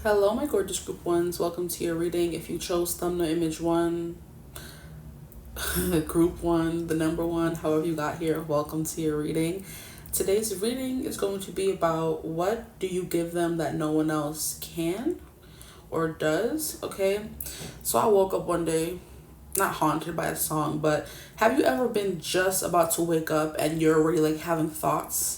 Hello, my gorgeous group ones. Welcome to your reading. If you chose thumbnail image one, group one, the number one, however you got here, welcome to your reading. Today's reading is going to be about what do you give them that no one else can or does, okay? So I woke up one day, not haunted by a song, but have you ever been just about to wake up and you're already like having thoughts?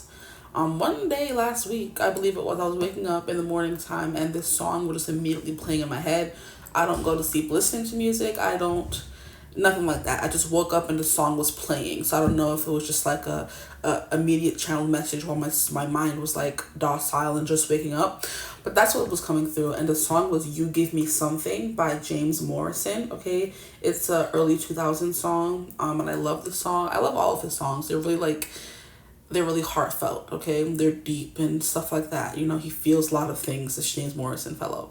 One day last week, I believe it was, I was waking up in the morning time and this song was just immediately playing in my head. I don't go to sleep listening to music. Nothing like that. I just woke up and the song was playing. So I don't know if it was just like a immediate channel message while my mind was like docile and just waking up. But that's what was coming through. And the song was You Give Me Something by James Morrison. Okay. It's a early 2000s song. And I love the song. I love all of his songs. They're really heartfelt, okay? They're deep and stuff like that. You know, he feels a lot of things, this James Morrison fellow.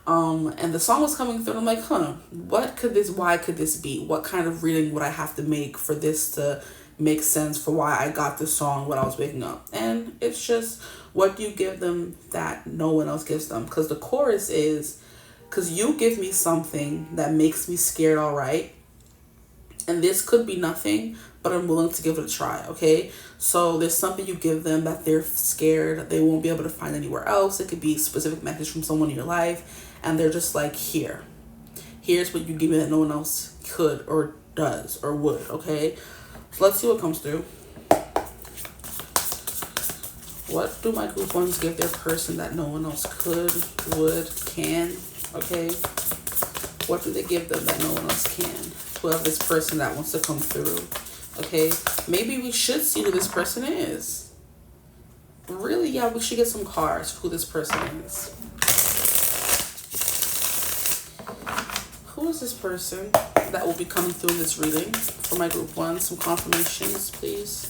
And the song was coming through and I'm like, why could this be? What kind of reading would I have to make for this to make sense for why I got this song when I was waking up? And it's just, what do you give them that no one else gives them? Because the chorus is, because you give me something that makes me scared, all right? And this could be nothing, but I'm willing to give it a try, okay? So there's something you give them that they're scared they won't be able to find anywhere else. It could be a specific message from someone in your life, and they're just like, here's what you give me that no one else could or does or would, okay? So let's see what comes through. What do my group ones give their person that no one else could, would, can, okay? What do they give them that no one else can? Whoever this person that wants to come through, okay? Maybe we should see who this person is. Really, yeah, we should get some cards for who this person is. Who is this person that will be coming through in this reading for my group ones? Some confirmations, please.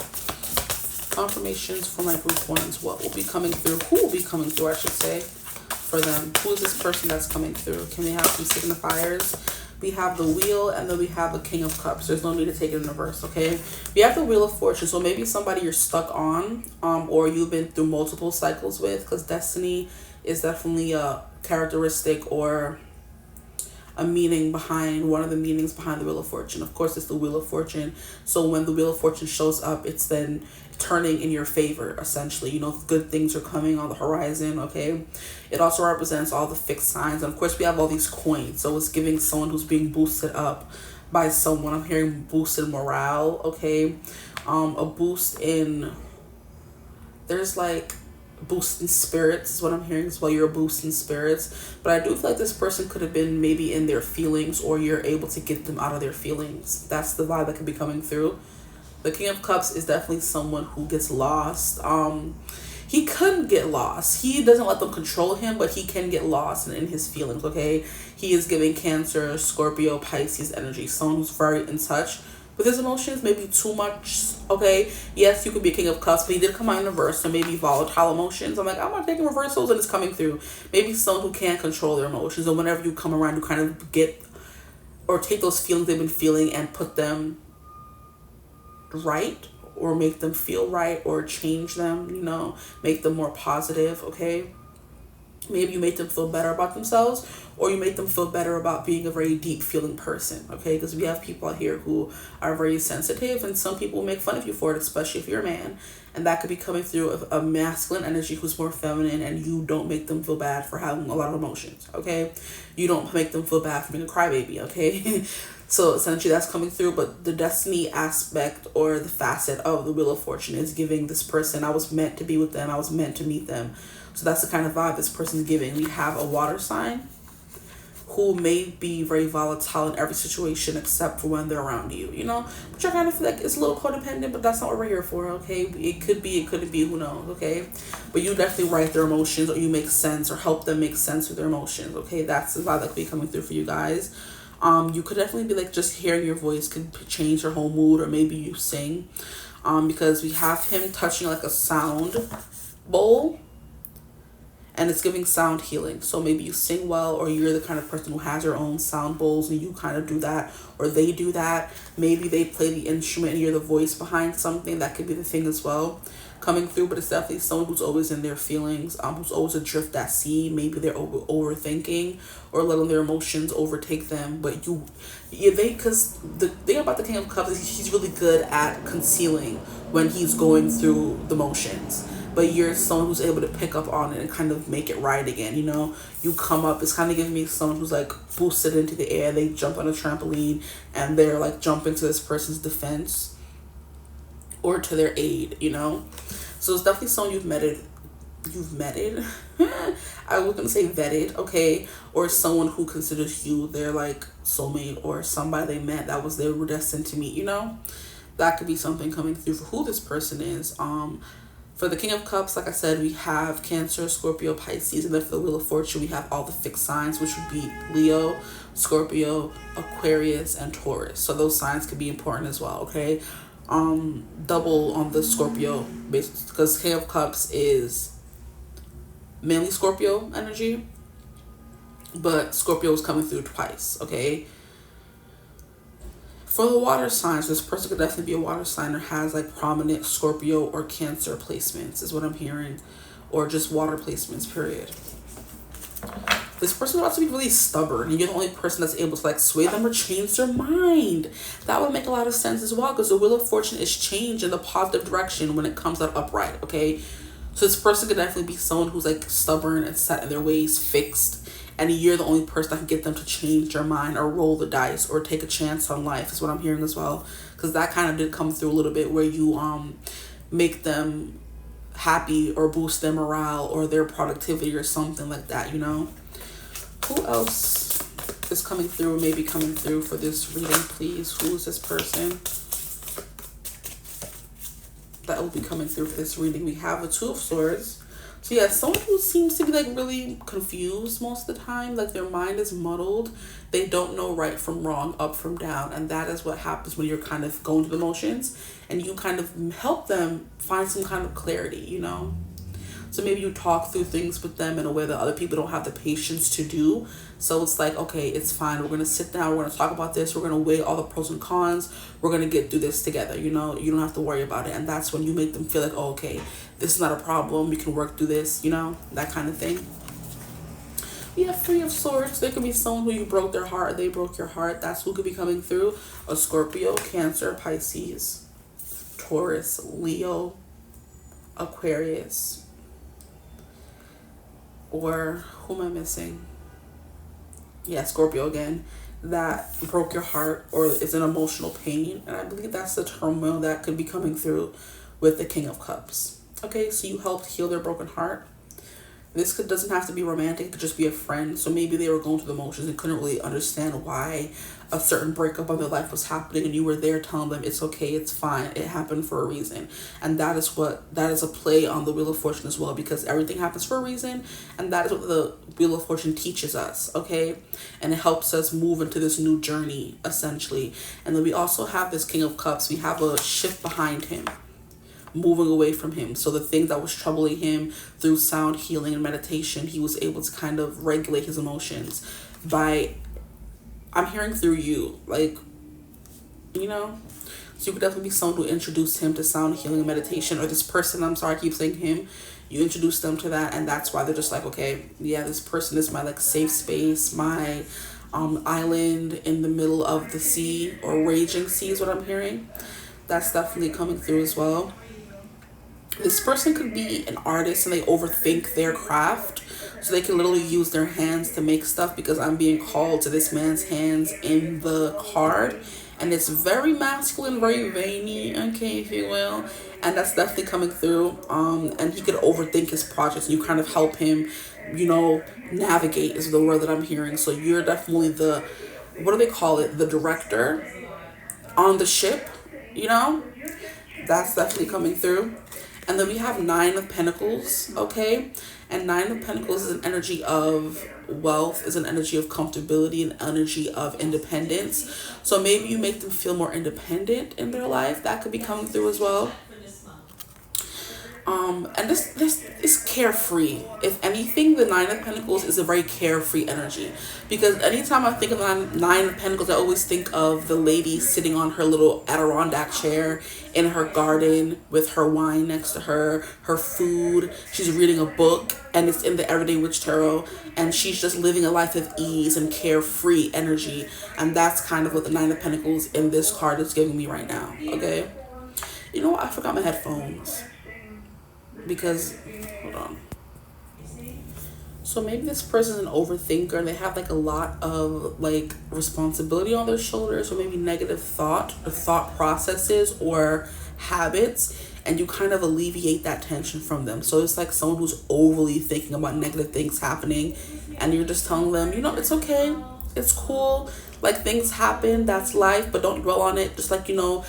Confirmations for my group ones. What will be coming through? Who will be coming through, I should say, for them? Who is this person that's coming through? Can we have some signifiers? We have the Wheel, and then we have the King of Cups. There's no need to take it in reverse, okay? We have the Wheel of Fortune, so maybe somebody you're stuck on, or you've been through multiple cycles with, because destiny is definitely a characteristic or a meaning behind, one of the meanings behind the Wheel of Fortune. Of course, it's the Wheel of Fortune. So when the Wheel of Fortune shows up, it's then turning in your favor, essentially. You know, good things are coming on the horizon, okay? It also represents all the fixed signs. And of course, we have all these coins. So it's giving someone who's being boosted up by someone. I'm hearing boosted morale, okay? A boost in, there's like boost in spirits is what I'm hearing as well. You're a boost in spirits. But I do feel like this person could have been maybe in their feelings, or you're able to get them out of their feelings. That's the vibe that could be coming through. The King of Cups is definitely someone who gets lost. He couldn't get lost. He doesn't let them control him, but he can get lost in his feelings, okay? He is giving Cancer, Scorpio, Pisces energy. Someone who's very in touch with his emotions, maybe too much, okay? Yes, you could be a King of Cups, but he did come out in reverse, so maybe volatile emotions. I'm like, I'm not taking reversals, and it's coming through. Maybe someone who can't control their emotions, and whenever you come around, you kind of get or take those feelings they've been feeling and put them right, or make them feel right, or change them, you know, make them more positive, okay? Maybe you make them feel better about themselves, or you make them feel better about being a very deep feeling person, okay? Because we have people out here who are very sensitive, and some people make fun of you for it, especially if you're a man. And that could be coming through a masculine energy who's more feminine, and you don't make them feel bad for having a lot of emotions, okay? You don't make them feel bad for being a crybaby, okay? So essentially that's coming through, but the destiny aspect or the facet of the Wheel of Fortune is giving this person, I was meant to be with them, I was meant to meet them. So that's the kind of vibe this person's giving. We have a water sign who may be very volatile in every situation except for when they're around you, you know? Which I kind of feel like it's a little codependent, but that's not what we're here for, okay? It could be, it couldn't be, who knows, okay? But you definitely write their emotions, or you make sense, or help them make sense with their emotions, okay? That's the vibe that could be coming through for you guys. You could definitely be like, just hearing your voice could change your whole mood, or maybe you sing. Because we have him touching like a sound bowl, and it's giving sound healing. So maybe you sing well, or you're the kind of person who has your own sound bowls and you kind of do that, or they do that. Maybe they play the instrument and you're the voice behind something. That could be the thing as well. coming through, but it's definitely someone who's always in their feelings, who's always adrift at sea. Maybe they're overthinking or letting their emotions overtake them. But because the thing about the King of Cups is he's really good at concealing when he's going through the motions. But you're someone who's able to pick up on it and kind of make it right again, you know? You come up, it's kind of giving me someone who's like boosted into the air. They jump on a trampoline and they're like jumping to this person's defense or to their aid, you know? So it's definitely someone you've vetted. I was gonna say vetted, okay? Or someone who considers you their like soulmate or somebody they met that was they were destined to meet, you know? That could be something coming through for who this person is. For the King of Cups, like I said, we have Cancer, Scorpio, Pisces, and then for the Wheel of Fortune, we have all the fixed signs, which would be Leo, Scorpio, Aquarius, and Taurus. So those signs could be important as well, okay? Double on the Scorpio, because King of Cups is mainly Scorpio energy, but Scorpio is coming through twice, okay? For the water signs, this person could definitely be a water sign or has like prominent Scorpio or Cancer placements is what I'm hearing, or just water placements, period. This person would also be really stubborn and you're the only person that's able to like sway them or change their mind. That would make a lot of sense as well, because the Wheel of Fortune is change in the positive direction when it comes out upright, okay? So this person could definitely be someone who's like stubborn and set in their ways, fixed, and you're the only person that can get them to change their mind or roll the dice or take a chance on life is what I'm hearing as well. Because that kind of did come through a little bit where you make them happy or boost their morale or their productivity or something like that, you know? Who else is coming through, maybe coming through for this reading, please? Who is this person that will be coming through for this reading? We have a Two of Swords. So yeah, someone who seems to be like really confused most of the time, like their mind is muddled. They don't know right from wrong, up from down. And that is what happens when you're kind of going through the motions and you kind of help them find some kind of clarity, you know? So maybe you talk through things with them in a way that other people don't have the patience to do. So it's like, okay, it's fine. We're going to sit down. We're going to talk about this. We're going to weigh all the pros and cons. We're going to get through this together. You know, you don't have to worry about it. And that's when you make them feel like, oh, okay, this is not a problem. We can work through this, you know, that kind of thing. We have Three of Swords. There could be someone who you broke their heart. They broke your heart. That's who could be coming through. A Scorpio, Cancer, Pisces, Taurus, Leo, Aquarius. Or who am I missing? Yeah, Scorpio again. That broke your heart or is in emotional pain. And I believe that's the turmoil that could be coming through with the King of Cups. Okay, so you helped heal their broken heart. This doesn't have to be romantic. It could just be a friend. So maybe they were going through the motions and couldn't really understand why a certain breakup of their life was happening, and you were there telling them it's okay, it's fine, it happened for a reason. And that is a play on the Wheel of Fortune as well, because everything happens for a reason, and that is what the Wheel of Fortune teaches us, okay? And it helps us move into this new journey, essentially. And then we also have this King of Cups. We have a shift behind him, moving away from him. So the thing that was troubling him, through sound healing and meditation, he was able to kind of regulate his emotions by, I'm hearing through you, like, you know? So you could definitely be someone who introduced him to sound healing and meditation, or this person, I'm sorry, I keep saying him, you introduced them to that, and that's why they're just like, okay, yeah, this person is my like safe space, my island in the middle of the sea, or raging sea is what I'm hearing. That's definitely coming through as well. This person could be an artist and they overthink their craft. So they can literally use their hands to make stuff, because I'm being called to this man's hands in the card. And it's very masculine, very veiny, okay, if you will. And that's definitely coming through. And he could overthink his projects. You kind of help him, you know, navigate is the word that I'm hearing. So you're definitely the, what do they call it? The director on the ship, you know? That's definitely coming through. And then we have Nine of Pentacles, okay? And Nine of Pentacles is an energy of wealth, is an energy of comfortability, an energy of independence. So maybe you make them feel more independent in their life. That could be coming through as well. And this is carefree. If anything, the Nine of Pentacles is a very carefree energy, because anytime I think of the Nine of Pentacles, I always think of the lady sitting on her little Adirondack chair in her garden with her wine next to her, her food. She's reading a book, and it's in the Everyday Witch Tarot, and she's just living a life of ease and carefree energy. And that's kind of what the Nine of Pentacles in this card is giving me right now. Okay, you know what? I forgot my headphones. Because, hold on. So maybe this person's an overthinker and they have like a lot of like responsibility on their shoulders, or maybe negative thought or thought processes or habits, and you kind of alleviate that tension from them. So it's like someone who's overly thinking about negative things happening, and you're just telling them, you know, it's okay, it's cool, like things happen, that's life, but don't dwell on it. Just like, you know,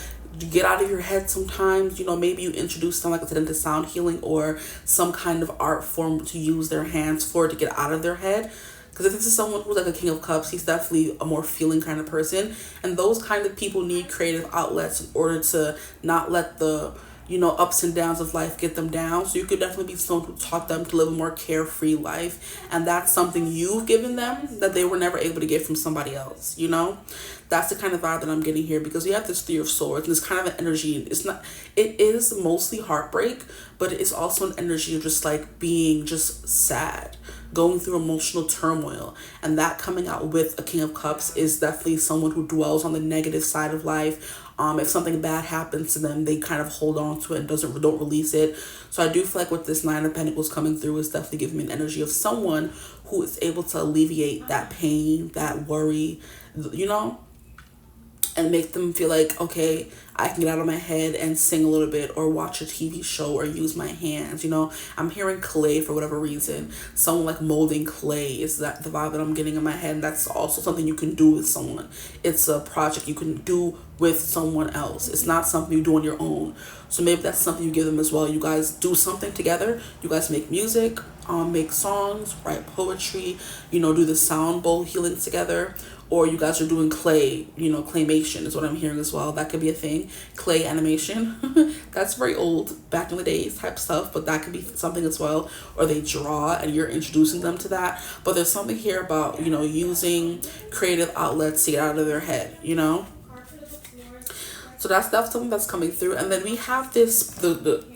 get out of your head sometimes. You know, maybe you introduce them, like I said, into sound healing or some kind of art form to use their hands for, to get out of their head. Because if this is someone who's like a King of Cups, he's definitely a more feeling kind of person, and those kind of people need creative outlets in order to not let the, you know, ups and downs of life get them down. So you could definitely be someone who taught them to live a more carefree life, and that's something you've given them that they were never able to get from somebody else. You know, that's the kind of vibe that I'm getting here, because we have this Three of Swords, and it's kind of an energy. It is mostly heartbreak, but it's also an energy of just like being just sad, going through emotional turmoil, and that coming out with a King of Cups is definitely someone who dwells on the negative side of life. If something bad happens to them, they kind of hold on to it and don't release it. So I do feel like with this Nine of Pentacles coming through is definitely giving me an energy of someone who is able to alleviate that pain, that worry, you know, and make them feel like, okay, I can get out of my head and sing a little bit or watch a TV show or use my hands. You know, I'm hearing clay for whatever reason. Someone like molding clay is that the vibe that I'm getting in my head. And that's also something you can do with someone. It's a project you can do with someone else. It's not something you do on your own. So maybe that's something you give them as well. You guys do something together. You guys make music, make songs, write poetry, you know, do the sound bowl healing together. Or you guys are doing clay, you know, claymation is what I'm hearing as well. That could be a thing. Clay animation. That's very old, back in the days type stuff, but that could be something as well. Or they draw and you're introducing them to that. But there's something here about, you know, using creative outlets to get out of their head, you know? So that's something that's coming through. And then we have this,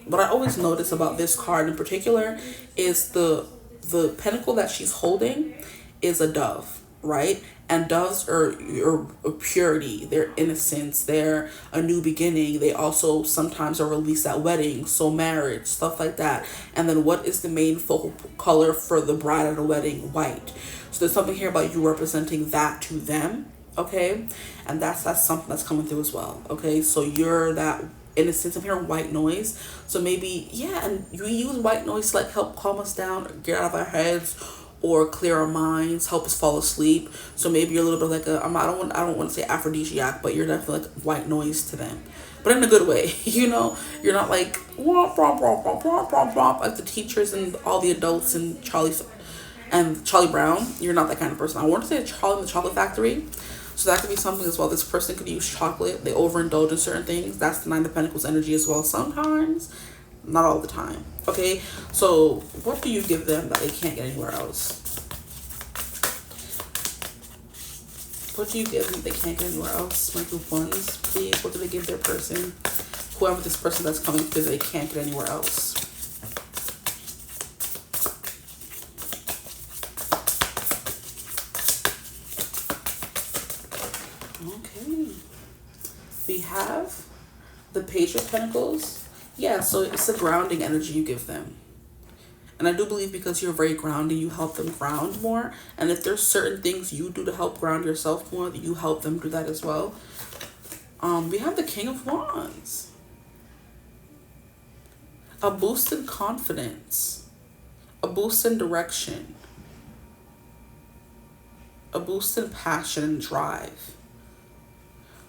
what I always notice about this card in particular is the pentacle that she's holding is a dove, right? And doves are purity, they're innocence, they're a new beginning. They also sometimes are released at weddings, so marriage, stuff like that. And then what is the main focal color for the bride at a wedding? White. So there's something here about you representing that to them, okay? And that's something that's coming through as well, okay? So you're that innocence. I'm hearing white noise. So maybe, yeah, and we use white noise to like help calm us down, get out of our heads, or clear our minds, help us fall asleep. So maybe you're a little bit like I don't want to say aphrodisiac, but you're definitely like white noise to them, but in a good way. You know, you're not like womp, womp, womp, womp, womp, womp, womp, like the teachers and all the adults and Charlie Brown. You're not that kind of person. I want to say Charlie in the Chocolate Factory. So that could be something as well. This person could use chocolate. They overindulge in certain things. That's the Nine of Pentacles energy as well. Sometimes, not all the time. Okay, so what do you give them that they can't get anywhere else? What do you give them that they can't get anywhere else? My group ones, please. What do they give their person? Whoever this person that's coming through that they can't get anywhere else. Okay. We have the Page of Pentacles. Yeah, so it's a grounding energy you give them. And I do believe because you're very grounding, you help them ground more. And if there's certain things you do to help ground yourself more, you help them do that as well. We have the King of Wands. A boost in confidence. A boost in direction. A boost in passion and drive.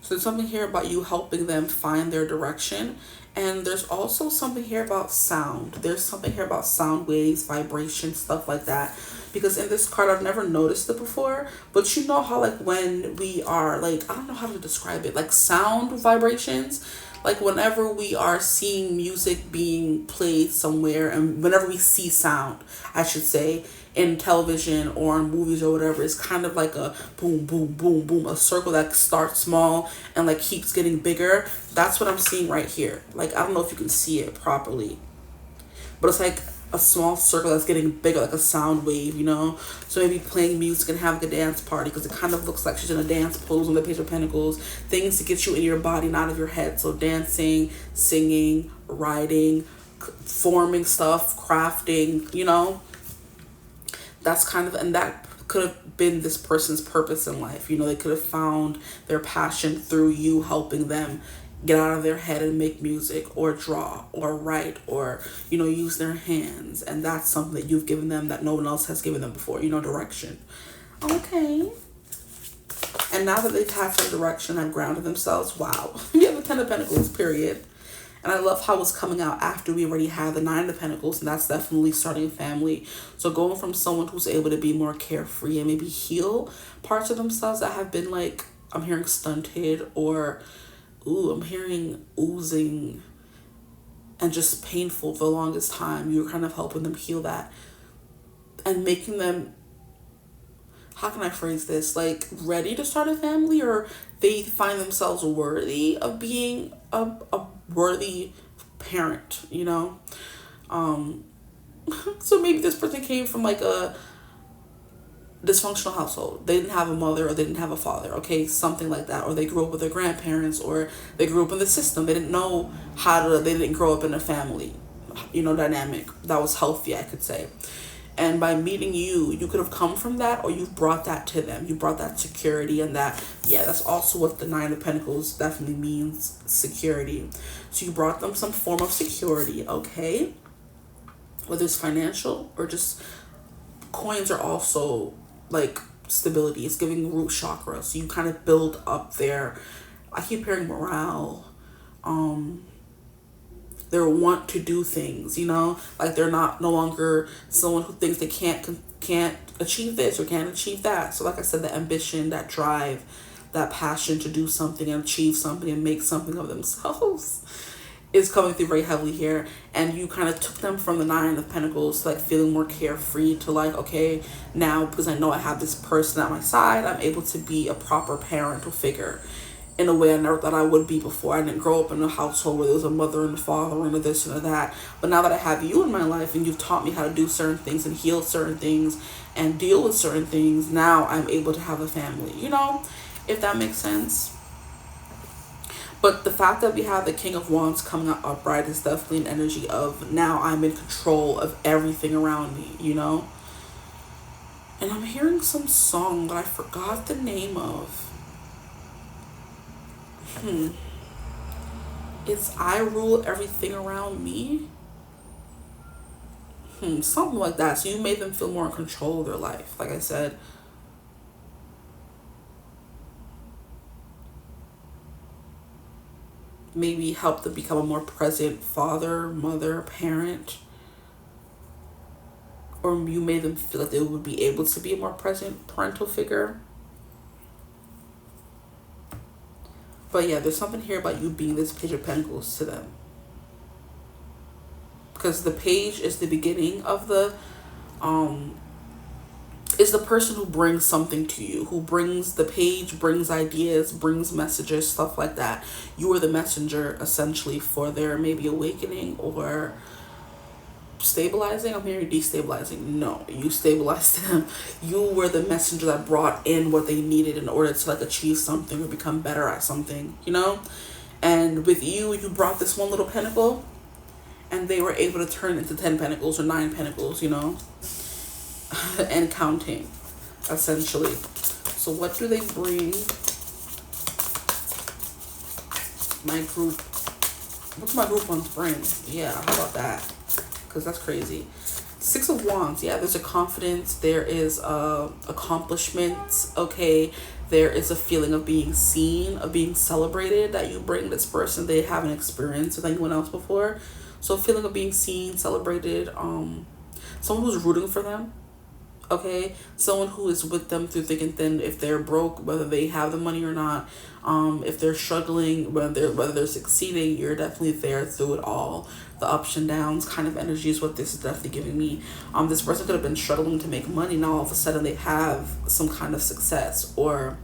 So there's something here about you helping them find their direction. And there's also something here about sound. There's something here about sound waves, vibration, stuff like that. Because in this card, I've never noticed it before. But you know how like when we are like, I don't know how to describe it, like sound vibrations. Like whenever we are seeing music being played somewhere, and whenever we see sound, I should say, in television or in movies or whatever, it's kind of like a boom, boom, boom, boom, a circle that starts small and like keeps getting bigger. That's what I'm seeing right here. Like, I don't know if you can see it properly, but it's like a small circle that's getting bigger, like a sound wave, you know? So maybe playing music and having a dance party, because it kind of looks like she's in a dance pose on the Page of Pentacles. Things to get you in your body and out of your head. So dancing, singing, writing, forming stuff, crafting, you know? That's kind of, and that could have been this person's purpose in life. You know, they could have found their passion through you helping them get out of their head and make music or draw or write or, you know, use their hands. And that's something that you've given them that no one else has given them before, you know, direction. Okay. And now that they've had some direction and grounded themselves, wow. You have a 10 of Pentacles, period. And I love how it's coming out after we already have the 9 of Pentacles, and that's definitely starting a family. So going from someone who's able to be more carefree and maybe heal parts of themselves that have been like, I'm hearing stunted, or I'm hearing oozing and just painful for the longest time. You're kind of helping them heal that and making them, how can I phrase this? Like ready to start a family, or they find themselves worthy of being a worthy parent, you know? So maybe this person came from like a dysfunctional household. They didn't have a mother, or they didn't have a father, okay? Something like that. Or they grew up with their grandparents, or they grew up in the system. They didn't know they didn't grow up in a family, you know, dynamic that was healthy, I could say. And by meeting you, you could have come from that, or you've brought that to them. You brought that security, and that, yeah, that's also what the 9 of Pentacles definitely means, security. So you brought them some form of security, okay? Whether it's financial or just coins are also like stability. It's giving root chakra. So you kind of build up their, I keep hearing morale, their want to do things, you know, like they're no longer someone who thinks they can't achieve this or can't achieve that. So like I said, the ambition, that drive, that passion to do something and achieve something and make something of themselves is coming through very heavily here. And you kind of took them from the 9 of Pentacles to like feeling more carefree to like, okay, now because I know I have this person at my side, I'm able to be a proper parental figure in a way I never thought I would be before. I didn't grow up in a household where there was a mother and a father and a this and a that. But now that I have you in my life and you've taught me how to do certain things and heal certain things and deal with certain things, now I'm able to have a family, you know, if that makes sense. But the fact that we have the King of Wands coming out upright is definitely an energy of now I'm in control of everything around me, you know. And I'm hearing some song that I forgot the name of. It's I Rule Everything Around Me. Something like that. So you made them feel more in control of their life. Like I said, maybe help them become a more present father, mother, parent. Or you made them feel like they would be able to be a more present parental figure. But yeah, there's something here about you being this Page of Pentacles to them. Because the page is the beginning of the, is the person who brings something to you. Who brings, the page brings ideas, brings messages, stuff like that. You are the messenger, essentially, for their maybe awakening or stabilizing. I'm hearing destabilizing. No, you stabilized them. You were the messenger that brought in what they needed in order to like achieve something or become better at something, you know. And with you brought this one little pentacle, and they were able to turn into 10 pentacles or 9 pentacles, you know, and counting, essentially. So what do they bring my group? What's my group one's bring? Yeah, how about that? Because that's crazy. 6 of Wands. Yeah, there's a confidence. There is accomplishments. Okay, there is a feeling of being seen, of being celebrated that you bring this person. They haven't experienced with anyone else before. So a feeling of being seen, celebrated. Someone who's rooting for them. Okay, someone who is with them through thick and thin. If they're broke, whether they have the money or not, if they're struggling, whether they're succeeding, you're definitely there through it all. The ups and downs kind of energy is what this is definitely giving me. This person could have been struggling to make money. Now all of a sudden they have some kind of success or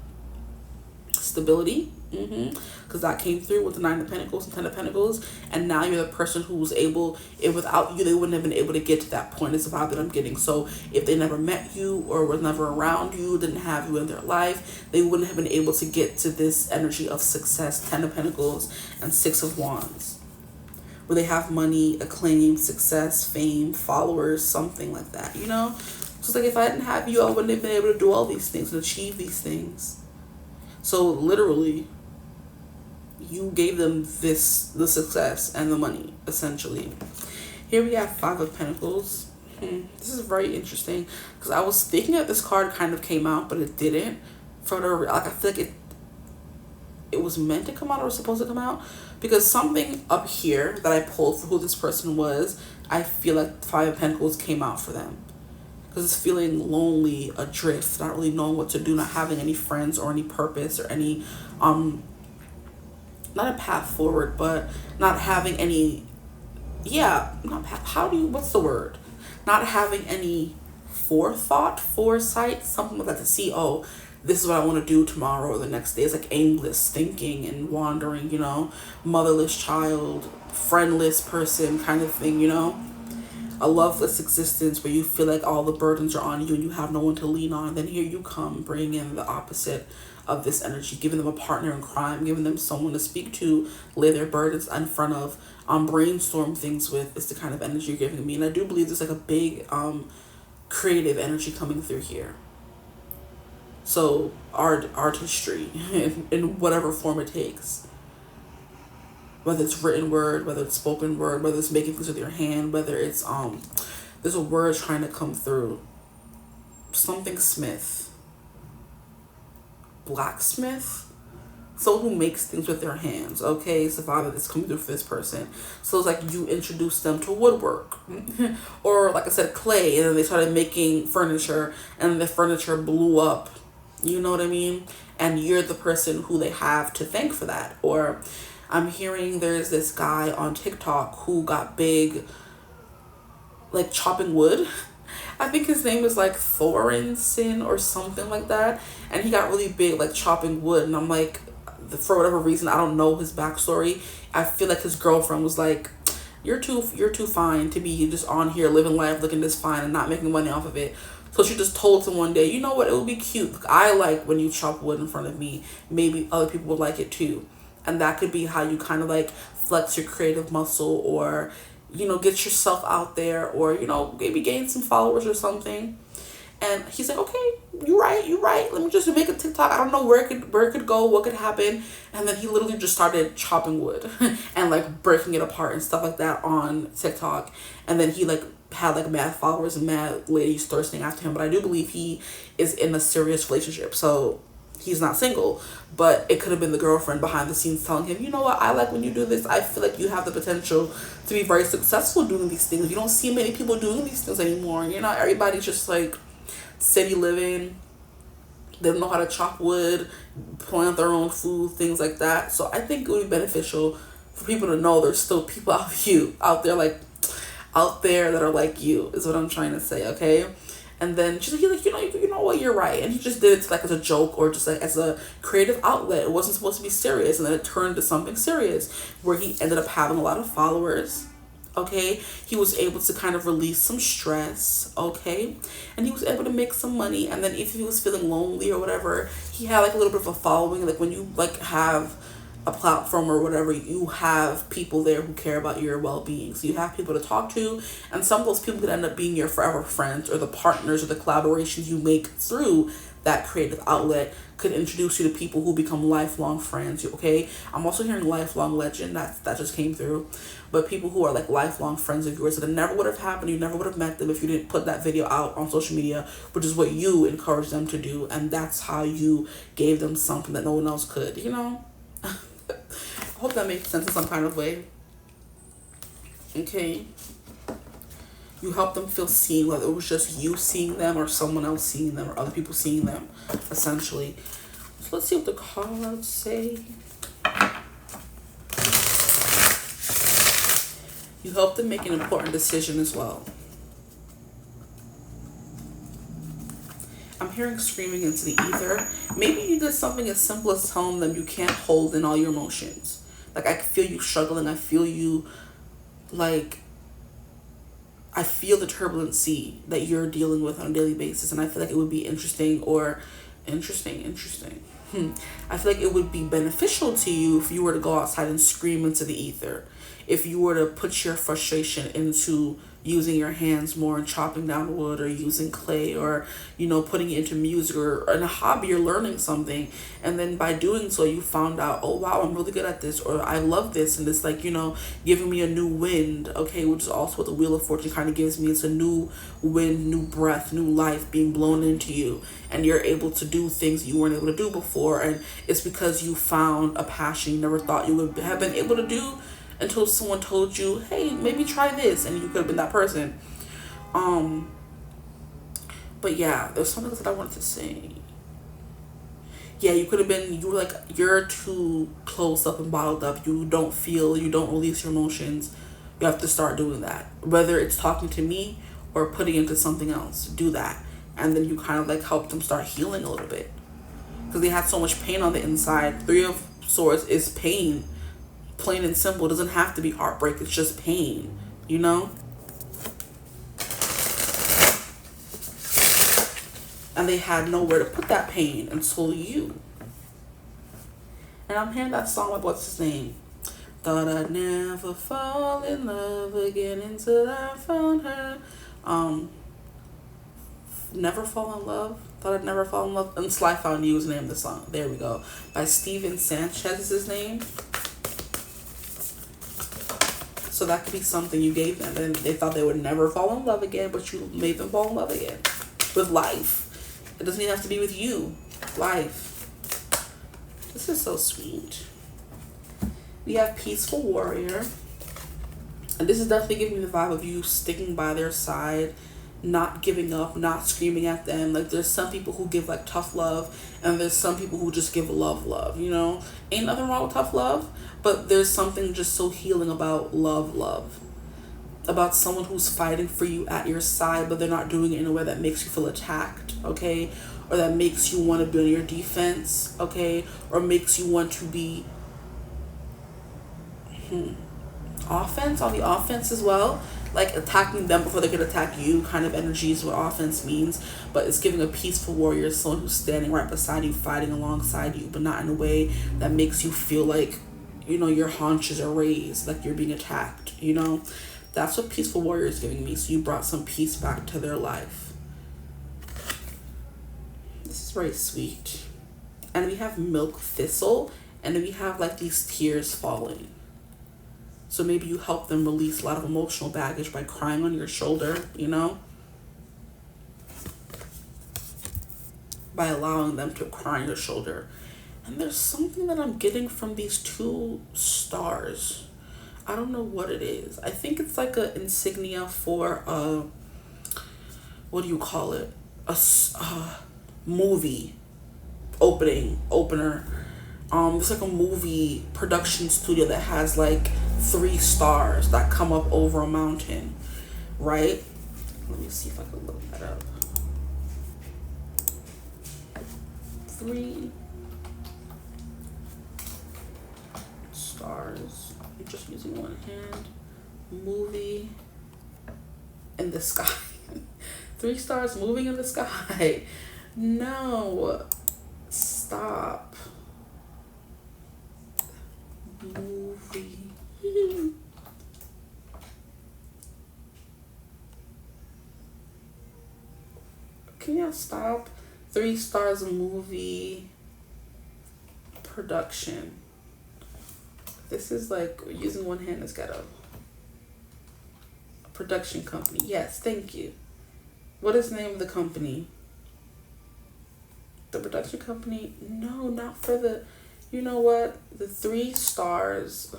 stability, because that came through with the 9 of Pentacles and 10 of Pentacles, and now you're the person who's able, if without you they wouldn't have been able to get to that point, is the vibe that I'm getting. So if they never met you or was never around you, didn't have you in their life, they wouldn't have been able to get to this energy of success, 10 of Pentacles and 6 of Wands, where they have money, acclaim, success, fame, followers, something like that, you know. So it's like, if I didn't have you, I wouldn't have been able to do all these things and achieve these things. So literally, you gave them the success and the money, essentially. Here we have 5 of Pentacles. This is very interesting, because I was thinking that this card kind of came out, but it didn't. For whatever, like, I feel like it was meant to come out or was supposed to come out, because something up here that I pulled for who this person was, I feel like 5 of Pentacles came out for them. Because it's feeling lonely, adrift, not really knowing what to do, not having any friends or any purpose or any, not a path forward, but not having any, what's the word? Not having any foresight, something like that, to see, oh, this is what I want to do tomorrow or the next day. It's like aimless thinking and wandering, you know, motherless child, friendless person kind of thing, you know. A loveless existence where you feel like all the burdens are on you and you have no one to lean on. And then here you come, bringing in the opposite of this energy, giving them a partner in crime, giving them someone to speak to, lay their burdens in front of, brainstorm things with, is the kind of energy you're giving me. And I do believe there's like a big creative energy coming through here. So artistry in whatever form it takes. Whether it's written word, whether it's spoken word, whether it's making things with your hand, whether it's there's a word trying to come through. Something smith. Blacksmith? Someone who makes things with their hands, okay? It's the vibe that's coming through for this person. So it's like you introduced them to woodwork. Or like I said, clay, and then they started making furniture, and the furniture blew up. You know what I mean? And you're the person who they have to thank for that. Or I'm hearing there's this guy on TikTok who got big, like chopping wood. I think his name is like 𝐓𝐡𝐮𝐬 or something like that. And he got really big, like chopping wood. And I'm like, for whatever reason, I don't know his backstory. I feel like his girlfriend was like, you're too fine to be just on here living life looking this fine and not making money off of it. So she just told him one day, you know what, it would be cute. I like when you chop wood in front of me. Maybe other people would like it too. And that could be how you kind of like flex your creative muscle, or, you know, get yourself out there, or, you know, maybe gain some followers or something. And he's like, okay, you're right. Let me just make a TikTok. I don't know where it could go, what could happen. And then he literally just started chopping wood and like breaking it apart and stuff like that on TikTok. And then he like had like mad followers and mad ladies thirsting after him. But I do believe he is in a serious relationship. So he's not single, but it could have been the girlfriend behind the scenes telling him, you know what, I like when you do this. I feel like you have the potential to be very successful doing these things. You don't see many people doing these things anymore. You know, everybody's just like city living. They don't know how to chop wood, plant their own food, things like that. So I think it would be beneficial for people to know there's still people out there that are like you, is what I'm trying to say, okay? And then she's like, you know what, you're right. And he just did it like as a joke, or just like as a creative outlet. It wasn't supposed to be serious. And then it turned to something serious, where he ended up having a lot of followers. Okay, he was able to kind of release some stress, okay, and he was able to make some money. And then if he was feeling lonely or whatever, he had like a little bit of a following. Like when you like have a platform or whatever, you have people there who care about your well-being. So you have people to talk to, and some of those people could end up being your forever friends, or the partners or the collaborations you make through that creative outlet could introduce you to people who become lifelong friends, okay? I'm also hearing lifelong legend, that just came through. But people who are like lifelong friends of yours that never would have happened, you never would have met them if you didn't put that video out on social media, which is what you encouraged them to do. And that's how you gave them something that no one else could, you know? I hope that makes sense in some kind of way. Okay. You help them feel seen, whether it was just you seeing them or someone else seeing them or other people seeing them, essentially. So let's see what the cards say. You help them make an important decision as well. I'm hearing screaming into the ether. Maybe you did something as simple as telling them you can't hold in all your emotions. Like, I feel you struggling. I feel you, like, I feel the turbulency that you're dealing with on a daily basis. And I feel like it would be interesting. I feel like it would be beneficial to you if you were to go outside and scream into the ether. If you were to put your frustration into using your hands more and chopping down wood, or using clay, or, you know, putting it into music or in a hobby or learning something. And then by doing so, you found out, oh, wow, I'm really good at this, or I love this. And it's like, you know, giving me a new wind, okay, which is also what the Wheel of Fortune kind of gives me. It's a new wind, new breath, new life being blown into you. And you're able to do things you weren't able to do before. And it's because you found a passion you never thought you would have been able to do, until someone told you, hey, maybe try this, and you could have been that person. But yeah, there's something else that I wanted to say. Yeah, you could have been, you were like, you're too closed up and bottled up. You don't feel, you don't release your emotions. You have to start doing that. Whether it's talking to me or putting into something else, do that. And then you kind of like help them start healing a little bit. Because they had so much pain on the inside. Three of Swords is pain. Plain and simple. It doesn't have to be heartbreak. It's just pain, you know? And they had nowhere to put that pain until you. And I'm hearing that song with, what's his name? Thought I'd never fall in love again until I found her. Never Fall in Love. Thought I'd never fall in love. And Sly Found You is the name of the song. There we go. By Steven Sanchez is his name. So that could be something you gave them. And they thought they would never fall in love again, but you made them fall in love again. With life. It doesn't even have to be with you. Life. This is so sweet. We have Peaceful Warrior. And this is definitely giving me the vibe of you sticking by their side, not giving up, not screaming at them. Like, there's some people who give like tough love, and there's some people who just give love, you know? Ain't nothing wrong with tough love, but there's something just so healing about love. About someone who's fighting for you at your side, but they're not doing it in a way that makes you feel attacked, okay? Or that makes you want to be on your defense, okay? Or makes you want to be on the offense as well. Like attacking them before they could attack you kind of energy is what offense means. But it's giving a peaceful warrior, someone who's standing right beside you, fighting alongside you, but not in a way that makes you feel like, you know, your haunches are raised, like you're being attacked, you know? That's what Peaceful Warrior is giving me. So you brought some peace back to their life. This is very sweet. And we have Milk Thistle, and then we have like these tears falling. So maybe you help them release a lot of emotional baggage by crying on your shoulder, you know? By allowing them to cry on your shoulder. And there's something that I'm getting from these two stars. I don't know what it is. I think it's like an insignia for what do you call it? A movie opener. It's like a movie production studio that has like 3 stars that come up over a mountain, right? Let me see if I can look that up. 3 stars. I'm just using one hand. Movie in the sky. 3 stars moving in the sky. No. Stop. Movie. Can y'all stop? 3 stars movie production. This is like using one hand is ghetto. A production company. Yes, thank you. What is the name of the company? The production company? No, not for the... You know what? The 3 stars.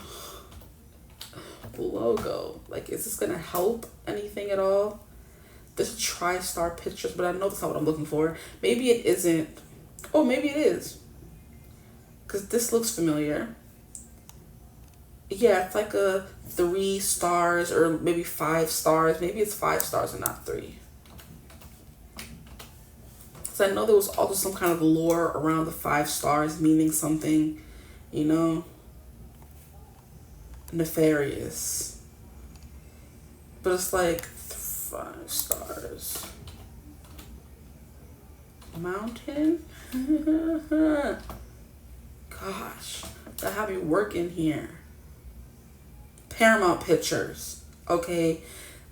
logo. Like, is this gonna help anything at all? There's tri-star pictures, but I know that's not what I'm looking for. Maybe it isn't. Oh, maybe it is. Because this looks familiar. Yeah, it's like a 3 stars or maybe 5 stars. Maybe it's 5 stars and not 3. Because I know there was also some kind of lore around the 5 stars meaning something, you know, nefarious. But it's like 5 stars. Mountain? Gosh, that have me working here. Paramount Pictures, okay?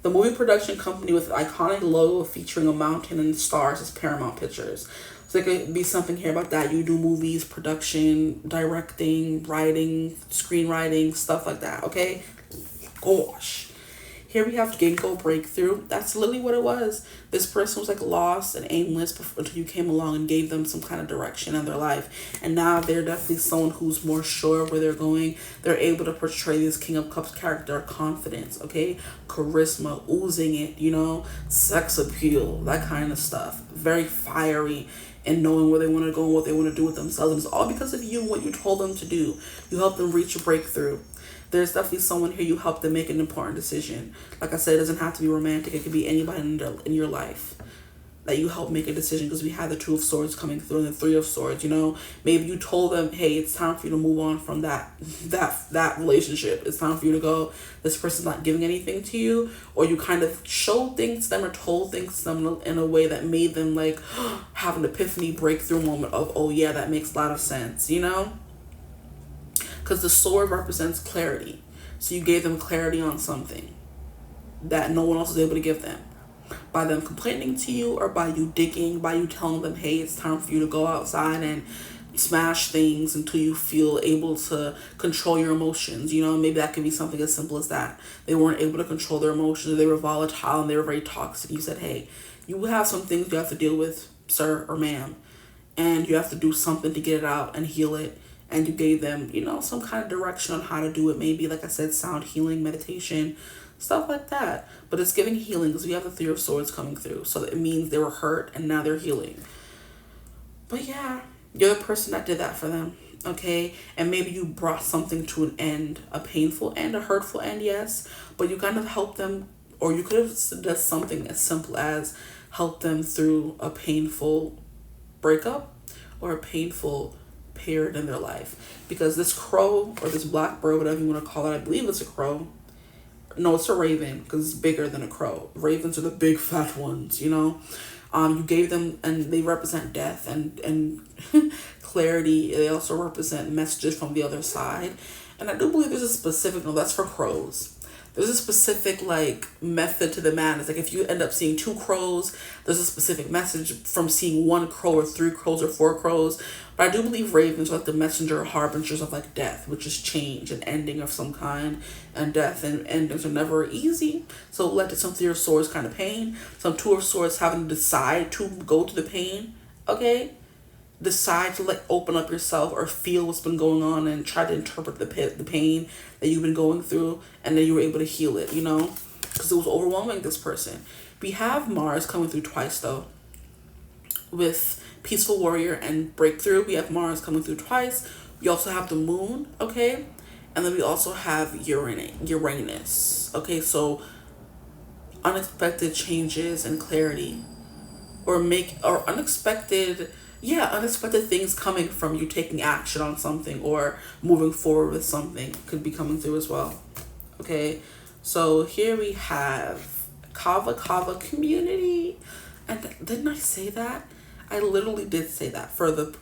The movie production company with an iconic logo featuring a mountain and stars is Paramount Pictures. So there could be something here about that. You do movies, production, directing, writing, screenwriting, stuff like that, okay? Gosh. Here we have Ginkgo Breakthrough. That's literally what it was. This person was like lost and aimless until you came along and gave them some kind of direction in their life. And now they're definitely someone who's more sure of where they're going. They're able to portray this King of Cups character, confidence, okay? Charisma, oozing it, you know? Sex appeal, that kind of stuff. Very fiery and knowing where they want to go and what they want to do with themselves. And it's all because of you and what you told them to do. You helped them reach a breakthrough. There's definitely someone here you help them make an important decision. Like I said, it doesn't have to be romantic. It could be anybody in your life that you help make a decision, because we have the 2 of Swords coming through and the 3 of Swords, you know. Maybe you told them, hey, it's time for you to move on from that relationship. It's time for you to go. This person's not giving anything to you. Or you kind of showed things to them or told things to them in a way that made them like have an epiphany breakthrough moment of, oh yeah, that makes a lot of sense, you know. Because the sword represents clarity. So you gave them clarity on something that no one else was able to give them. By them complaining to you, or by you digging, by you telling them, hey, it's time for you to go outside and smash things until you feel able to control your emotions. You know, maybe that could be something as simple as that. They weren't able to control their emotions. They were volatile and they were very toxic. You said, hey, you have some things you have to deal with, sir or ma'am. And you have to do something to get it out and heal it. And you gave them, you know, some kind of direction on how to do it. Maybe, like I said, sound healing, meditation, stuff like that. But it's giving healing because we have the 3 of Swords coming through. So it means they were hurt and now they're healing. But yeah, you're the person that did that for them, okay? And maybe you brought something to an end, a painful end, a hurtful end, yes. But you kind of helped them, or you could have done something as simple as help them through a painful breakup or a painful period in their life. Because this crow or this black bird, whatever you want to call it, I believe it's a crow. No, it's a raven because it's bigger than a crow. Ravens are the big fat ones, you know. You gave them, and they represent death and clarity. They also represent messages from the other side. And I do believe there's a specific, no, that's for crows. There's a specific like method to the madness. Like if you end up seeing 2 crows, there's a specific message from seeing 1 crow or 3 crows or 4 crows. But I do believe ravens are like the messenger or harbingers of like death, which is change and ending of some kind. And death and endings are never easy. So it led to some 3 of Swords kind of pain. Some 2 of Swords having to decide to go to the pain. Okay? Decide to like open up yourself or feel what's been going on and try to interpret the pain that you've been going through, and then you were able to heal it, you know, because it was overwhelming this person. We have Mars coming through twice though. With Peaceful Warrior and Breakthrough, we have Mars coming through twice. We also have the moon, okay, and then we also have Uranus, okay. So unexpected changes and clarity, or unexpected things coming from you taking action on something or moving forward with something could be coming through as well. Okay, so here we have 𝐓𝐈𝐌𝐄𝐒𝐬 community. And didn't I say that? I literally did say that.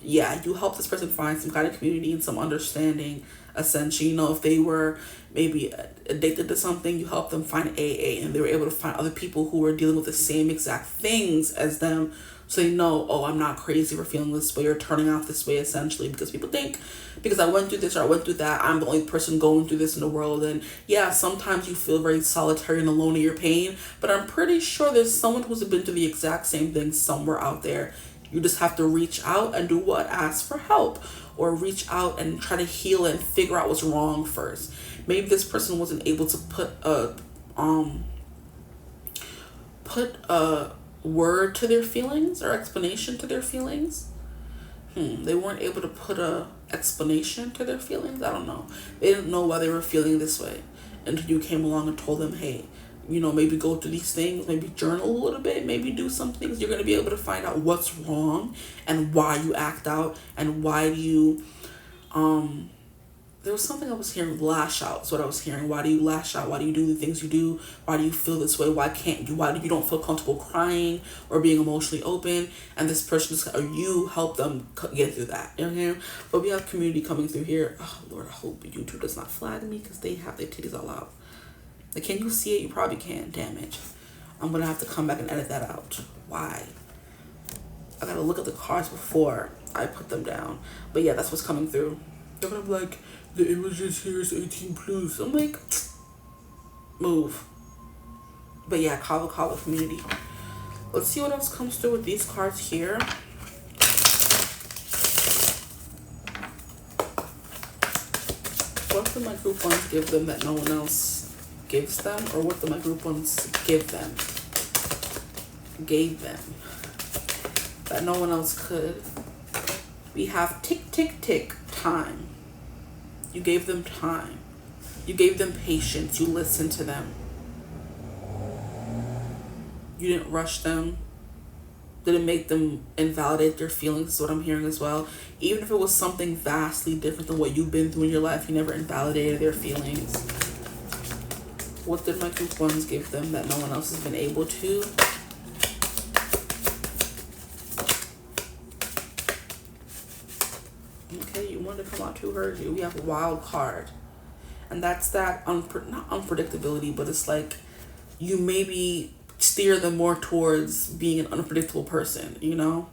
You help this person find some kind of community and some understanding, essentially. You know, if they were maybe addicted to something, you help them find AA, and they were able to find other people who were dealing with the same exact things as them. So you know, oh, I'm not crazy for feeling this way or turning out this way, essentially, because people think, because I went through this or I went through that, I'm the only person going through this in the world. And yeah, sometimes you feel very solitary and alone in your pain, but I'm pretty sure there's someone who's been through the exact same thing somewhere out there. You just have to reach out and do what? Ask for help. or reach out and try to heal and figure out what's wrong first. Maybe this person wasn't able to put a word to their feelings or explanation to their feelings. They weren't able to put a explanation to their feelings. I don't know. They didn't know why they were feeling this way until you came along and told them, hey, you know, maybe go through these things, maybe journal a little bit, maybe do some things. You're going to be able to find out what's wrong and why you act out and why you, there was something I was hearing, lash out is what I was hearing. Why do you lash out? Why do you do the things you do? Why do you feel this way? Why do you don't feel comfortable crying or being emotionally open? And this person, or you help them get through that. You know what I mean? But we have community coming through here. Oh, Lord, I hope YouTube does not flag me because they have their titties all out. Like, can you see it? You probably can. Damn it. I'm going to have to come back and edit that out. Why? I got to look at the cards before I put them down. But yeah, that's what's coming through. They're going to be like, the images here is 18 plus. I'm like, move. But yeah, call community. Let's see what else comes through with these cards here. What did my group ones give them that no one else gives them? Or what did my group ones gave them that no one else could? We have tick, tick, tick, time. You gave them time. You gave them patience. You listened to them. You didn't rush them. Didn't make them invalidate their feelings, is what I'm hearing as well. Even if it was something vastly different than what you've been through in your life, you never invalidated their feelings. What did my group ones give them that no one else has been able to? Okay, you wanted to come out to her. We have a wild card. And that's that, not unpredictability, but it's like you maybe steer them more towards being an unpredictable person, you know?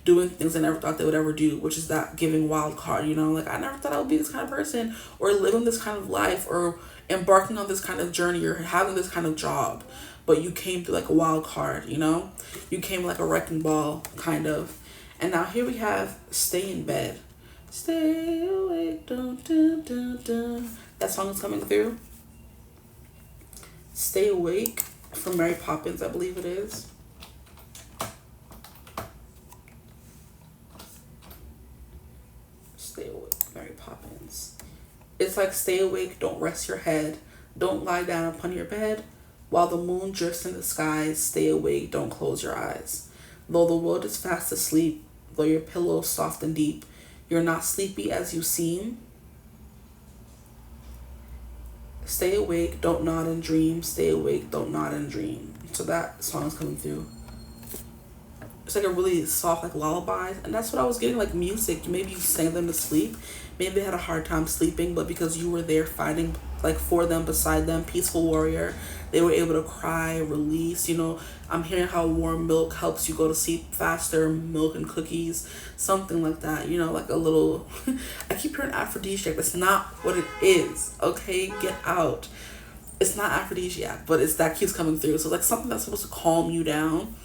Doing things I never thought they would ever do, which is that giving wild card, you know? Like, I never thought I would be this kind of person, or living this kind of life, or embarking on this kind of journey, or having this kind of job. But you came through like a wild card, you know? You came like a wrecking ball, kind of. And now here we have stay in bed. Stay awake, dun, dun, dun, dun. That song is coming through. Stay Awake from Mary Poppins, I believe it is. Stay awake, Mary Poppins. It's like stay awake, don't rest your head. Don't lie down upon your bed. While the moon drifts in the skies, stay awake, don't close your eyes. Though the world is fast asleep, though your pillow is soft and deep, you're not sleepy as you seem. Stay awake, don't nod and dream. Stay awake, don't nod and dream. So that song is coming through. It's like a really soft, like lullaby. And that's what I was getting, like music. Maybe you sang them to sleep. Maybe they had a hard time sleeping, but because you were there fighting like for them, beside them, peaceful warrior, they were able to cry, release. You know, I'm hearing how warm milk helps you go to sleep faster, milk and cookies, something like that. You know, like a little, I keep hearing aphrodisiac. That's not what it is, okay? Get out. It's not aphrodisiac, but it's that keeps coming through. So like something that's supposed to calm you down.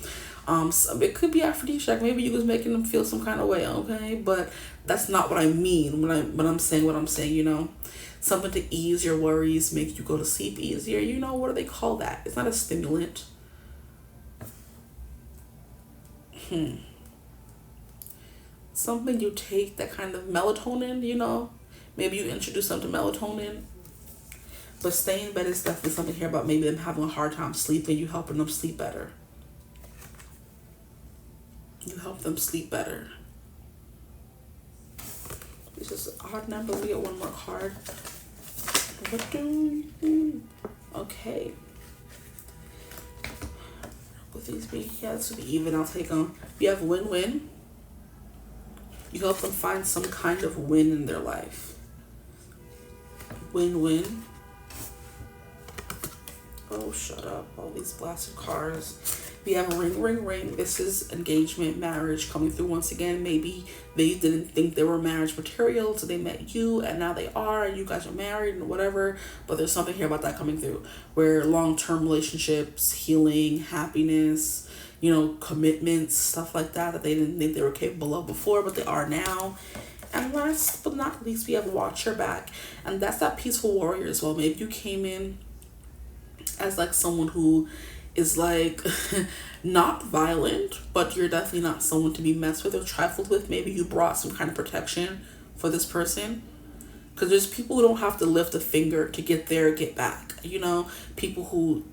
So it could be aphrodisiac. Maybe you was making them feel some kind of way, okay? But that's not what I mean when I'm saying what I'm saying, you know? Something to ease your worries, make you go to sleep easier. You know, what do they call that? It's not a stimulant. Something you take, that kind of melatonin, you know? Maybe you introduce them to melatonin. But stay in bed is definitely something here about maybe them having a hard time sleeping. You helping them sleep better. You help them sleep better. This is an odd number. We get one more card. What do you think? Okay. With these be, yeah, this will be even. I'll take them. You have win-win. You help them find some kind of win in their life. Win-win. Oh, shut up. All these blasted cards. We have ring, ring, ring. This is engagement, marriage coming through once again. Maybe they didn't think they were marriage material, so they met you, and now they are, and you guys are married and whatever. But there's something here about that coming through, where long-term relationships, healing, happiness, you know, commitments, stuff like that, that they didn't think they were capable of before, but they are now. And last but not least, we have watch your back. And that's that peaceful warrior as well. Maybe you came in as like someone who is like not violent, but you're definitely not someone to be messed with or trifled with. Maybe you brought some kind of protection for this person. Because there's people who don't have to lift a finger to get there, get back. You know, people who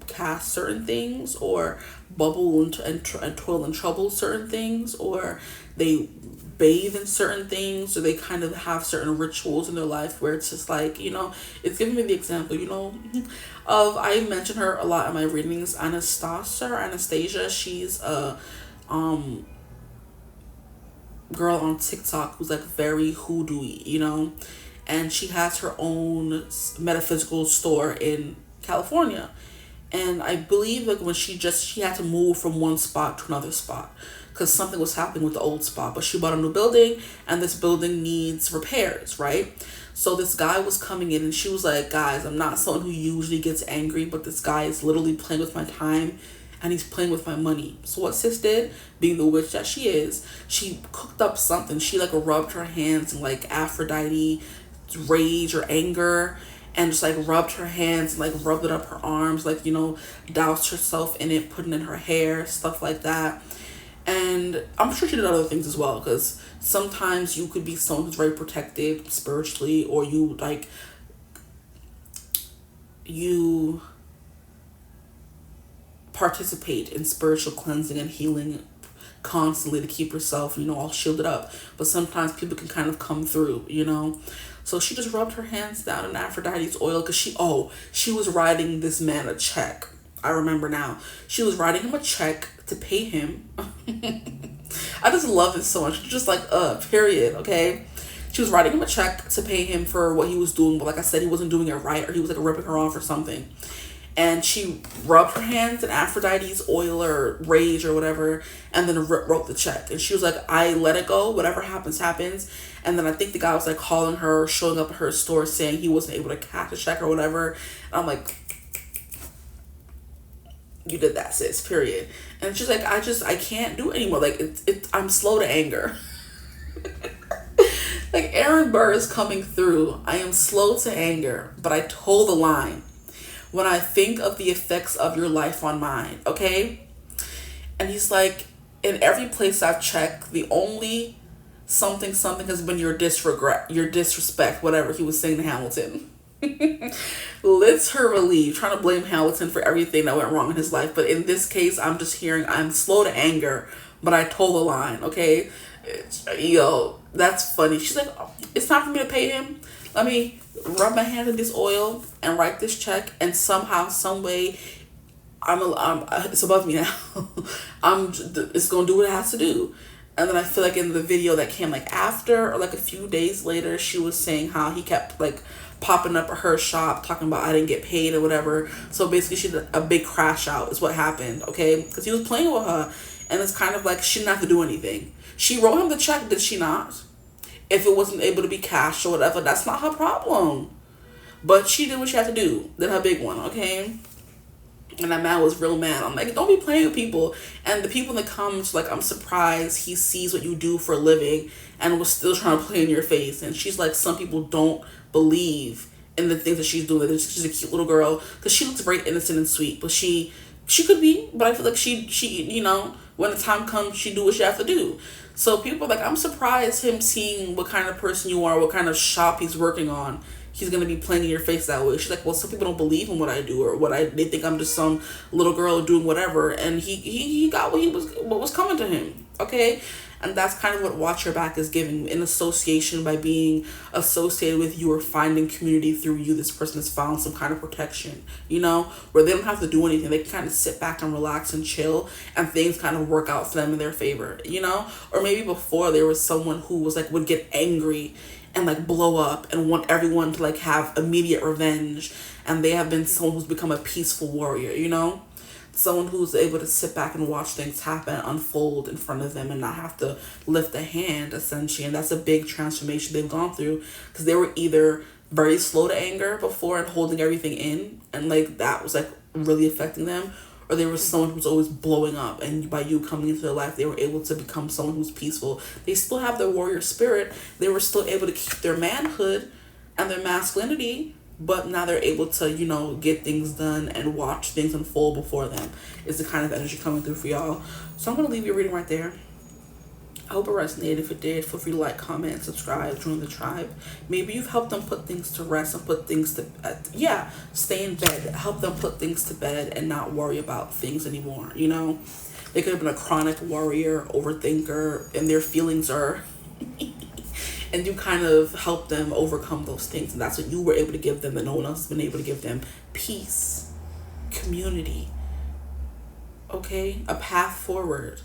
cast certain things or bubble and toil and trouble certain things, or they bathe in certain things, or they kind of have certain rituals in their life where it's just like, you know, it's giving me the example, you know, of, I mention her a lot in my readings, Anastasia. She's a girl on TikTok who's like very hoodoo-y, you know, and she has her own metaphysical store in California. And I believe like when she had to move from one spot to another spot because something was happening with the old spot, but she bought a new building and this building needs repairs, right? So this guy was coming in and she was like, guys, I'm not someone who usually gets angry, but this guy is literally playing with my time and he's playing with my money. So what sis did, being the witch that she is, she cooked up something. She like rubbed her hands in like Aphrodite rage or anger, and just like rubbed her hands and like rubbed it up her arms, like, you know, doused herself in it, putting in her hair, stuff like that. And I'm sure she did other things as well, because sometimes you could be someone who's very protected spiritually, or you like, you participate in spiritual cleansing and healing constantly to keep yourself, you know, all shielded up. But sometimes people can kind of come through, you know. So she just rubbed her hands down in Aphrodite's oil because she was writing this man a check. I remember now. She was writing him a check to pay him. I just love it so much. Just like, period, okay? She was writing him a check to pay him for what he was doing. But like I said, he wasn't doing it right, or he was like ripping her off or something. And she rubbed her hands in Aphrodite's oil or rage or whatever, and then wrote the check. And she was like, I let it go. Whatever happens, happens. And then I think the guy was like calling her, showing up at her store saying he wasn't able to cash a check or whatever. And I'm like, you did that, sis, period. And she's like, I can't do it anymore. Like, I'm slow to anger. Like, Aaron Burr is coming through. I am slow to anger, but I told the line. When I think of the effects of your life on mine, okay? And he's like, in every place I've checked, the only something has been your disrespect, whatever he was saying to Hamilton. Literally trying to blame Hamilton for everything that went wrong in his life. But in this case, I'm just hearing, I'm slow to anger, but I told the line, okay? Yo, that's funny. She's like, oh, it's time for me to pay him. Let me rub my hand in this oil and write this check, and somehow, some way, it's above me now. It's gonna do what it has to do. And then I feel like in the video that came like after, or like a few days later, she was saying how he kept like popping up at her shop talking about I didn't get paid or whatever. So basically she did a big crash out is what happened, okay? Because he was playing with her, and it's kind of like she didn't have to do anything. She wrote him the check, did she not? If it wasn't able to be cashed or whatever, that's not her problem. But she did what she had to do. Did her big one, okay? And that man was real mad. I'm like, don't be playing with people. And the people in the comments, like, I'm surprised he sees what you do for a living and was still trying to play in your face. And she's like, some people don't believe in the things that she's doing. She's a cute little girl. Because she looks very innocent and sweet. But she could be. But I feel like she you know, when the time comes, she do what she has to do. So people are like, I'm surprised him seeing what kind of person you are, what kind of shop he's working on. He's going to be playing in your face that way. She's like, well, some people don't believe in what I do, or they think I'm just some little girl doing whatever. And he got what was coming to him. Okay. And that's kind of what Watch Your Back is giving, in association, by being associated with you or finding community through you. This person has found some kind of protection, you know, where they don't have to do anything. They can kind of sit back and relax and chill, and things kind of work out for them in their favor, you know. Or maybe before there was someone who was like, would get angry and like blow up and want everyone to like have immediate revenge, and they have been someone who's become a peaceful warrior, you know. Someone who's able to sit back and watch things happen, unfold in front of them, and not have to lift a hand, essentially. And that's a big transformation they've gone through, because they were either very slow to anger before and holding everything in, and like that was like really affecting them, or they were someone who's always blowing up, and by you coming into their life, they were able to become someone who's peaceful. They still have their warrior spirit. They were still able to keep their manhood and their masculinity, but now they're able to, you know, get things done and watch things unfold before them. Is the kind of energy coming through for y'all. So I'm going to leave your reading right there. I hope it resonated. If it did, feel free to like, comment, subscribe, join the tribe. Maybe you've helped them put things to rest and put things to, stay in bed. Help them put things to bed and not worry about things anymore, you know? They could have been a chronic worrier, overthinker, and their feelings are... and you kind of help them overcome those things. And that's what you were able to give them that no one else has been able to give them. Peace, community, okay? A path forward.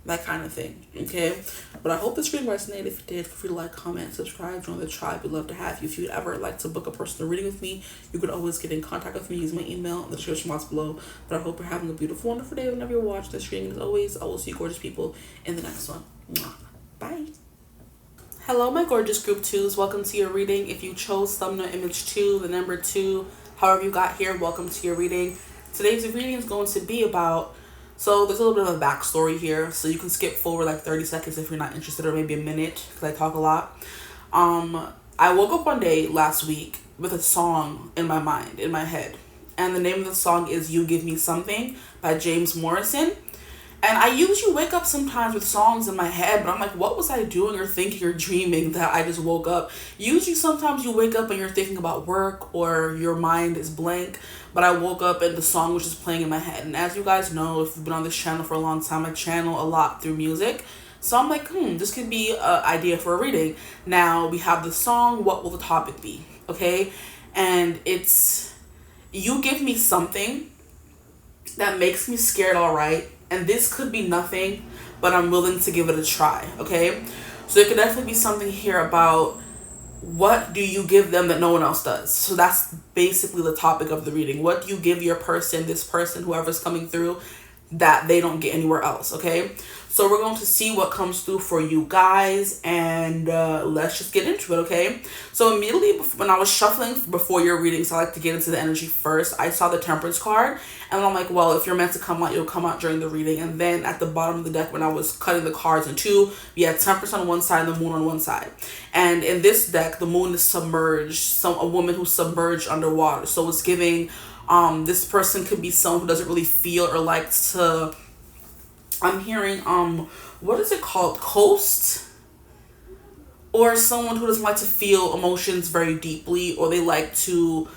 That kind of thing, okay? But I hope this reading resonated. If it did, feel free to like, comment, subscribe, join the tribe. We'd love to have you. If you'd ever like to book a personal reading with me, you could always get in contact with me. Use my email in the description box below. But I hope you're having a beautiful, wonderful day whenever you're watching this reading. As always, I will see you gorgeous people in the next one. Mwah. Bye. Hello, my gorgeous group 2s. Welcome to your reading. If you chose thumbnail image 2, the number 2, however you got here, welcome to your reading. Today's reading is going to be about... So there's a little bit of a backstory here, so you can skip forward like 30 seconds if you're not interested, or maybe a minute, because I talk a lot. I woke up one day last week with a song in my mind, in my head. And the name of the song is You Give Me Something by James Morrison. And I usually wake up sometimes with songs in my head, but I'm like, what was I doing or thinking or dreaming that I just woke up? Usually sometimes you wake up and you're thinking about work or your mind is blank, but I woke up and the song was just playing in my head. And as you guys know, if you've been on this channel for a long time, I channel a lot through music. So I'm like, this could be an idea for a reading. Now we have the song, what will the topic be? Okay? And it's, you give me something that makes me scared, all right? And this could be nothing, but I'm willing to give it a try, okay? So there could definitely be something here about what do you give them that no one else does? So that's basically the topic of the reading. What do you give your person, this person, whoever's coming through, that they don't get anywhere else, okay? So we're going to see what comes through for you guys, and let's just get into it, okay? So immediately when I was shuffling before your readings, I like to get into the energy first. I saw the Temperance card, and I'm like, well, if you're meant to come out, you'll come out during the reading. And then at the bottom of the deck, when I was cutting the cards in two, we had Temperance on one side and the Moon on one side. And in this deck, the Moon is submerged, a woman who's submerged underwater. So it's giving, this person could be someone who doesn't really feel or like to... I'm hearing, what is it called? Coast? Or someone who doesn't like to feel emotions very deeply, or they like to,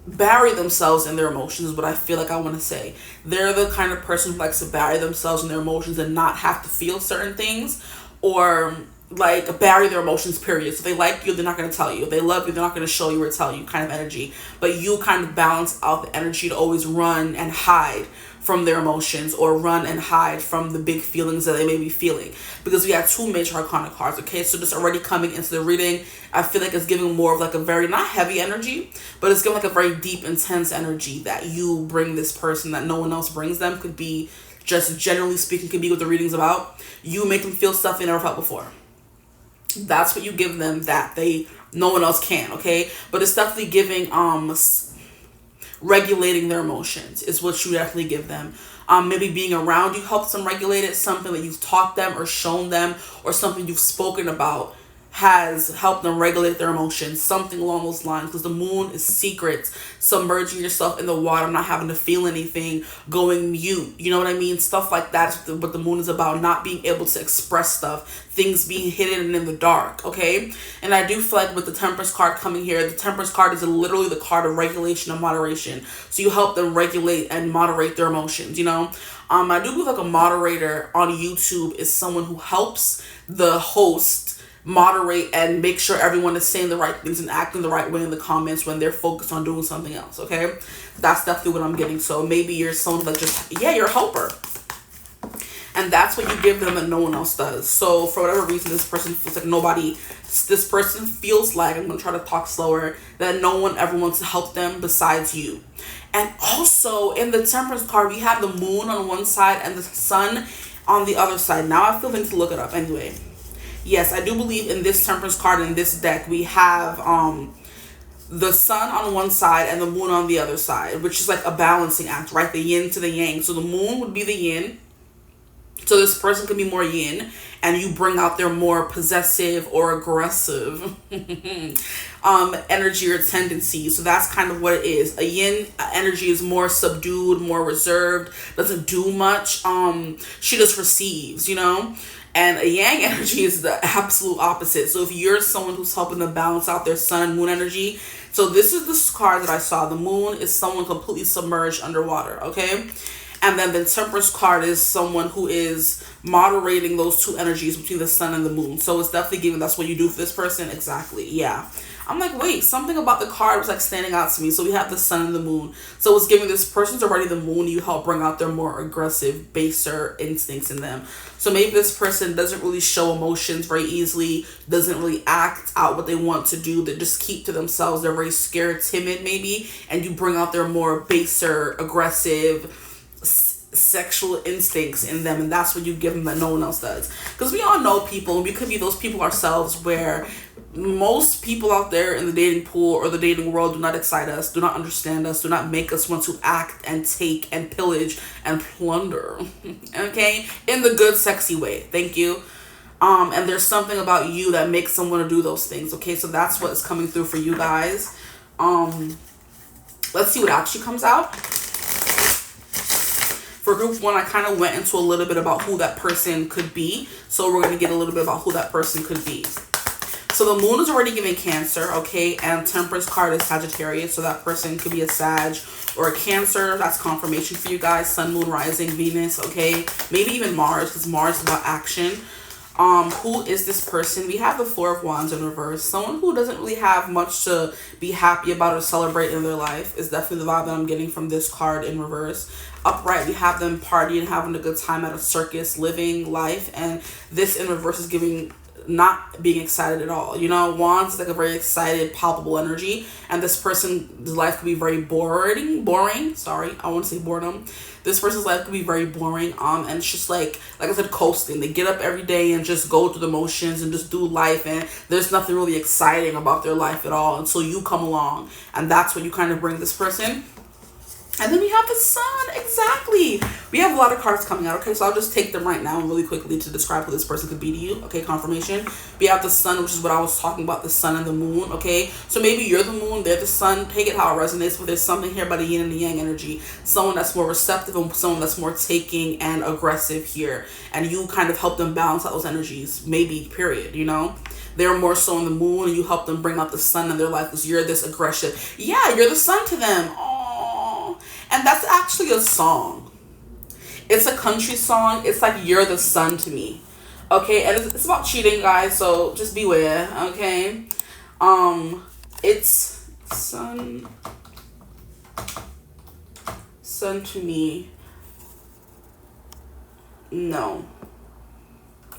bury themselves in their emotions, is what I feel like I want to say. They're the kind of person who likes to bury themselves in their emotions and not have to feel certain things, or like bury their emotions, period. So they like you, they're not going to tell you. They love you, they're not going to show you or tell you, kind of energy. But you kind of balance out the energy to always run and hide from their emotions, or run and hide from the big feelings that they may be feeling, because we have two major arcana cards. Okay, so just already coming into the reading, I feel like it's giving more of like a very, not heavy energy, but it's giving like a very deep, intense energy that you bring this person that no one else brings them. Could be just generally speaking, could be what the reading's about. You make them feel stuff they never felt before. That's what you give them that no one else can. Okay, but it's definitely giving regulating their emotions is what you definitely give them. Maybe being around you helps them regulate it. Something that you've taught them or shown them, or something you've spoken about has helped them regulate their emotions. Something along those lines, because the Moon is secret, submerging yourself in the water, not having to feel anything, going mute, you know what I mean? Stuff like that's what the Moon is about, not being able to express stuff, things being hidden and in the dark, okay? And I do feel like with the Temperance card coming here, the Temperance card is literally the card of regulation and moderation. So you help them regulate and moderate their emotions, you know? I do believe like a moderator on YouTube is someone who helps the host moderate and make sure everyone is saying the right things and acting the right way in the comments when they're focused on doing something else, okay? That's definitely what I'm getting. So maybe you're someone that just, you're a helper. And that's what you give them that no one else does. So for whatever reason, this person feels like this person feels like, I'm going to try to talk slower, that no one ever wants to help them besides you. And also in the Temperance card, we have the Moon on one side and the Sun on the other side. Now I feel the need to look it up anyway. Yes, I do believe in this Temperance card in this deck, we have the sun on one side and the moon on the other side, which is like a balancing act, right? The yin to the yang. So the moon would be the yin. So this person could be more yin, and you bring out their more possessive or aggressive energy or tendency. So that's kind of what it is. A yin energy is more subdued, more reserved, doesn't do much. She just receives, you know? And a yang energy is the absolute opposite. So if you're someone who's helping to balance out their sun and moon energy, so this is the card that I saw. The moon is someone completely submerged underwater, okay? And then the Temperance card is someone who is moderating those two energies between the sun and the moon. So it's definitely giving that's what you do for this person. Exactly. Yeah. I'm like, wait, something about the card was like standing out to me. So we have the sun and the moon. So it's giving this person's already the moon. You help bring out their more aggressive, baser instincts in them. So maybe this person doesn't really show emotions very easily, doesn't really act out what they want to do. They just keep to themselves. They're very scared, timid maybe. And you bring out their more baser, aggressive, sexual instincts in them, and that's what you give them that no one else does. Because we all know people, and we could be those people ourselves, where most people out there in the dating pool or the dating world do not excite us, do not understand us, do not make us want to act and take and pillage and plunder. Okay, in the good sexy way. Thank you. And there's something about you that makes someone to do those things. Okay, so that's what is coming through for you guys. Let's see what actually comes out. For group one, I kind of went into a little bit about who that person could be. So we're going to get a little bit about who that person could be. So the moon is already giving Cancer, okay? And Temperance card is Sagittarius. So that person could be a Sag or a Cancer. That's confirmation for you guys. Sun, moon, rising, Venus, okay? Maybe even Mars, because Mars is about action. Who is this person? We have the Four of Wands in reverse. Someone who doesn't really have much to be happy about or celebrate in their life is definitely the vibe that I'm getting from this card in reverse. Upright, we have them partying, having a good time at a circus, living life. And this in reverse is giving not being excited at all. You know, Wands is like a very excited, palpable energy. And this person's life could be very boring. Sorry, I want to say boredom. This person's life could be very boring. And it's just like I said, coasting. They get up every day and just go through the motions and just do life. And there's nothing really exciting about their life at all until you come along. And that's what you kind of bring this person. And then we have the sun. Exactly. We have a lot of cards coming out. Okay, so I'll just take them right now really quickly to describe who this person could be to you. Okay, confirmation. We have the sun, which is what I was talking about, the sun and the moon. Okay, so maybe you're the moon, they're the sun. Take it how it resonates, but there's something here about the yin and the yang energy. Someone that's more receptive and someone that's more taking and aggressive here. And you kind of help them balance out those energies. Maybe, period, you know? They're more so on the moon, and you help them bring out the sun in their life because you're this aggressive. Yeah, you're the sun to them. And that's actually a song. It's a country song. It's like You're the Sun to Me. Okay, and it's about cheating, guys, so just beware, okay? It's sun to me. No.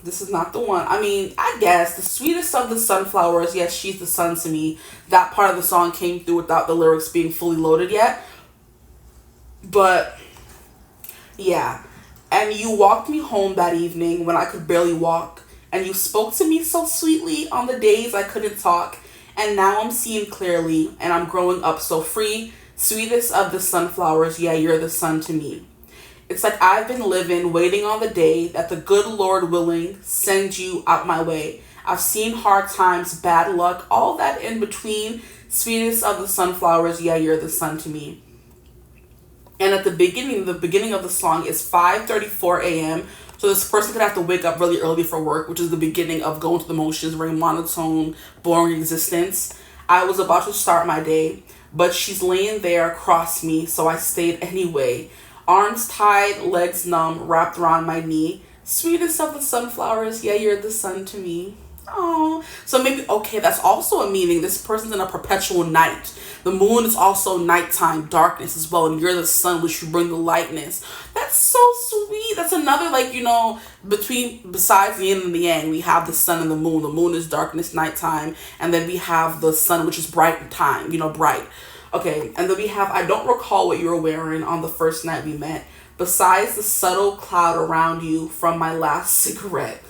This is not the one. I mean, I guess the sweetest of the sunflowers, yes, she's the sun to me. That part of the song came through without the lyrics being fully loaded yet. But yeah, and you walked me home that evening when I could barely walk, and you spoke to me so sweetly on the days I couldn't talk, and now I'm seeing clearly, and I'm growing up so free. Sweetest of the sunflowers, yeah, you're the sun to me. It's like I've been living, waiting on the day that the good Lord willing sends you out my way. I've seen hard times, bad luck, all that in between. Sweetest of the sunflowers, yeah, you're the sun to me. And at the beginning of the song is 5:34 a.m. So this person could have to wake up really early for work, which is the beginning of going through the motions, very monotone, boring existence. I was about to start my day, but she's laying there across me, so I stayed anyway. Arms tied, legs numb, wrapped around my knee. Sweetest of the sunflowers, yeah, you're the sun to me. Oh, so maybe, okay, that's also a meaning. This person's in a perpetual night. The moon is also nighttime, darkness as well, and you're the sun, which you bring the lightness. That's so sweet. That's another, like, you know, besides the yin and the yang, we have the sun and the moon. The moon is darkness, nighttime, and then we have the sun, which is bright time, you know, bright. Okay, and then we have, I don't recall what you were wearing on the first night we met, besides the subtle cloud around you from my last cigarette.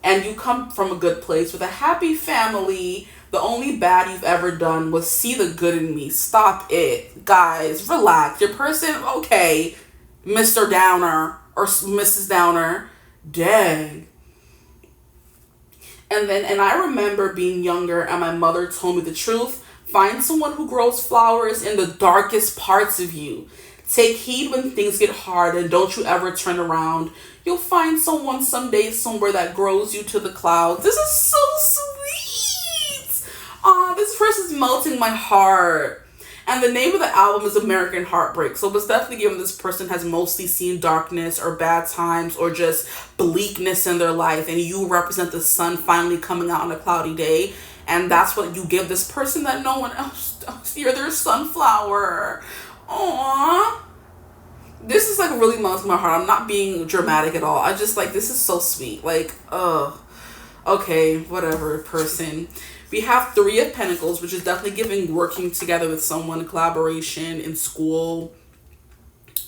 And you come from a good place with a happy family, The only bad you've ever done was see the good in me. Stop it. Guys, relax. Your person, okay, Mr. Downer or Mrs. Downer. Dang. And I remember being younger and my mother told me the truth. Find someone who grows flowers in the darkest parts of you. Take heed when things get hard and don't you ever turn around. You'll find someone someday somewhere that grows you to the clouds. This is so sweet. Aw, this person's melting my heart. And the name of the album is American Heartbreak. So it's definitely given this person has mostly seen darkness or bad times or just bleakness in their life. And you represent the sun finally coming out on a cloudy day. And that's what you give this person that no one else does. You're their sunflower. Aww. This is like really melting my heart. I'm not being dramatic at all. I just like, this is so sweet. Like, okay, whatever, person. We have Three of Pentacles, which is definitely giving working together with someone, collaboration in school.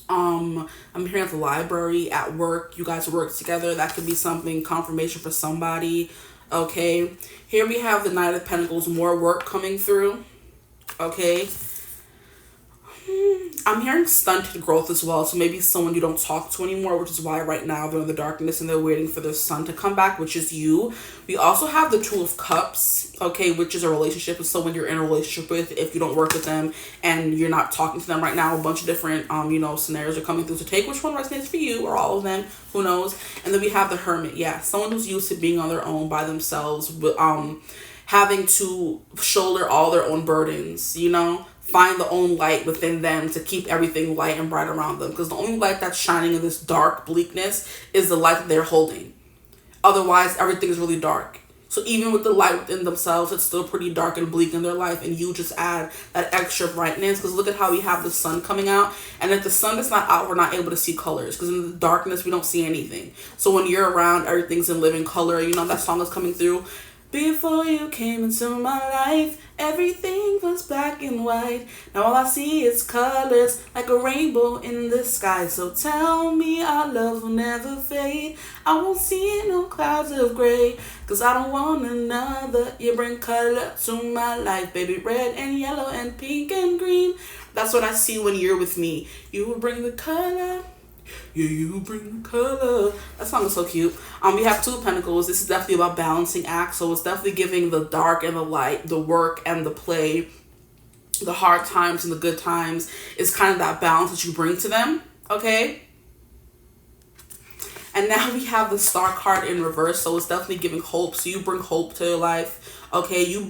I'm hearing at the library, at work, you guys work together. That could be something, confirmation for somebody. Okay, here we have the Knight of Pentacles, more work coming through. Okay. I'm hearing stunted growth as well. So maybe someone you don't talk to anymore, which is why right now they're in the darkness and they're waiting for their sun to come back, which is you. We also have the Two of Cups, okay, which is a relationship with someone you're in a relationship with if you don't work with them and you're not talking to them right now. A bunch of different, scenarios are coming through. So take which one resonates for you or all of them, who knows. And then we have the Hermit. Yeah, someone who's used to being on their own by themselves, having to shoulder all their own burdens, find the own light within them to keep everything light and bright around them. Because the only light that's shining in this dark bleakness is the light that they're holding. Otherwise, everything is really dark. So even with the light within themselves, it's still pretty dark and bleak in their life. And you just add that extra brightness. Because look at how we have the sun coming out. And if the sun is not out, we're not able to see colors. Because in the darkness, we don't see anything. So when you're around, everything's in living color. That song is coming through. Before you came into my life, everything was black and white. Now all I see is colors like a rainbow in the sky. So tell me our love will never fade. I won't see no clouds of gray. Cause I don't want another. You bring color to my life, baby. Red and yellow and pink and green. That's what I see when you're with me. You will bring the color. Yeah, you bring the color. That song is so cute. We have Two of Pentacles. This is definitely about balancing act. So it's definitely giving the dark and the light, the work and the play, the hard times and the good times. It's kind of that balance that you bring to them. Okay. And now we have the Star card in reverse. So it's definitely giving hope. So you bring hope to your life. Okay, you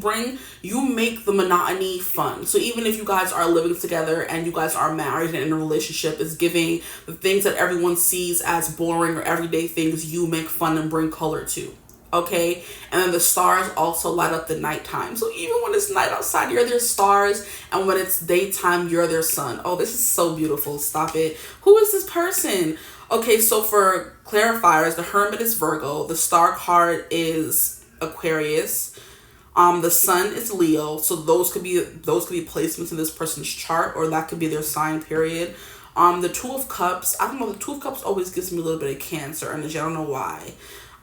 make the monotony fun. So even if you guys are living together and you guys are married and in a relationship, it's giving the things that everyone sees as boring or everyday things you make fun and bring color to. Okay, and then the stars also light up the nighttime. So even when it's night outside, you're their stars, and when it's daytime, you're their sun. Oh, this is so beautiful. Stop it. Who is this person? Okay, so for clarifiers, the Hermit is Virgo, the Star card is Aquarius. The sun is Leo, so those could be placements in this person's chart, or that could be their sign period. The Two of Cups, I don't know, the Two of Cups always gives me a little bit of Cancer energy. I don't know why.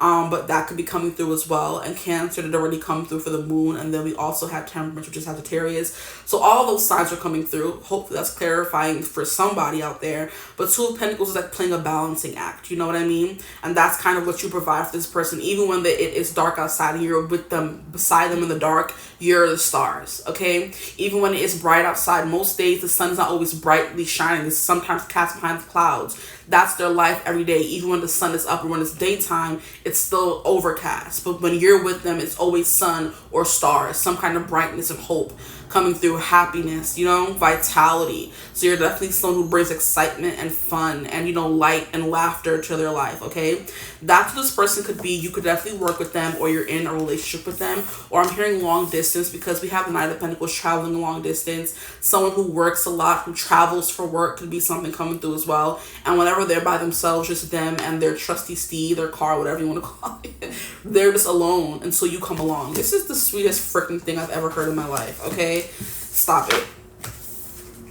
But that could be coming through as well. And Cancer did already come through for the moon. And then we also have Temperance, which is Sagittarius. So all those signs are coming through. Hopefully that's clarifying for somebody out there. But Two of Pentacles is like playing a balancing act. You know what I mean? And that's kind of what you provide for this person. Even when it is dark outside and you're with them, beside them in the dark, you're the stars. Okay? Even when it is bright outside, most days the sun's not always brightly shining. It's sometimes cast behind the clouds. That's their life every day. Even when the sun is up or when it's daytime, it's still overcast. But when you're with them, it's always sun or stars, some kind of brightness and hope coming through, happiness, vitality. So you're definitely someone who brings excitement and fun and, light and laughter to their life, okay? That's what this person could be. You could definitely work with them, or you're in a relationship with them. Or I'm hearing long distance, because we have the Knight of Pentacles traveling a long distance. Someone who works a lot, who travels for work, could be something coming through as well. And whenever they're by themselves, just them and their trusty steed, their car, whatever you want to call it, they're just alone until you come along. This is the sweetest freaking thing I've ever heard in my life, okay? Stop it.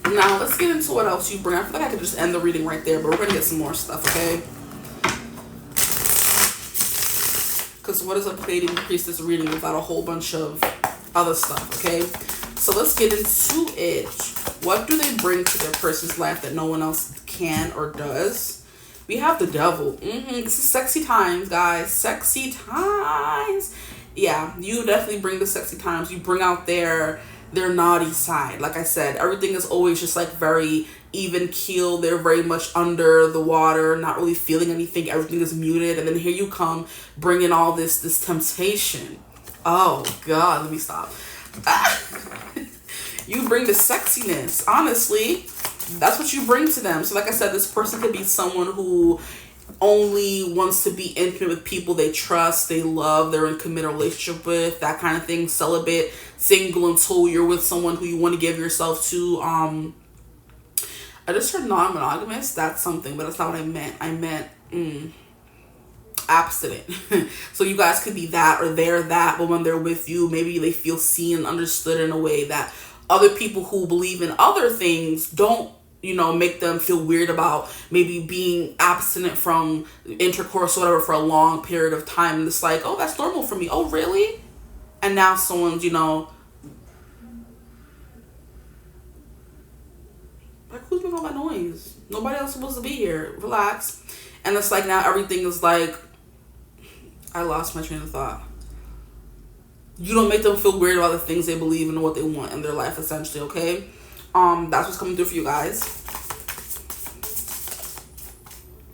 Now, let's get into what else you bring. I feel like I could just end the reading right there, but we're going to get some more stuff, okay? Because what is a Pleiadian priestess reading without a whole bunch of other stuff, okay? So let's get into it. What do they bring to their person's life that no one else can or does? We have the devil. This is sexy times, guys. Sexy times. Yeah, you definitely bring the sexy times. You bring out their naughty side. Like I said, everything is always just like very even keel. They're very much under the water, not really feeling anything. Everything is muted. And then here you come bringing all this temptation. Oh God, let me stop. You bring the sexiness. Honestly, that's what you bring to them. So like I said, this person could be someone who only wants to be intimate with people they trust, they love, they're in committed relationship with, that kind of thing. Celibate, single until you're with someone who you want to give yourself to. I just heard non-monogamous. That's something, but that's not what I meant. I meant abstinent. So you guys could be that, or they're that, but when they're with you, maybe they feel seen and understood in a way that other people who believe in other things don't, make them feel weird about maybe being abstinent from intercourse or whatever for a long period of time. And it's like, oh, that's normal for me. Oh, really? And now someone's, like, who's making all that noise? Nobody else is supposed to be here. Relax. And it's like now everything is like, I lost my train of thought. You don't make them feel weird about the things they believe in and what they want in their life, essentially, okay? That's what's coming through for you guys.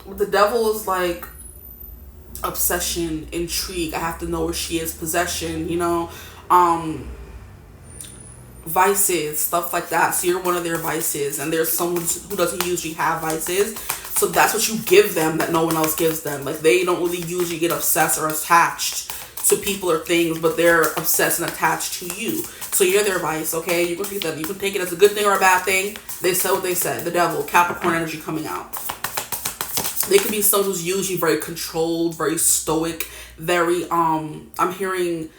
The devil is like obsession, intrigue. I have to know where she is, possession, vices, stuff like that. So you're one of their vices, and there's someone who doesn't usually have vices. So that's what you give them that no one else gives them. Like, they don't really usually get obsessed or attached to people or things, but they're obsessed and attached to you. So you're their vice, okay? You can take that. You can take it as a good thing or a bad thing. They said what they said. The devil, Capricorn energy coming out. They could be someone who's usually very controlled, very stoic, very I'm hearing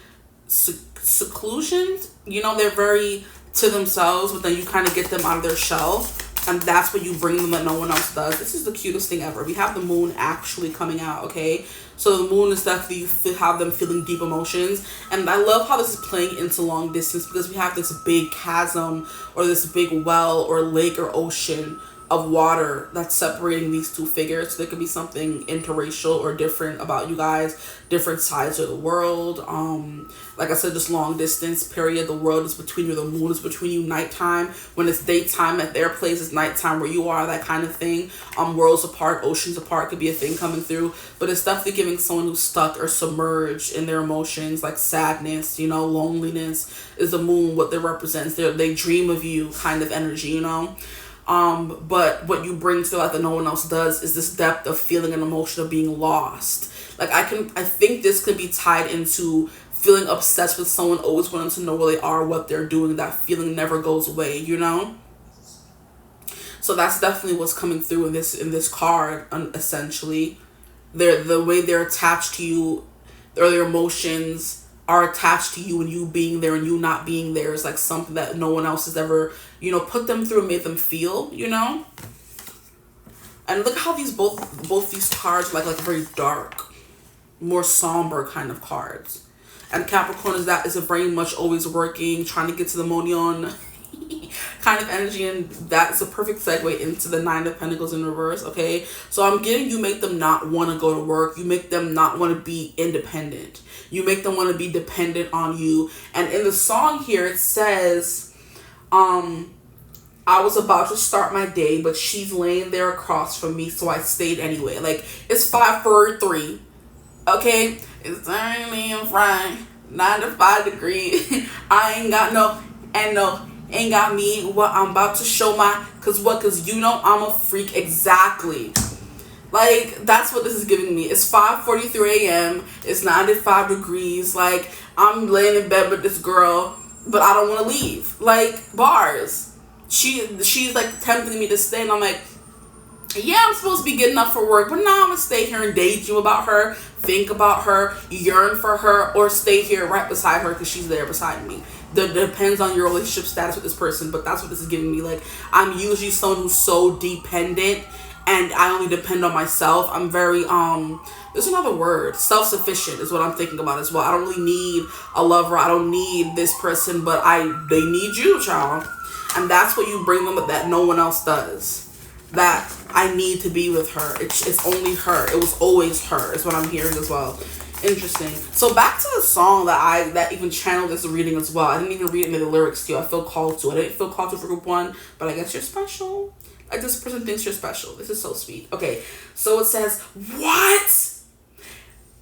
seclusion. They're very to themselves, but then you kind of get them out of their shell. And that's what you bring them that no one else does. This is the cutest thing ever. We have the moon actually coming out, okay? So the moon is definitely, you have them feeling deep emotions. And I love how this is playing into long distance, because we have this big chasm or this big well or lake or ocean of water that's separating these two figures. So there could be something interracial or different about you guys, different sides of the world. Like I said, just long distance period. The world is between you, the moon is between you. Nighttime, when it's daytime at their place, it's nighttime where you are, that kind of thing. Worlds apart, oceans apart could be a thing coming through. But it's definitely giving someone who's stuck or submerged in their emotions, like sadness, loneliness is the moon, what they represents. They dream of you kind of energy, but what you bring to life that no one else does is this depth of feeling and emotion of being lost. Like, I think this could be tied into feeling obsessed with someone, always wanting to know where they are, what they're doing. That feeling never goes away, So that's definitely what's coming through in this card, essentially. The way they're attached to you, or their emotions are attached to you, and you being there and you not being there is like something that no one else has ever, put them through and made them feel, And look how both these cards are like very dark, more somber kind of cards. And Capricorn is a very much always working, trying to get to the money on kind of energy, and that's a perfect segue into the Nine of Pentacles in reverse, okay? So I'm getting you make them not want to go to work. You make them not want to be independent. You make them want to be dependent on you. And in the song here, it says, I was about to start my day, but she's laying there across from me, so I stayed anyway. Like, it's 5:43, okay? It's early and Friday, 95 degrees. I ain't got ain't got me what I'm about to show cause I'm a freak. Exactly. Like, that's what this is giving me. It's 5:43 a.m. It's 95 degrees. Like, I'm laying in bed with this girl, but I don't want to leave. Like, bars. She's like tempting me to stay, and I'm like, yeah, I'm supposed to be getting up for work, but now I'm gonna stay here and daydream about her, think about her, yearn for her, or stay here right beside her because she's there beside me. That depends on your relationship status with this person, but that's what this is giving me. Like, I'm usually someone who's so dependent and I only depend on myself. I'm very there's another word, self-sufficient is what I'm thinking about as well. I don't really need a lover. I don't need this person, but they need you, child. And that's what you bring them that no one else does. That I need to be with her. It's only her. It was always her is what I'm hearing as well. Interesting. So back to the song that even channeled this reading as well. I didn't even read any of the lyrics to you. I feel called to it. I didn't feel called to for group 1, but I guess you're special. Like, this person thinks you're special. This is so sweet. Okay, so it says, what?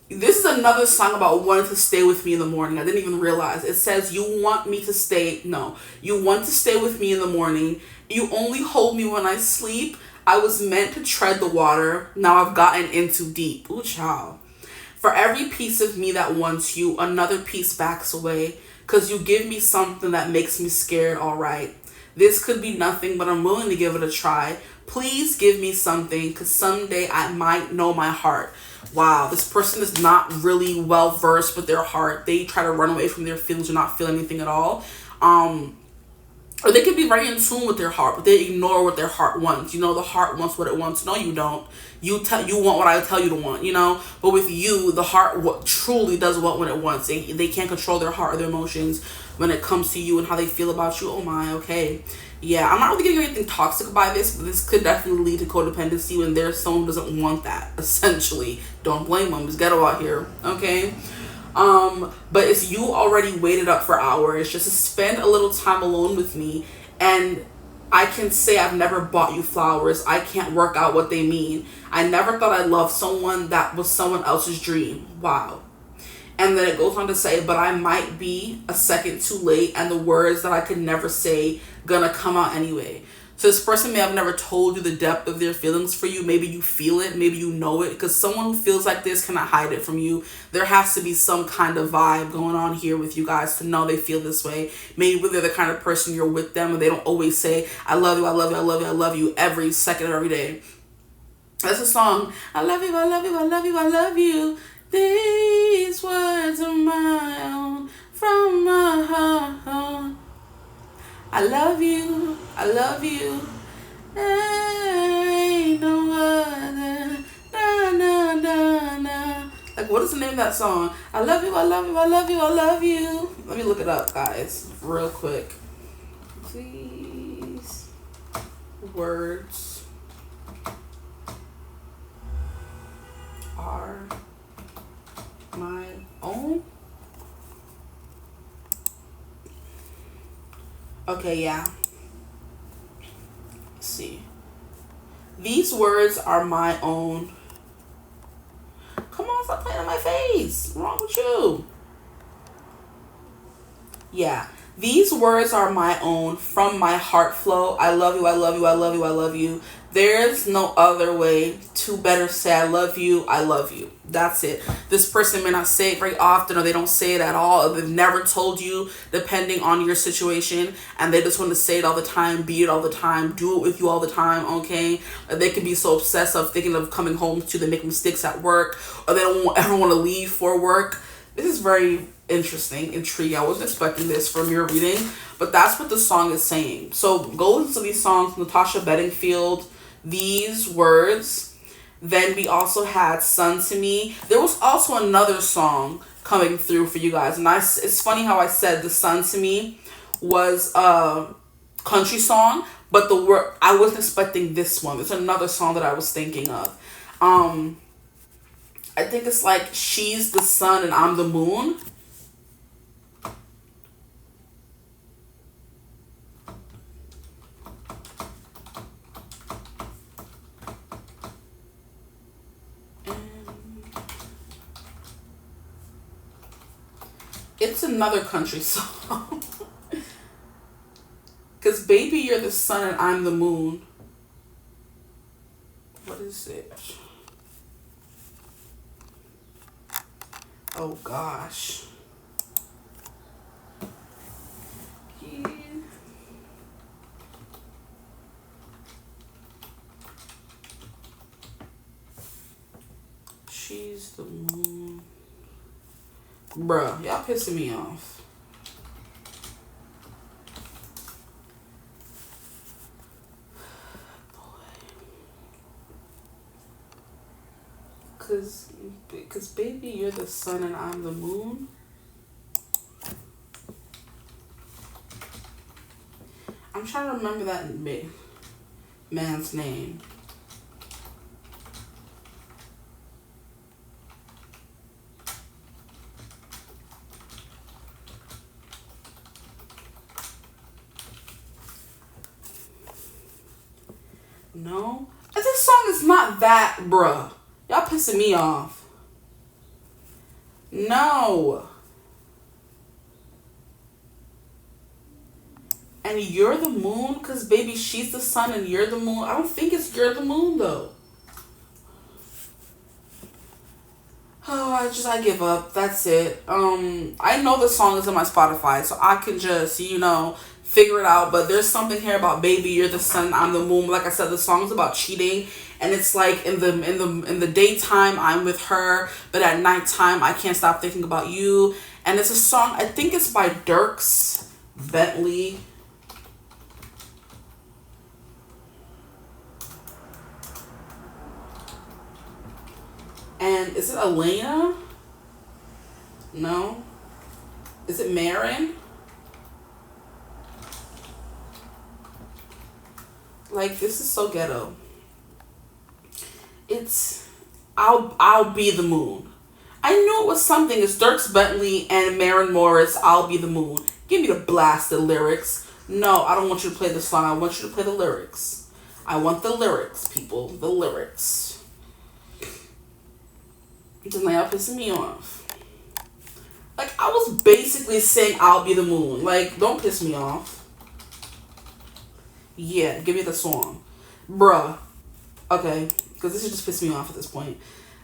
This is another song about wanting to stay with me in the morning. I didn't even realize. It says, you want me to stay. No. You want to stay with me in the morning. You only hold me when I sleep. I was meant to tread the water. Now I've gotten in too deep. Ooh, child. For every piece of me that wants you, another piece backs away. Because you give me something that makes me scared, all right. This could be nothing, but I'm willing to give it a try. Please give me something, because someday I might know my heart. Wow, this person is not really well versed with their heart. They try to run away from their feelings or not feel anything at all. Or they could be very in tune with their heart, but they ignore what their heart wants. You know, the heart wants what it wants. No, you don't. You want what I tell you to want, you know? But with you, the heart truly does what when it wants. They can't control their heart or their emotions when it comes to you and how they feel about you. Oh my, okay. Yeah, I'm not really getting anything toxic by this, but this could definitely lead to codependency when there's someone who doesn't want that, essentially. Don't blame them. It's ghetto out here, okay? But it's you already waited up for hours just to spend a little time alone with me, and I can say I've never bought you flowers. I can't work out what they mean. I never thought I'd love someone that was someone else's dream. Wow. And then it goes on to say, but I might be a second too late, and the words that I could never say gonna come out anyway. So this person may have never told you the depth of their feelings for you. Maybe you feel it. Maybe you know it. Because someone who feels like this cannot hide it from you. There has to be some kind of vibe going on here with you guys to know they feel this way. Maybe they're the kind of person you're with them and they don't always say, I love you, I love you, I love you, I love you every second of every day. That's a song. I love you, I love you, I love you, I love you. These words are my own from my heart. I love you, I love you. Ain't no other. Na, na, na, na. Like, what is the name of that song? I love you, I love you, I love you, I love you. Let me look it up, guys, real quick. Please. Words are my own. Okay, yeah. Let's see. These words are my own. Come on, stop playing on my face. What's wrong with you? Yeah. These words are my own from my heart flow. I love you, I love you, I love you, I love you. There's no other way to better say I love you, I love you. That's it. This person may not say it very often, or they don't say it at all, or they've never told you, depending on your situation, and they just want to say it all the time, be it all the time, do it with you all the time, okay? They can be so obsessed of thinking of coming home to you, they make mistakes at work, or they don't ever want to leave for work. This is very interesting, intriguing. I wasn't expecting this from your reading, but that's what the song is saying. So go listen to these songs, Natasha Bedingfield, These Words. Then we also had Sun to Me. There was also another song coming through for you guys, and it's funny how I said the Sun to Me was a country song, but the word I wasn't expecting this one. It's another song that I was thinking of. I think it's like she's the sun and I'm the moon. It's another country song. Because baby, you're the sun and I'm the moon. What is it? Oh gosh. Yeah. She's the moon. Bruh, y'all pissing me off. Cause baby, you're the sun and I'm the moon. I'm trying to remember that man's name. No, this song is not that, bruh. Y'all pissing me off. No. And you're the moon? Because, baby, she's the sun and you're the moon. I don't think it's you're the moon, though. Oh, I give up. That's it. I know the song is on my Spotify, so I can just, figure it out. But there's something here about baby, you're the sun, I'm the moon. Like I said, the song's about cheating. And it's like in the daytime, I'm with her. But at nighttime, I can't stop thinking about you. And it's a song, I think it's by Dierks Bentley. And is it Elena? No. Is it Marin? Like, this is so ghetto. It's I'll be the moon. I knew it was something. It's Dierks Bentley and Maren Morris, I'll be the moon. Give me the blasted lyrics. No, I don't want you to play the song. I want you to play the lyrics. I want the lyrics, people. The lyrics. Then y'all pissing me off. Like, I was basically saying I'll be the moon. Like, don't piss me off. Yeah, give me the song. Bruh. Okay, because this is just pissing me off at this point.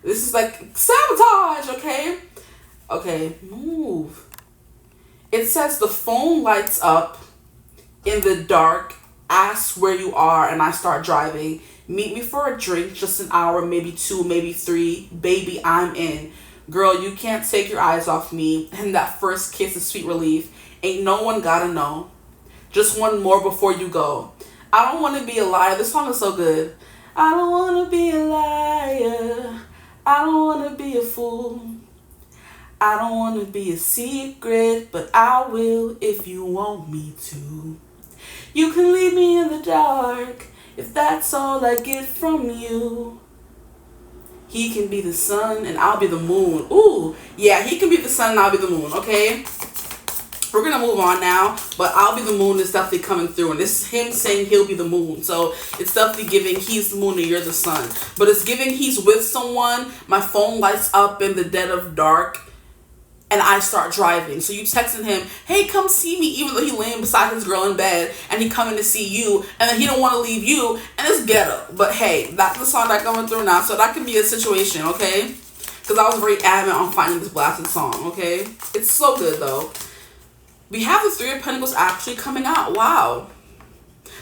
This is like sabotage, okay? Okay, move. It says the phone lights up in the dark, asks where you are, and I start driving. Meet me for a drink, just an hour, maybe 2, maybe 3. Baby, I'm in. Girl, you can't take your eyes off me. And that first kiss is sweet relief. Ain't no one gotta know. Just one more before you go. I don't want to be a liar. This song is so good. I don't want to be a liar. I don't want to be a fool. I don't want to be a secret, but I will if you want me to. You can leave me in the dark if that's all I get from you. He can be the sun and I'll be the moon. Ooh, yeah, he can be the sun and I'll be the moon, okay? We're going to move on now, but I'll be the moon is definitely coming through. And this is him saying he'll be the moon. So it's definitely giving he's the moon and you're the sun. But it's giving he's with someone. My phone lights up in the dead of dark. And I start driving. So you texting him, hey, come see me, even though he laying beside his girl in bed and he coming to see you, and then he don't want to leave you, and it's ghetto. But hey, that's the song that's coming through now. So that can be a situation, okay? Because I was very adamant on finding this blasted song, okay? It's so good though. We have the Three of Pentacles actually coming out. Wow.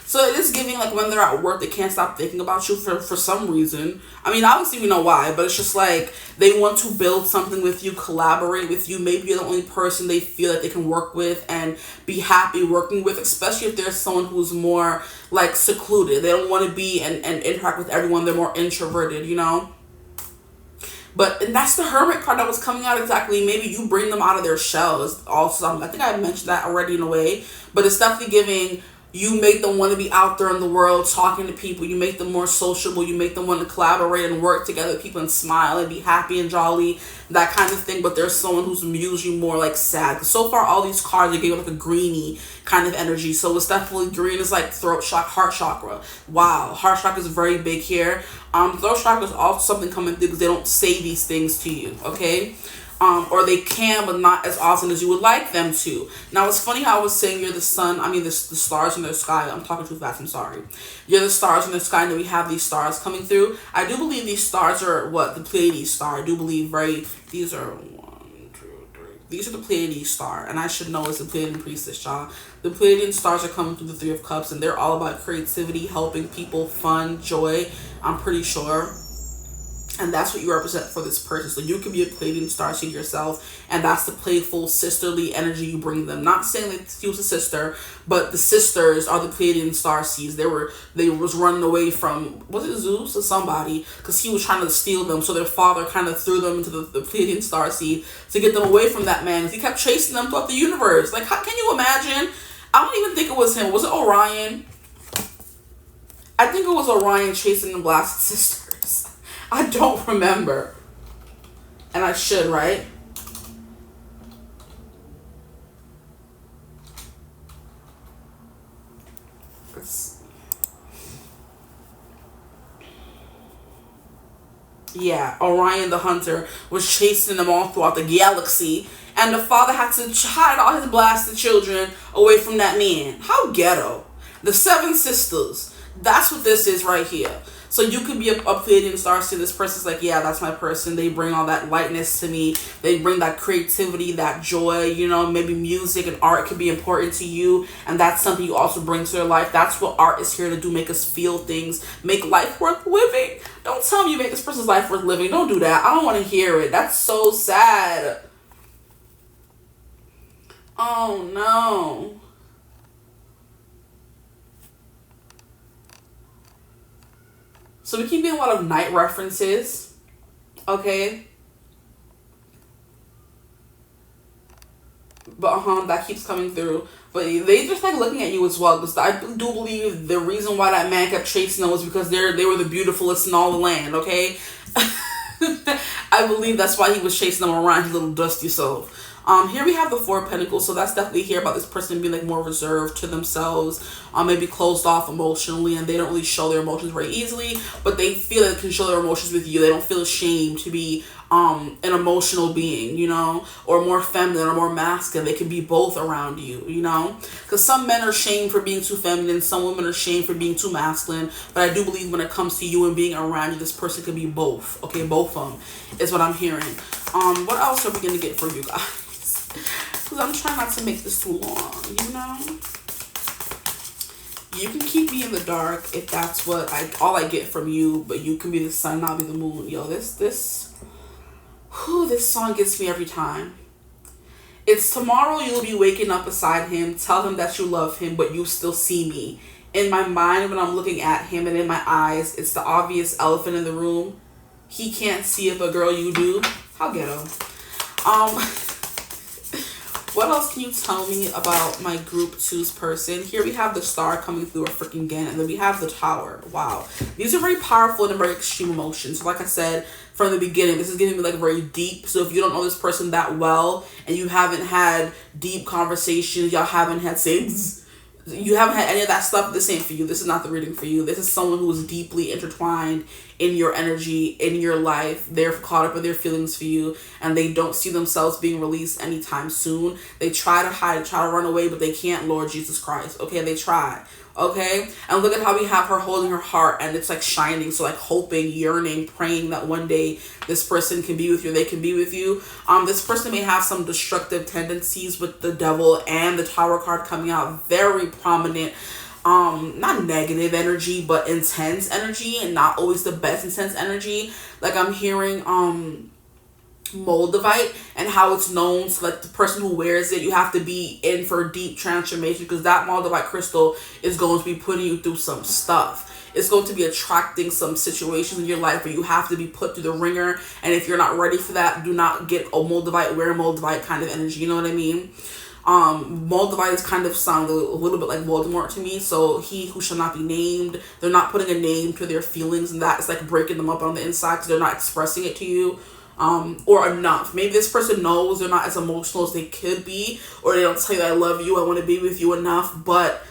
So it is giving like when they're at work, they can't stop thinking about you for some reason. I mean, obviously we know why, but it's just like they want to build something with you, collaborate with you. Maybe you're the only person they feel that they can work with and be happy working with, especially if there's someone who's more like secluded. They don't want to be and interact with everyone. They're more introverted, you know? And that's the Hermit card that was coming out exactly. Maybe you bring them out of their shells. Also, I think I mentioned that already in a way. But it's definitely giving you make them want to be out there in the world talking to people. You make them more sociable. You make them want to collaborate and work together with people and smile and be happy and jolly. That kind of thing. But there's someone who's usually more like sad. So far, all these cards are giving like a greeny kind of energy. So it's definitely green. It's like throat chakra, heart chakra. Wow. Heart chakra is very big here. Throat chakra is also something coming through because they don't say these things to you. Okay. Or they can, but not as often as you would like them to. Now, it's funny how I was saying you're the sun. I mean, the stars in the sky. I'm talking too fast. I'm sorry. You're the stars in the sky, and then we have these stars coming through. I do believe these stars are what? The Pleiades star. I do believe these are 1, 2, 3. These are the Pleiades star, and I should know it's the Pleiadian priestess, y'all. The Pleiadian stars are coming through the Three of Cups, and they're all about creativity, helping people, fun, joy. I'm pretty sure. And that's what you represent for this person. So you can be a Pleiadian starseed yourself, and that's the playful, sisterly energy you bring them. Not saying that she was a sister, but the sisters are the Pleiadian starseeds. They was running away from, was it Zeus or somebody? Because he was trying to steal them. So their father kind of threw them into the Pleiadian starseed to get them away from that man. He kept chasing them throughout the universe. Like, how can you imagine? I don't even think it was him. Was it Orion? I think it was Orion chasing the Blasted Sisters. I don't remember. And I should, right? Yeah, Orion the Hunter was chasing them all throughout the galaxy. And the father had to hide all his blasted children away from that man. How ghetto. The Seven Sisters. That's what this is right here. So you could be a Pleiadian starseed. This person's like, yeah, that's my person. They bring all that lightness to me. They bring that creativity, that joy. You know, maybe music and art could be important to you. And that's something you also bring to their life. That's what art is here to do. Make us feel things. Make life worth living. Don't tell me you make this person's life worth living. Don't do that. I don't want to hear it. That's so sad. Oh, no. So we keep getting a lot of night references, okay? But that keeps coming through. But they just like looking at you as well, because I do believe the reason why that man kept chasing them was because they were the beautifulest in all the land, okay? I believe that's why he was chasing them around, his little dusty self. Here we have the Four of Pentacles, so that's definitely here about this person being like more reserved to themselves, maybe closed off emotionally, and they don't really show their emotions very easily, but they feel that they can show their emotions with you. They don't feel ashamed to be an emotional being, you know, or more feminine or more masculine. They can be both around you, you know, because some men are shamed for being too feminine, some women are shamed for being too masculine, but I do believe when it comes to you and being around you, this person can be both, okay? Both of them is what I'm hearing. What else are we gonna get for you guys? Because I'm trying not to make this too long, you know? You can keep me in the dark if that's what all I get from you, but you can be the sun, I'll be the moon. Yo, this song gets me every time. It's tomorrow you'll be waking up beside him. Tell him that you love him, but you still see me. In my mind, when I'm looking at him and in my eyes, it's the obvious elephant in the room. He can't see it, but girl, you do. How ghetto. What else can you tell me about my group 2's person? Here we have the Star coming through a freaking again, and then we have the Tower. Wow. These are very powerful and very extreme emotions. Like I said from the beginning, this is giving me like very deep. So if you don't know this person that well and you haven't had deep conversations, y'all haven't had you haven't had any of that stuff, this ain't for you. This is not the reading for you. This is someone who is deeply intertwined in your energy, in your life. They're caught up in their feelings for you, and they don't see themselves being released anytime soon. They try to hide, try to run away, but they can't, Lord Jesus Christ. Okay, they try. Okay, and look at how we have her holding her heart, and it's like shining. So like hoping, yearning, praying that one day this person can be with you, they can be with you. This person may have some destructive tendencies with the Devil and the Tower card coming out, very prominent. Not negative energy, but intense energy, and not always the best intense energy. Like I'm hearing Moldavite, and how it's known. So like the person who wears it, you have to be in for deep transformation, because that Moldavite crystal is going to be putting you through some stuff. It's going to be attracting some situations in your life where you have to be put through the ringer, and if you're not ready for that, do not get a Moldavite, wear a Moldavite kind of energy, you know what I mean? Moldavite kind of sound a little bit like Voldemort to me. So he who shall not be named, they're not putting a name to their feelings, and that is like breaking them up on the inside because they're not expressing it to you. Or enough. Maybe this person knows they're not as emotional as they could be, or they don't tell you I love you, I want to be with you enough, but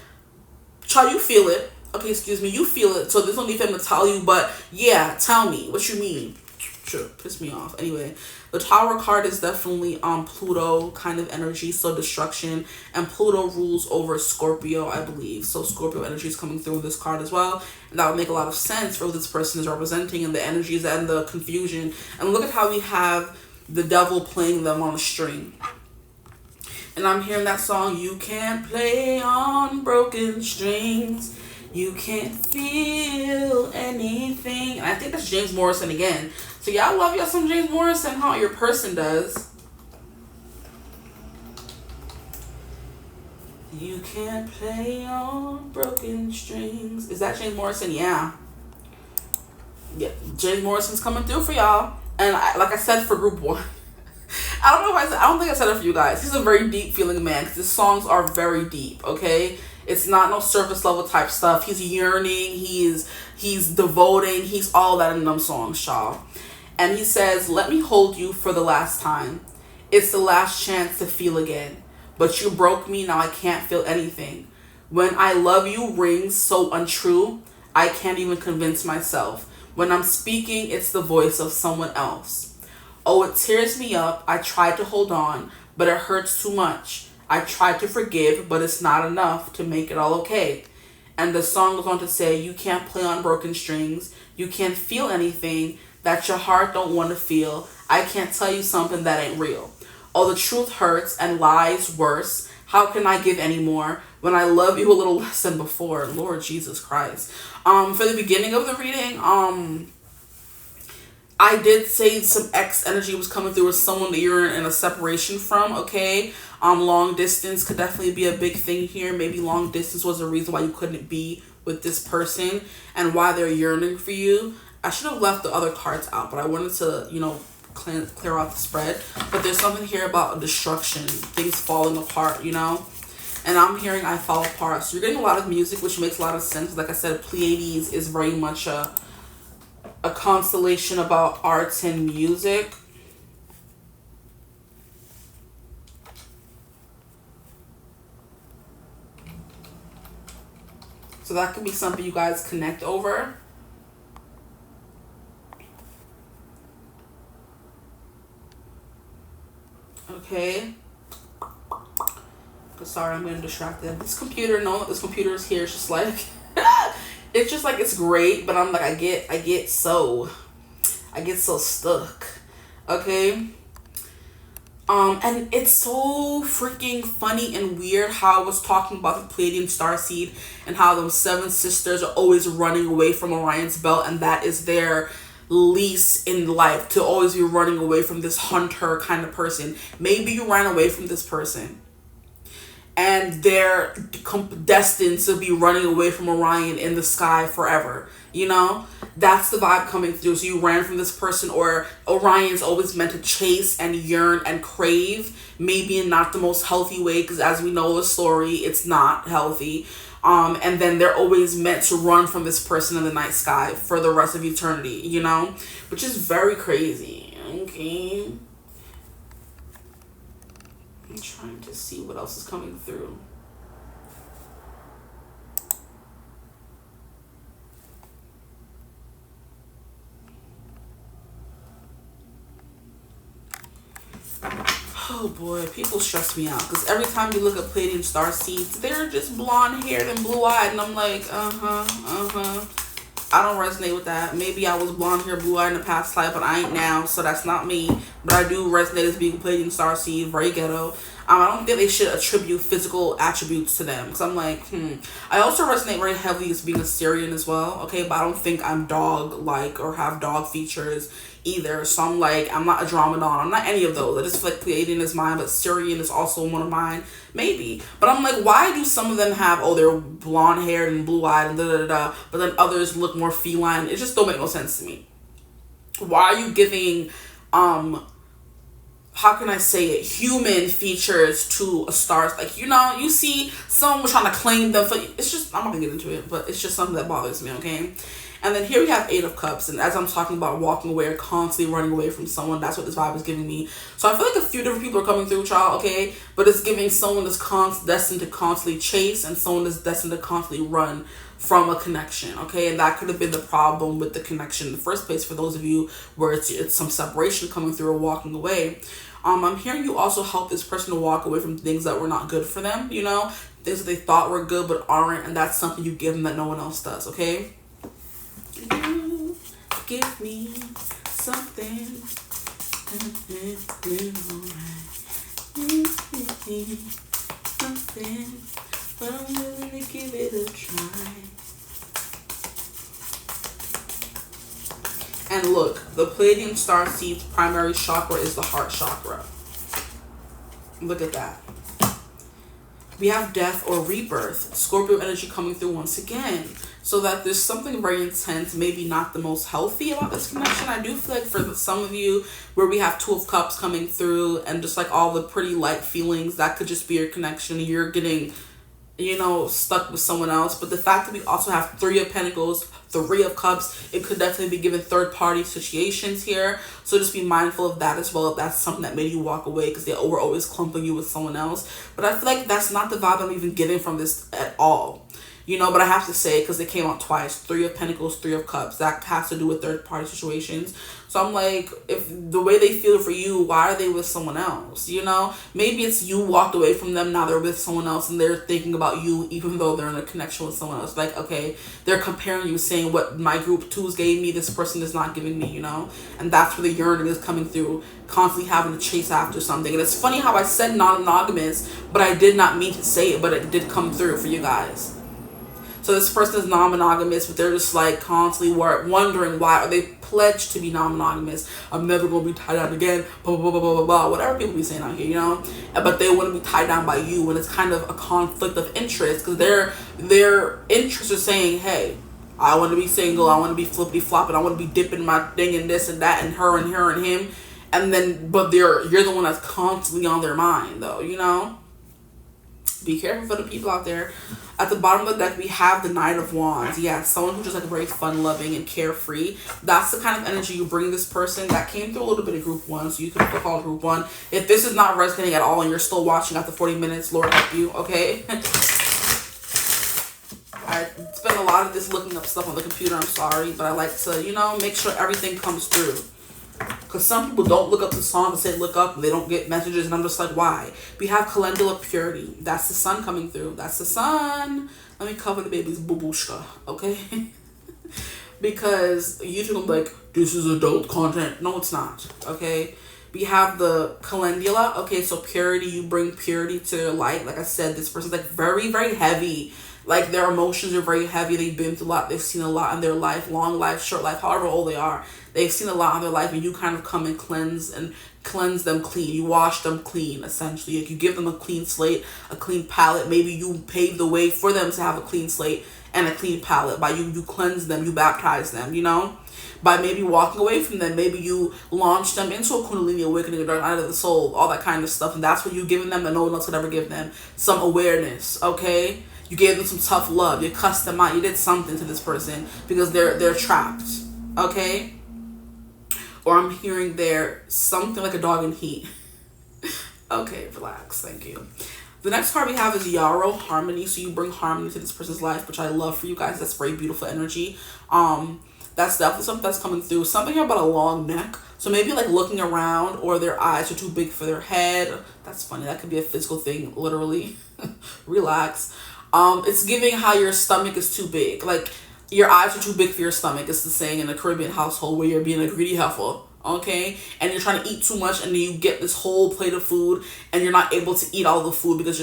child, you feel it. Okay, excuse me, you feel it, so there's no need for them to tell you, but yeah, tell me what you mean. Sure, piss me off. Anyway, the Tower card is definitely Pluto kind of energy, so destruction, and Pluto rules over Scorpio, I believe. So Scorpio energy is coming through with this card as well, and that would make a lot of sense for what this person is representing, and the energies and the confusion. And look at how we have the Devil playing them on a string. And I'm hearing that song, you can't play on broken strings. You can't feel anything. And I think that's James Morrison again. So y'all love y'all some James Morrison, huh? Your person does. You can't play on broken strings. Is that James Morrison? Yeah. Yeah, James Morrison's coming through for y'all. And like I said for group 1, I don't think I said it for you guys. He's a very deep feeling man because his songs are very deep, okay? It's not no surface level type stuff. He's yearning, he's devoting, he's all that in them songs, y'all. And he says, let me hold you for the last time. It's the last chance to feel again. But you broke me, now I can't feel anything. When I love you rings so untrue, I can't even convince myself. When I'm speaking, it's the voice of someone else. Oh, it tears me up. I tried to hold on, but it hurts too much. I tried to forgive, but it's not enough to make it all okay. And the song goes on to say, you can't play on broken strings. You can't feel anything that your heart don't want to feel. I can't tell you something that ain't real. Oh, the truth hurts and lies worse. How can I give any more when I love you a little less than before? Lord Jesus Christ. For the beginning of the reading, I did say some X energy was coming through with someone that you're in a separation from, okay? Long distance could definitely be a big thing here. Maybe long distance was the reason why you couldn't be with this person and why they're yearning for you. I should have left the other cards out, but I wanted to, you know, clear out the spread. But there's something here about destruction, things falling apart, you know? And I'm hearing I fall apart. So you're getting a lot of music, which makes a lot of sense. Like I said, Pleiades is very much a constellation about arts and music. So that could be something you guys connect over. Okay. Sorry, I'm getting distracted. This computer, this computer is here. It's just like, it's just like, it's great, but I'm like, I get so stuck. Okay. And it's so freaking funny and weird how I was talking about the Pleiadian starseed and how those 7 sisters are always running away from Orion's belt, and that is their lease in life, to always be running away from this hunter kind of person. Maybe you ran away from this person and they're destined to be running away from Orion in the sky forever. You know, that's the vibe coming through. So you ran from this person, or Orion's always meant to chase and yearn and crave, maybe in not the most healthy way, because as we know the story, it's not healthy. And then they're always meant to run from this person in the night sky for the rest of eternity, you know, which is very crazy. Okay. I'm trying to see what else is coming through. Oh boy, people stress me out because every time you look at Pleiadian star seeds, they're just blonde haired and blue eyed, and I'm like, I don't resonate with that. Maybe I was blonde hair, blue eyed in a past life, but I ain't now, so that's not me. But I do resonate as being Pleiadian star seed, very ghetto. I don't think they should attribute physical attributes to them, because I'm like, I also resonate very heavily as being a Syrian as well, okay, but I don't think I'm dog-like or have dog features either. So I'm like, I'm not a Andromedon, I'm not any of those. I just feel like Pleiadian is mine, but Syrian is also one of mine, maybe. But I'm like, why do some of them have, they're blonde haired and blue eyed and but then others look more feline? It just don't make no sense to me. Why are you giving how can I say it, human features to a star? Like, you know, you see someone was trying to claim them for, it's just, I'm not gonna get into it, but it's just something that bothers me, okay? And then here we have 8 of Cups, and as I'm talking about walking away or constantly running away from someone, that's what this vibe is giving me. So I feel like a few different people are coming through, y'all, okay? But it's giving someone that's destined to constantly chase and someone that's destined to constantly run from a connection, okay? And that could have been the problem with the connection in the first place for those of you where it's some separation coming through or walking away. I'm hearing you also help this person to walk away from things that were not good for them, you know? Things that they thought were good but aren't, and that's something you give them that no one else does, okay? You give me something. Something, but I'm willing to give it a try. And look, the Pleiadian starseed's primary chakra is the heart chakra. Look at that. We have death or rebirth. Scorpio energy coming through once again. So that there's something very intense, maybe not the most healthy about this connection. I do feel like for some of you, where we have Two of Cups coming through and just like all the pretty light feelings, that could just be your connection. You're getting, you know, stuck with someone else. But the fact that we also have Three of Pentacles, Three of Cups, it could definitely be given third-party situations here. So just be mindful of that as well, if that's something that made you walk away because they were always clumping you with someone else. But I feel like that's not the vibe I'm even getting from this at all. You know, but I have to say, because it came out twice, Three of Pentacles, Three of Cups, that has to do with third-party situations. So I'm like, if the way they feel for you, why are they with someone else? You know, maybe it's you walked away from them, now they're with someone else, and they're thinking about you, even though they're in a connection with someone else. Like, okay, they're comparing you, saying what my group twos gave me, this person is not giving me, you know? And that's where the yearning is coming through, constantly having to chase after something. And it's funny how I said non-monogamous, but I did not mean to say it, but it did come through for you guys. So this person is non-monogamous, but they're just like constantly wondering why are they pledged to be non-monogamous. I'm never going to be tied down again, blah, blah, blah, blah, blah, blah, whatever people be saying out here, you know. But they want to be tied down by you, and it's kind of a conflict of interest because their interests are saying, hey, I want to be single, I want to be flippity flopping, I want to be dipping my thing in this and that and her and him, and then but you're the one that's constantly on their mind though, you know. Be careful for the people out there. At the bottom of the deck, we have the Knight of Wands. Yeah, someone who's just like very fun-loving and carefree. That's the kind of energy you bring this person. That came through a little bit of group one, so you can call group one. If this is not resonating at all and you're still watching after 40 minutes, Lord help you, okay? I spend a lot of this looking up stuff on the computer, I'm sorry, but I like to, you know, make sure everything comes through. Because some people don't look up the song and say look up and they don't get messages, and I'm just like, why? We have calendula purity. That's the sun coming through. That's the sun. Let me cover the baby's bubushka, okay? Because YouTube will be like, this is adult content. No, it's not, okay? We have the calendula. Okay, so purity, you bring purity to their light. Like I said, this person's like very, very heavy. Like their emotions are very heavy. They've been through a lot. They've seen a lot in their life, long life, short life, however old they are. They've seen a lot in their life, and you kind of come and cleanse them clean. You wash them clean, essentially. Like you give them a clean slate, a clean palette. Maybe you pave the way for them to have a clean slate and a clean palette. By you cleanse them, you baptize them, you know? By maybe walking away from them, maybe you launch them into a Kundalini awakening, a dark night of the soul, all that kind of stuff. And that's what you're giving them that no one else could ever give them. Some awareness, okay? You gave them some tough love. You cussed them out. You did something to this person because they're trapped, okay? Or I'm hearing there something like a dog in heat. Okay, relax. Thank you. The next card we have is Yarrow, harmony. So you bring harmony to this person's life, which I love for you guys. That's very beautiful energy. That's definitely something that's coming through. Something about a long neck. So maybe like looking around, or their eyes are too big for their head. That's funny. That could be a physical thing, literally. Relax. It's giving how your stomach is too big. Like your eyes are too big for your stomach. It's the saying in a Caribbean household where you're being a greedy heifer. Okay, and you're trying to eat too much, and then you get this whole plate of food, and you're not able to eat all the food because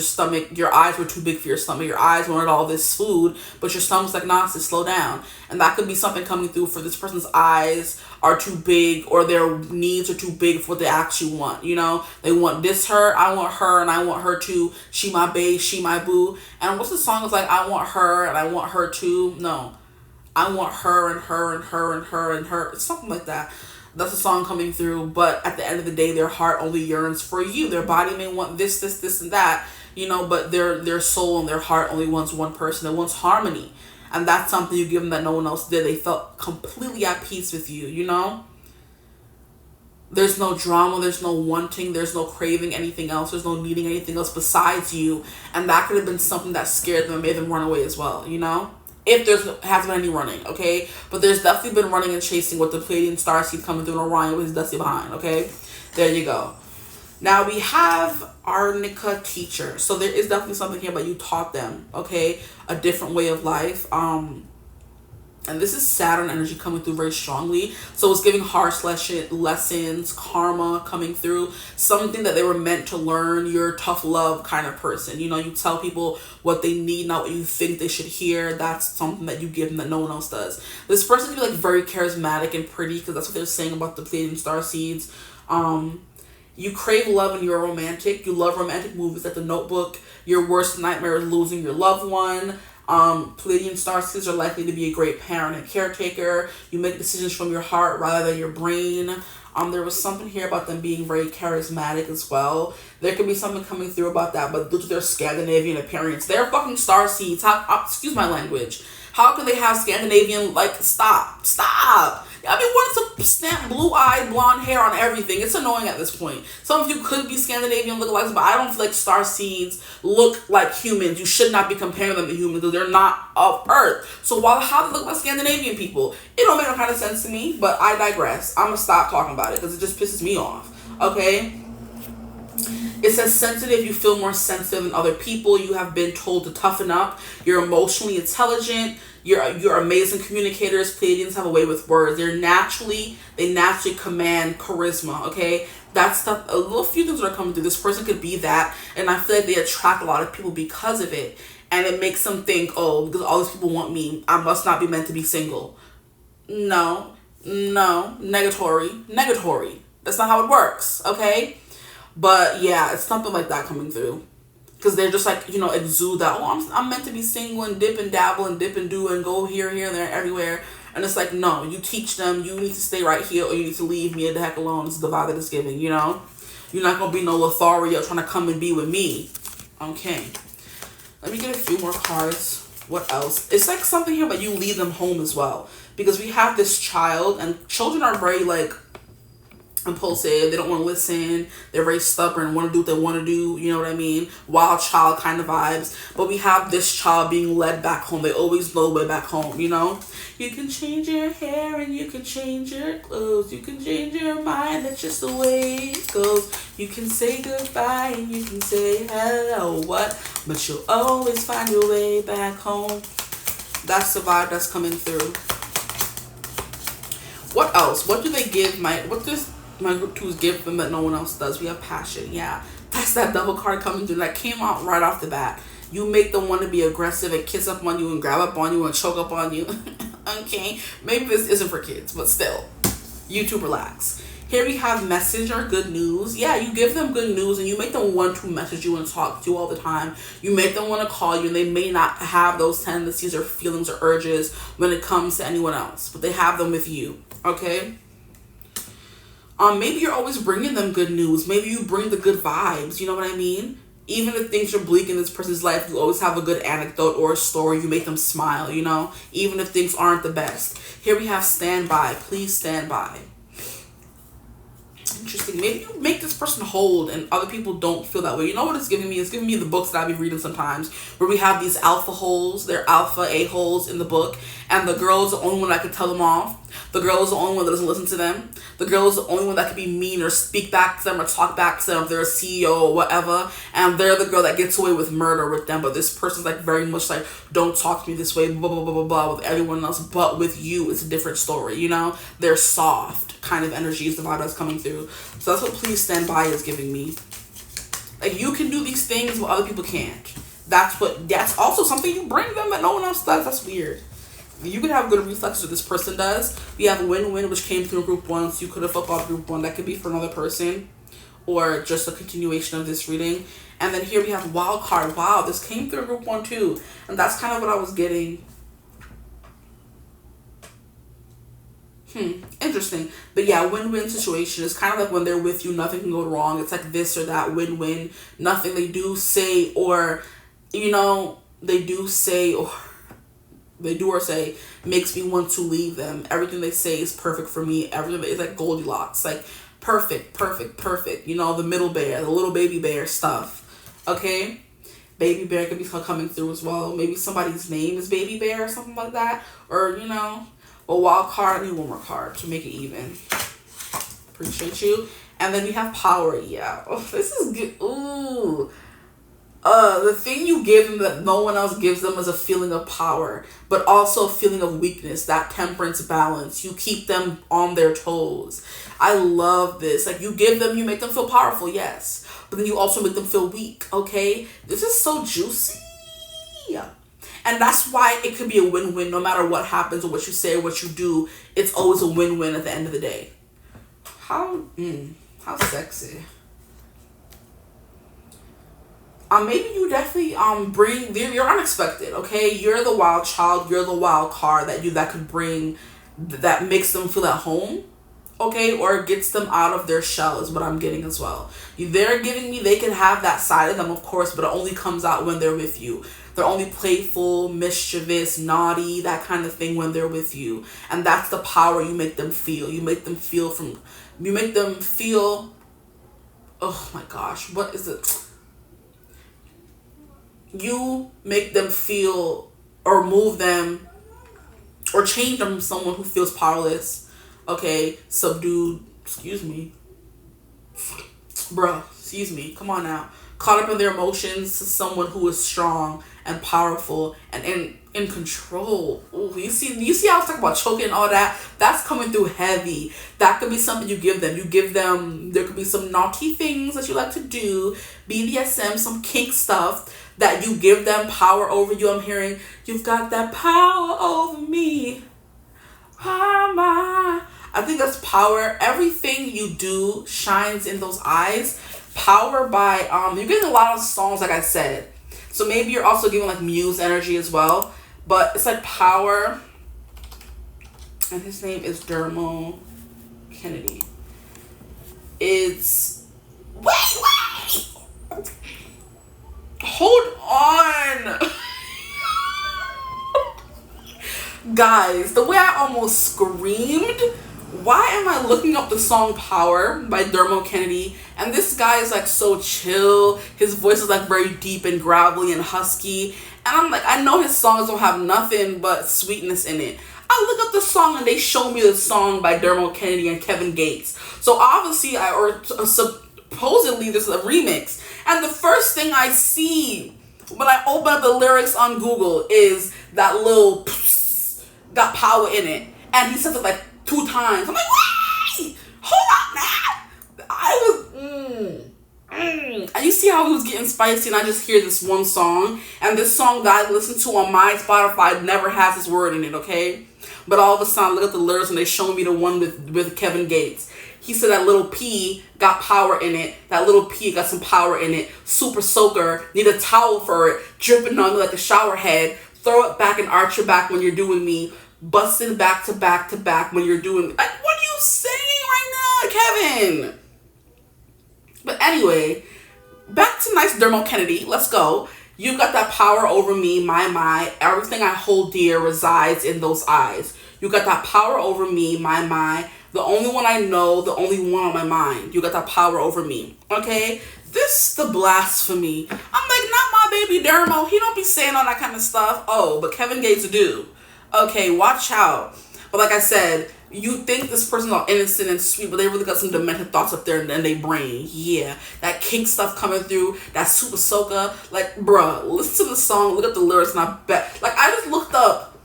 your eyes were too big for your stomach. Your eyes wanted all this food, but your stomach's like, nah, sis, slow down. And that could be something coming through for this person's eyes are too big, or their needs are too big for what they actually want. You know, they want this her, I want her, and I want her too. She my bae, she my boo. And what's the song? It's like, I want her, and I want her too. No, I want her, and her, and her, and her, and her. It's something like that. That's a song coming through, but at the end of the day, their heart only yearns for you. Their body may want this, and that, you know, but their soul and their heart only wants one person. It wants harmony. And that's something you give them that no one else did. They felt completely at peace with you, you know? There's no drama, there's no wanting, there's no craving anything else, there's no needing anything else besides you. And that could have been something that scared them and made them run away as well, you know? If hasn't been any running, okay? But there's definitely been running and chasing with the Pleiadian starseed coming through, and Orion with his dusty behind, okay? There you go. Now we have Arnica teacher. So there is definitely something here about you taught them, okay? A different way of life. And this is Saturn energy coming through very strongly. So it's giving harsh lessons, karma coming through, something that they were meant to learn. You're a tough love kind of person. You know, you tell people what they need, not what you think they should hear. That's something that you give them that no one else does. This person can be like very charismatic and pretty, because that's what they're saying about the Pleiadian star seeds. You crave love and you're a romantic. You love romantic movies like The Notebook. Your worst nightmare is losing your loved one. Pleiadian star seeds are likely to be a great parent and caretaker. You make decisions from your heart rather than your brain. There was something here about them being very charismatic as well. There could be something coming through about that, but due to their Scandinavian appearance, they're fucking star seeds. Excuse my language. How can they have Scandinavian, like, stop. I mean, what is a stamp blue-eyed blonde hair on everything? It's annoying at this point. Some of you could be Scandinavian lookalikes, but I don't feel like star seeds look like humans. You should not be comparing them to humans because they're not of Earth. So how they look like Scandinavian people? It don't make no kind of sense to me, but I digress. I'm going to stop talking about it because it just pisses me off. Okay? It says sensitive. You feel more sensitive than other people. You have been told to toughen up. You're emotionally intelligent. You're amazing communicators. Pleiadians have a way with words. They naturally command charisma. Okay, that's stuff. A little few things that are coming through. This person could be that, and I feel like they attract a lot of people because of it, and it makes them think, oh, because all these people want me, I must not be meant to be single. No, negatory. That's not how it works. Okay. But yeah, it's something like that coming through. Because they're just like, you know, exude that, oh, I'm meant to be single and dip and dabble and dip and do and go here, and there, everywhere. And it's like, no, you teach them, you need to stay right here or you need to leave me the heck alone. This is the vibe that it's giving, you know? You're not going to be no Lothario trying to come and be with me. Okay. Let me get a few more cards. What else? It's like something here, but you lead them home as well. Because we have this child, and children are very, like, impulsive. They don't want to listen. They're very stubborn, want to do what they want to do, you know what I mean? Wild child kind of vibes. But we have this child being led back home. They always know the way back home, you know? You can change your hair and you can change your clothes. You can change your mind. That's just the way it goes. You can say goodbye and you can say hello, what? But you'll always find your way back home. That's the vibe that's coming through. What else? What do they give my group 2s give them that no one else does? We have passion. Yeah, that's that double card coming through that came out right off the bat. You make them want to be aggressive and kiss up on you and grab up on you and choke up on you. Okay, maybe this isn't for kids, but still, YouTube, relax. Here we have messenger, good news. Yeah, you give them good news and you make them want to message you and talk to you all the time. You make them want to call you, and they may not have those tendencies or feelings or urges when it comes to anyone else, but they have them with you. Okay. Maybe you're always bringing them good news. Maybe you bring the good vibes. You know what I mean? Even if things are bleak in this person's life, you always have a good anecdote or a story. You make them smile, you know? Even if things aren't the best. Here we have stand by. Please stand by. Interesting. Maybe you make this person hold and other people don't feel that way. You know what it's giving me? It's giving me the books that I be reading sometimes where we have these alpha holes. They're alpha a-holes in the book. And the girl is the only one that can tell them off. The girl is the only one that doesn't listen to them. The girl is the only one that can be mean or speak back to them or talk back to them if they're a CEO or whatever. And they're the girl that gets away with murder with them. But this person's like very much like, don't talk to me this way, blah, blah, blah, blah, blah, with everyone else. But with you, it's a different story, you know? They're soft kind of energy is the vibe that's coming through. So that's what please stand by is giving me. Like, you can do these things but other people can't. That's also something you bring them that no one else does. That's weird. You could have good reflexes, what this person does. We have a win-win, which came through group 1, so you could have flipped off group 1. That could be for another person or just a continuation of this reading. And then here we have wild card. Wow, this came through group 1 too. And that's kind of what I was getting. Interesting. But yeah, win-win situation is kind of like when they're with you, nothing can go wrong. It's like this or that, win-win. Nothing they do say or, you know, they do or say makes me want to leave them. Everything they say is perfect for me. Everything is like Goldilocks, like perfect. You know, the middle bear, the little baby bear stuff. Okay, baby bear could be coming through as well. Maybe somebody's name is baby bear or something like that, or you know, a wild card. I need one more card to make it even. Appreciate you. And then we have power. Yeah, oh, this is good. Ooh. The thing you give them that no one else gives them is a feeling of power, but also a feeling of weakness, that temperance balance. You keep them on their toes. I love this. Like, you give them, you make them feel powerful, yes, but then you also make them feel weak, okay? This is so juicy. And that's why it could be a win-win no matter what happens or what you say or what you do. It's always a win-win at the end of the day. How sexy. Maybe you definitely bring, you're unexpected, okay? You're the wild child, you're the wild card that could bring, that makes them feel at home, okay? Or gets them out of their shell is what I'm getting as well. They're giving me, they can have that side of them, of course, but it only comes out when they're with you. They're only playful, mischievous, naughty, that kind of thing when they're with you. And that's the power you make them feel. You make them feel, oh my gosh, what is it? You make them feel or move them or change them from someone who feels powerless, okay, subdued, come on now, caught up in their emotions, to someone who is strong and powerful and in control. Ooh, you see how I was talking about choking and all that? That's coming through heavy. That could be something you give them. There could be some naughty things that you like to do, BDSM, some kink stuff that you give them power over you. I'm hearing, you've got that power over me. I think that's power. Everything you do shines in those eyes. Power by, you're getting a lot of songs, like I said. So maybe you're also giving like muse energy as well. But it's like power. And his name is Dermo Kennedy. It's, wait. Hold on. Guys, the way I almost screamed. Why am I looking up the song Power by Dermo Kennedy? And this guy is like so chill. His voice is like very deep and gravelly and husky. And I'm like, I know his songs don't have nothing but sweetness in it. I look up the song and they show me the song by Dermo Kennedy and Kevin Gates. So obviously, supposedly this is a remix. And the first thing I see when I open up the lyrics on Google is that little got power in it. And he says it like 2 times. I'm like, wait, hold on now. And you see how he was getting spicy, and I just hear this one song, and this song that I listen to on my Spotify never has this word in it, okay? But all of a sudden, I look at the lyrics and they show me the one with Kevin Gates. He said that little P got power in it. That little P got some power in it. Super soaker, need a towel for it, dripping on me like a shower head. Throw it back and arch your back when you're doing me. Busting back to back to back when you're doing, like, what are you saying right now, Kevin? But anyway, back to nice Dermo Kennedy. Let's go. You've got that power over me, my. Everything I hold dear resides in those eyes. You got that power over me, my. The only one I know, the only one on my mind. You got that power over me. Okay? This the blasphemy. I'm like, not my baby Dermo. He don't be saying all that kind of stuff. Oh, but Kevin Gates do. Okay, watch out. But like I said, you think this person's all innocent and sweet, but they really got some demented thoughts up there in their brain. Yeah, that kink stuff coming through, that super soaker. Like, bruh, listen to the song, look at the lyrics, and I bet. Like, I just looked up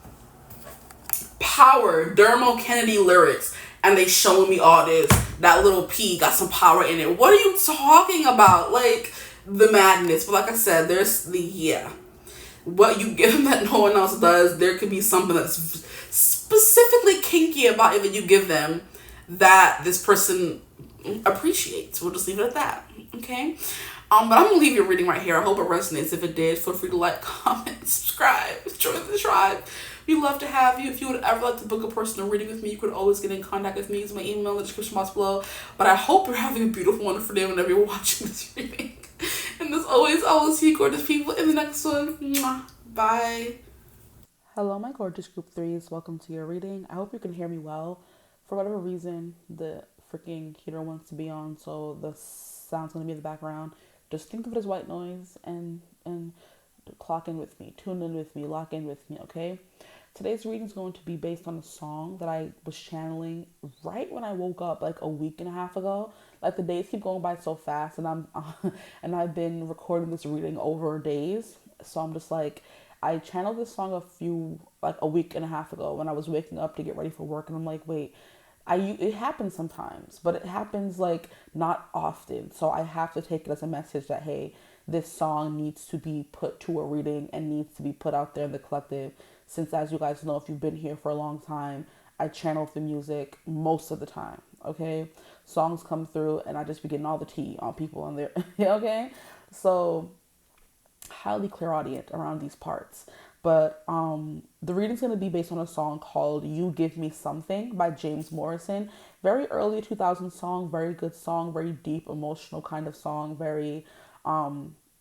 Power, Dermo Kennedy lyrics, and they showing me all this. That little P got some power in it. What are you talking about? Like, the madness. But like I said, there's what you give them that no one else does. There could be something that's specifically kinky about it that you give them that this person appreciates. We'll just leave it at that. Okay? But I'm gonna leave your reading right here. I hope it resonates. If it did, feel free to like, comment, subscribe, join the tribe. We'd love to have you. If you would ever like to book a personal reading with me, you could always get in contact with me. Use my email in the description box below. But I hope you're having a beautiful, wonderful day whenever you're watching this reading. And as always, I will see you gorgeous people in the next one. Mwah. Bye. Hello, my gorgeous group 3s. Welcome to your reading. I hope you can hear me well. For whatever reason, the freaking heater wants to be on, so the sound's going to be in the background. Just think of it as white noise and clock in with me. Tune in with me. Lock in with me, okay? Today's reading is going to be based on a song that I was channeling right when I woke up, like a week and a half ago. Like the days keep going by so fast, and and I've been recording this reading over days. So I'm just like, I channeled this song like a week and a half ago when I was waking up to get ready for work, and I'm like, wait, it happens sometimes, but it happens like not often. So I have to take it as a message that, hey, this song needs to be put to a reading and needs to be put out there in the collective. Since, as you guys know, if you've been here for a long time, I channel the music most of the time. Okay, songs come through and I just be getting all the tea on people on there. Okay, so highly clairaudient around these parts. But the reading's going to be based on a song called You Give Me Something by James Morrison. Very early 2000 song, very good song, very deep, emotional kind of song, very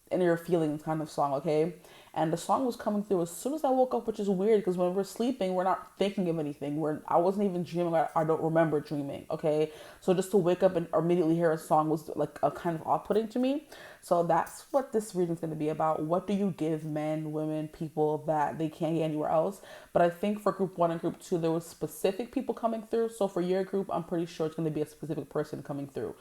in your feelings kind of song, okay? And the song was coming through as soon as I woke up, which is weird because when we're sleeping, we're not thinking of anything. I wasn't even dreaming. I don't remember dreaming, okay? So just to wake up and immediately hear a song was like a kind of off-putting to me. So that's what this reading is going to be about. What do you give men, women, people that they can't get anywhere else? But I think for group 1 and group 2, there was specific people coming through. So for your group, I'm pretty sure it's going to be a specific person coming through.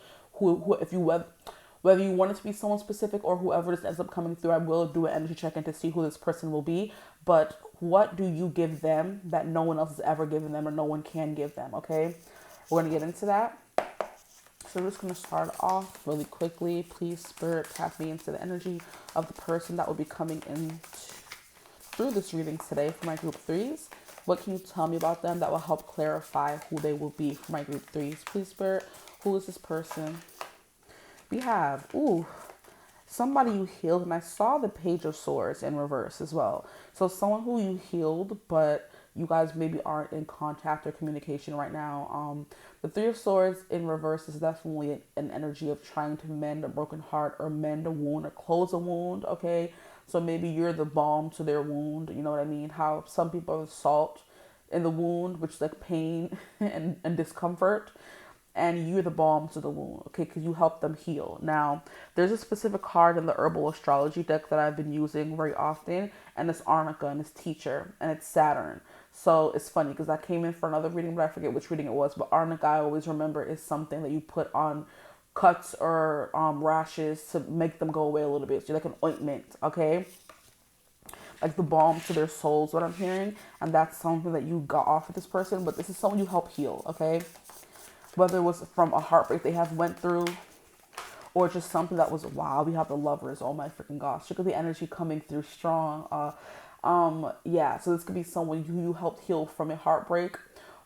Whether you want it to be someone specific or whoever this ends up coming through, I will do an energy check-in to see who this person will be. But what do you give them that no one else has ever given them or no one can give them, okay? We're going to get into that. So we're just going to start off really quickly. Please, Spirit, tap me into the energy of the person that will be coming in through this reading today for my group 3s. What can you tell me about them that will help clarify who they will be for my group 3s? Please, Spirit, who is this person? We have, somebody you healed, and I saw the Page of Swords in reverse as well. So someone who you healed, but you guys maybe aren't in contact or communication right now. The Three of Swords in reverse is definitely an energy of trying to mend a broken heart or mend a wound or close a wound, okay? So maybe you're the balm to their wound, you know what I mean? How some people are salt in the wound, which is like pain and discomfort. And you're the balm to the wound, okay? Because you help them heal. Now, there's a specific card in the herbal astrology deck that I've been using very often, and it's Arnica, and it's Teacher, and it's Saturn. So it's funny because I came in for another reading, but I forget which reading it was. But Arnica, I always remember, is something that you put on cuts or rashes to make them go away a little bit. So you're like an ointment, okay? Like the balm to their souls, what I'm hearing. And that's something that you got off of this person, but this is someone you help heal, okay? Whether it was from a heartbreak they have went through or just something that was, wow, we have the Lovers. Oh my freaking gosh. Look at the energy coming through strong. Yeah, so this could be someone who you helped heal from a heartbreak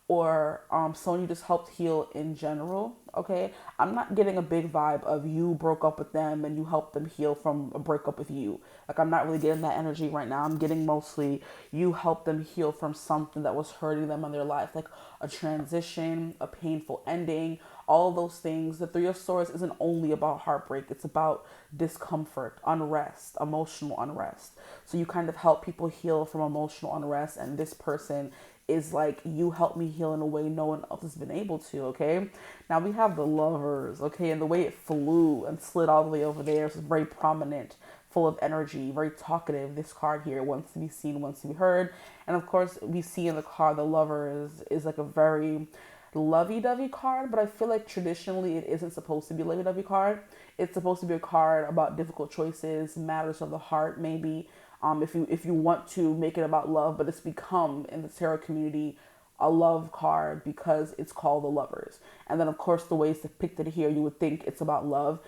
or someone you just helped heal in general, okay? I'm not getting a big vibe of you broke up with them and you helped them heal from a breakup with you. Like, I'm not really getting that energy right now. I'm getting mostly you helped them heal from something that was hurting them in their life, like a transition, a painful ending, all of those things. The Three of Swords isn't only about heartbreak. It's about discomfort, unrest, emotional unrest. So you kind of help people heal from emotional unrest, and this person is like, you help me heal in a way no one else has been able to, okay? Now we have the Lovers, okay? And the way it flew and slid all the way over there is very prominent, full of energy, very talkative. This card here wants to be seen, wants to be heard. And of course, we see in the card, the Lovers is like a very lovey-dovey card, but I feel like traditionally it isn't supposed to be a lovey-dovey card. It's supposed to be a card about difficult choices, matters of the heart, maybe. If you want to make it about love, but it's become in the tarot community a love card because it's called the Lovers. And then of course the way it's depicted here, you would think it's about love.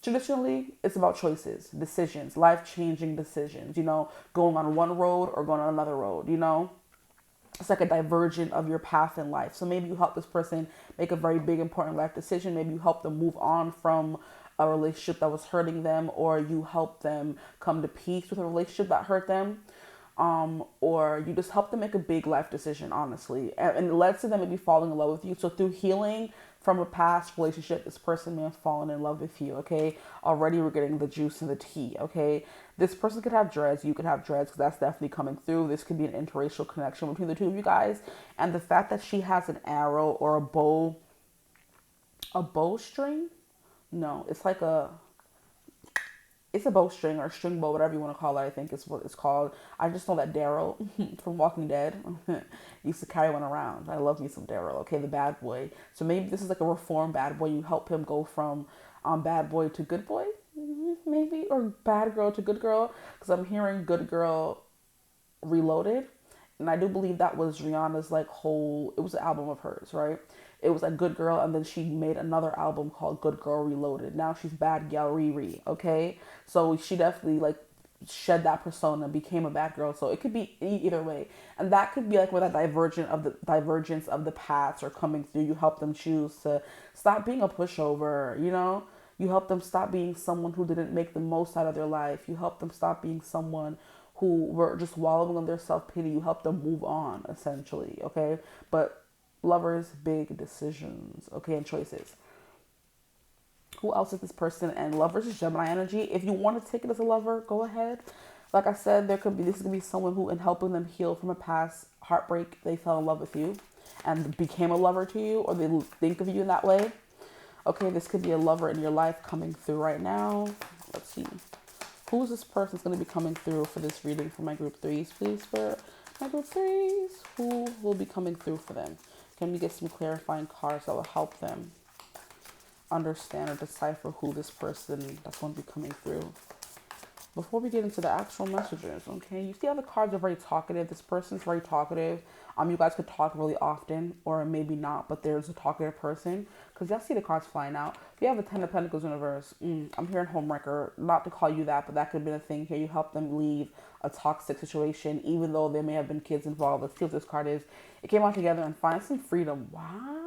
Traditionally, it's about choices, decisions, life-changing decisions, you know, going on one road or going on another road, you know. It's like a divergent of your path in life. So maybe you help this person make a very big, important life decision. Maybe you help them move on from a relationship that was hurting them, or you help them come to peace with a relationship that hurt them. Or you just help them make a big life decision, honestly. And it led to them maybe falling in love with you. So through healing from a past relationship, this person may have fallen in love with you, okay? Already we're getting the juice and the tea, okay? This person could have dreads, you could have dreads, because that's definitely coming through. This could be an interracial connection between the two of you guys. And the fact that she has an arrow or a bowstring? No, it's like it's a bowstring or string bow, whatever you want to call it. I think is what it's called. I just know that Daryl from Walking Dead used to carry one around. I love me some Daryl. Okay, the bad boy. So maybe this is like a reformed bad boy. You help him go from bad boy to good boy, maybe, or bad girl to good girl. Because I'm hearing good girl reloaded, and I do believe that was Rihanna's like whole. It was an album of hers, right? It was like Good Girl, and then she made another album called Good Girl Reloaded. Now she's Bad Gal Riri, okay? So she definitely like shed that persona, became a bad girl. So it could be either way, and that could be like where that divergence of the paths are coming through. You help them choose to stop being a pushover, you know. You help them stop being someone who didn't make the most out of their life. You help them stop being someone who were just wallowing on their self-pity. You help them move on, essentially, okay? But lovers, big decisions, okay, and choices. Who else is this person? And lovers is Gemini energy. If you want to take it as a lover, go ahead. Like I said, this is gonna be someone who, in helping them heal from a past heartbreak, they fell in love with you and became a lover to you, or they think of you in that way. Okay, this could be a lover in your life coming through right now. Let's see. Who is this person that's going to be coming through for this reading for my group threes, please? For my group threes, who will be coming through for them? Can we get some clarifying cards that will help them understand or decipher who this person that's going to be coming through? Before we get into the actual messages, okay? You see how the cards are very talkative. This person's very talkative. You guys could talk really often, or maybe not, but there's a talkative person. Because y'all see the cards flying out. We have a Ten of Pentacles in reverse. I'm hearing homewrecker. Not to call you that, but that could have been a thing here. You help them leave a toxic situation, even though there may have been kids involved. Let's see what this card is. It came out together and find some freedom. Wow.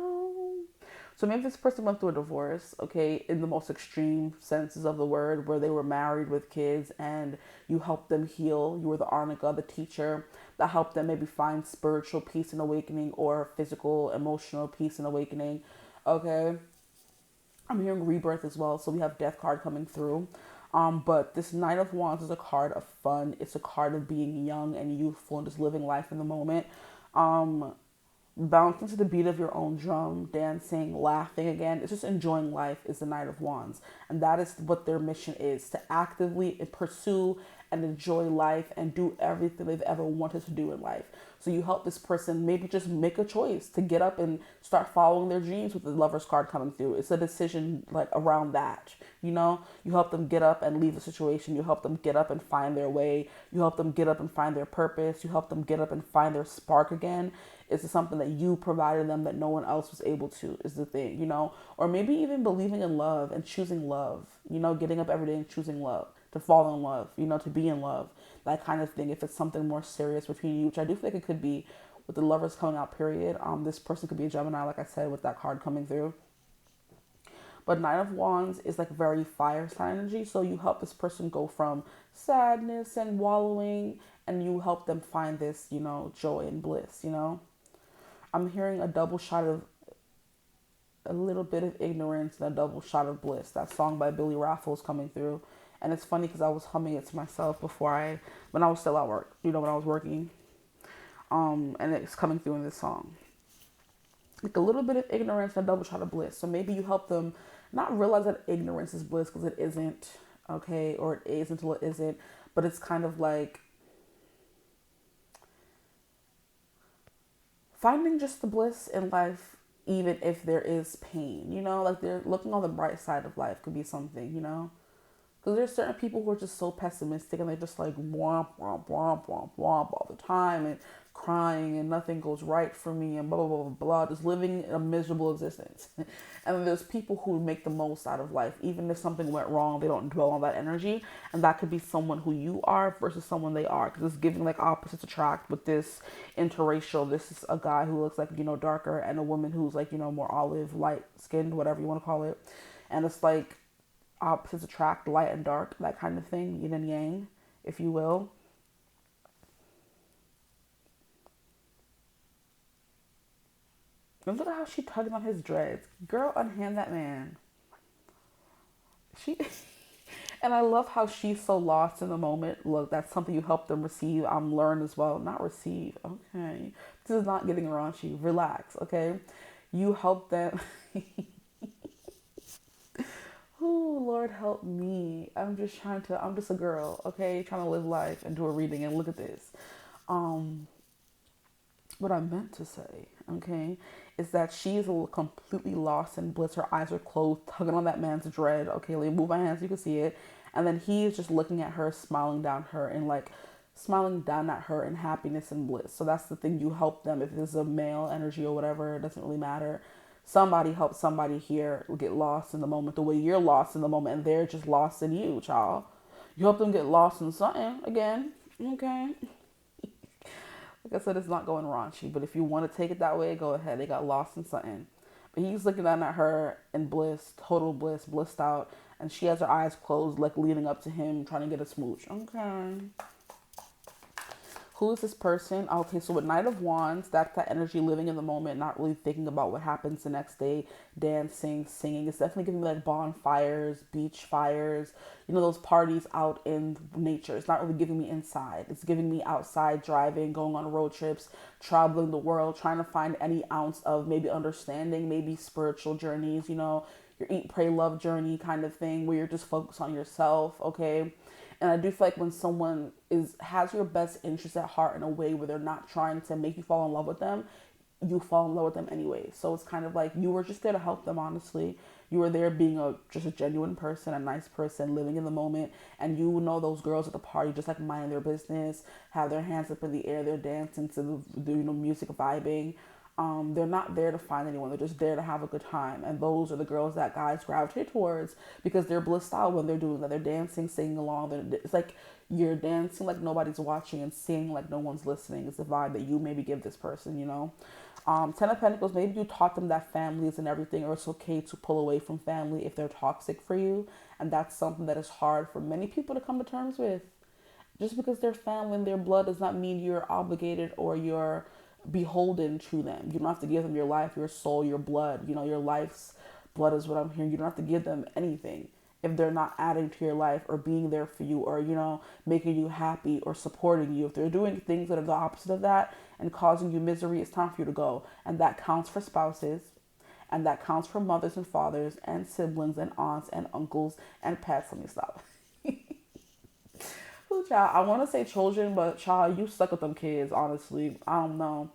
So maybe this person went through a divorce, okay, in the most extreme senses of the word, where they were married with kids and you helped them heal. You were the arnica, the teacher that helped them maybe find spiritual peace and awakening, or physical, emotional peace and awakening, okay? I'm hearing rebirth as well, so we have death card coming through. But this Knight of Wands is a card of fun. It's a card of being young and youthful and just living life in the moment. Bouncing to the beat of your own drum, dancing, laughing again. It's just enjoying life is the Knight of Wands. And that is what their mission is, to actively pursue and enjoy life and do everything they've ever wanted to do in life. So you help this person maybe just make a choice to get up and start following their dreams with the Lover's card coming through. It's a decision like around that, you know? You help them get up and leave the situation. You help them get up and find their way. You help them get up and find their purpose. You help them get up and find their spark again. It's something that you provided them that no one else was able to, is the thing, you know? Or maybe even believing in love and choosing love, you know, getting up every day and choosing love, to fall in love, you know, to be in love, that kind of thing. If it's something more serious between you, which I do think it could be with the Lovers coming out period. This person could be a Gemini, like I said, with that card coming through. But Knight of Wands is like very fire sign energy. So you help this person go from sadness and wallowing, and you help them find this, you know, joy and bliss, you know. I'm hearing a double shot of a little bit of ignorance and a double shot of bliss. That song by Billy Raffles coming through. And it's funny because I was humming it to myself when I was still at work, you know, when I was working. And it's coming through in this song. Like a little bit of ignorance and a double shot of bliss. So maybe you help them not realize that ignorance is bliss, because it isn't, okay? Or it is until it isn't. But it's kind of like finding just the bliss in life, even if there is pain, you know? Like they're looking on the bright side of life could be something, you know? Because there's certain people who are just so pessimistic and they're just like womp, womp, womp, womp, womp all the time and crying and nothing goes right for me and blah, blah, blah, blah, just living a miserable existence. And then there's people who make the most out of life. Even if something went wrong, they don't dwell on that energy. And that could be someone who you are versus someone they are. Because it's giving like opposites attract with this interracial. This is a guy who looks like, you know, darker, and a woman who's like, you know, more olive, light skinned, whatever you want to call it. And it's like opposites attract, light and dark, that kind of thing, yin and yang, if you will. And look at how she tugged on his dreads. Girl, unhand that man. And I love how she's so lost in the moment. Look, that's something you help them receive. Learn as well. Not receive. Okay. This is not getting raunchy. Relax, okay? You help them. Ooh, Lord help me. I'm just a girl, okay, trying to live life and do a reading, and look at this. Um, what I meant to say, okay, is that she is completely lost in bliss. Her eyes are closed, tugging on that man's dread. Okay, let me move my hands so you can see it. And then he is just looking at her, smiling down at her in happiness and bliss. So that's the thing. You help them. If it's a male energy or whatever, it doesn't really matter. Somebody helps somebody here get lost in the moment the way you're lost in the moment, and they're just lost in you, child. You help them get lost in something again, okay? Like I said, it's not going raunchy, but if you want to take it that way, go ahead. They got lost in something. But he's looking down at her in bliss, total bliss, blissed out, and she has her eyes closed, like leading up to him, trying to get a smooch. Okay. Who is this person? Okay, so with Knight of Wands, that's that energy living in the moment, not really thinking about what happens the next day, dancing, singing. It's definitely giving me like bonfires, beach fires, those parties out in nature. It's not really giving me inside. It's giving me outside, driving, going on road trips, traveling the world, trying to find any ounce of maybe understanding, maybe spiritual journeys, your eat, pray, love journey kind of thing where you're just focused on yourself, okay? And I do feel like when someone has your best interest at heart in a way where they're not trying to make you fall in love with them, you fall in love with them anyway. So it's kind of like you were just there to help them, honestly. You were there being just a genuine person, a nice person, living in the moment. And those girls at the party just like minding their business, have their hands up in the air, they're dancing to the music, vibing. They're not there to find anyone. They're just there to have a good time. And those are the girls that guys gravitate towards because they're blissed out when they're doing that. They're dancing, singing along. It's like you're dancing like nobody's watching and singing like no one's listening. It's the vibe that you maybe give this person, Ten of Pentacles, maybe you taught them that family is and everything, or it's okay to pull away from family if they're toxic for you. And that's something that is hard for many people to come to terms with. Just because they're family and their blood does not mean you're obligated or you're beholden to them. You don't have to give them your life, your soul, your blood. Your life's blood is what I'm hearing. You don't have to give them anything if they're not adding to your life or being there for you or, making you happy or supporting you. If they're doing things that are the opposite of that and causing you misery, it's time for you to go. And that counts for spouses. And that counts for mothers and fathers and siblings and aunts and uncles and pets. Let me stop. Ooh, child, I want to say children, but child, you stuck with them kids, honestly. I don't know.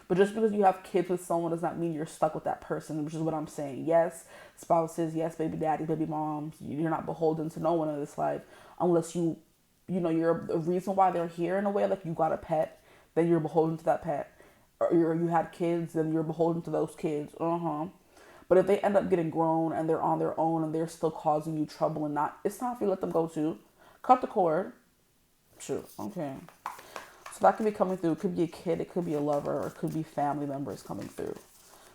But just because you have kids with someone does not mean you're stuck with that person, which is what I'm saying. Yes, spouses, yes, baby daddies, baby moms. You're not beholden to no one in this life unless you're the reason why they're here in a way. Like you got a pet, then you're beholden to that pet. Or you had kids, then you're beholden to those kids. But if they end up getting grown and they're on their own and they're still causing you trouble it's time for you to let them go too. Cut the cord. Sure. Okay. So that could be coming through. It could be a kid. It could be a lover. Or it could be family members coming through.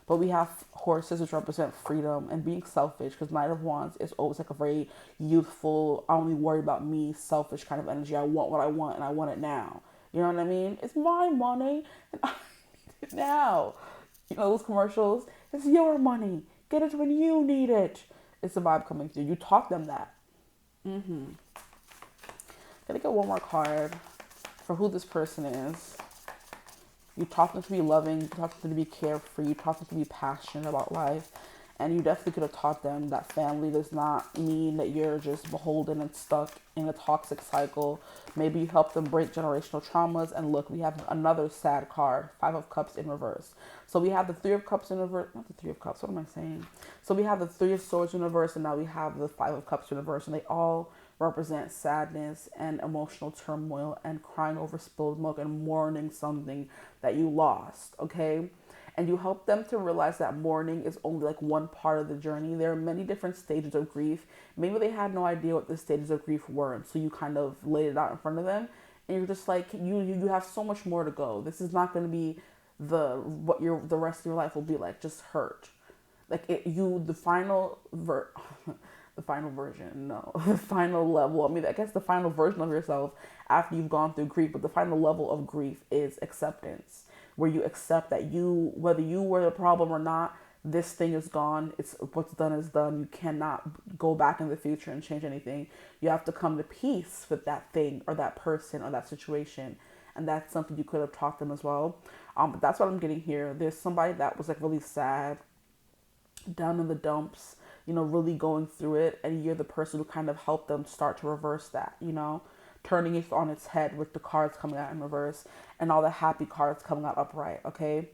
But we have horses, which represent freedom and being selfish. Because Knight of Wands is always like a very youthful, I only worry about me, selfish kind of energy. I want what I want and I want it now. You know what I mean? It's my money and I need it now. Those commercials? It's your money. Get it when you need it. It's the vibe coming through. You taught them that. Gonna get one more card for who this person is. You taught them to be loving, you taught them to be carefree, you taught them to be passionate about life, and you definitely could have taught them that family does not mean that you're just beholden and stuck in a toxic cycle. Maybe you help them break generational traumas. And look, we have another sad card, Five of Cups in reverse. So we have the Three of Cups in reverse, not the Three of Cups, what am I saying? So we have the Three of Swords in reverse, and now we have the Five of Cups in reverse, and they all represent sadness and emotional turmoil and crying over spilled milk and mourning something that you lost, okay? And you help them to realize that mourning is only like one part of the journey. There are many different stages of grief. Maybe they had no idea what the stages of grief were, and so you kind of laid it out in front of them, and you're just like, you have so much more to go. This is not going to be the rest of your life will be like, just hurt. Like the final the final version, no, the final level. I mean, I guess the final version of yourself after you've gone through grief, but the final level of grief is acceptance, where you accept that whether you were the problem or not, this thing is gone. It's what's done is done. You cannot go back in the future and change anything. You have to come to peace with that thing or that person or that situation. And that's something you could have taught them as well. But that's what I'm getting here. There's somebody that was like really sad, down in the dumps, really going through it, and you're the person who kind of helped them start to reverse that, turning it on its head with the cards coming out in reverse and all the happy cards coming out upright, okay?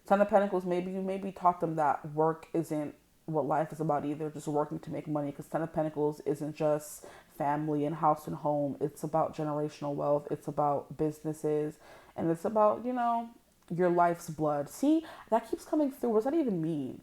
Ten of Pentacles, maybe you taught them that work isn't what life is about either, just working to make money, because Ten of Pentacles isn't just family and house and home. It's about generational wealth. It's about businesses, and it's about, your life's blood. See, that keeps coming through. What does that even mean?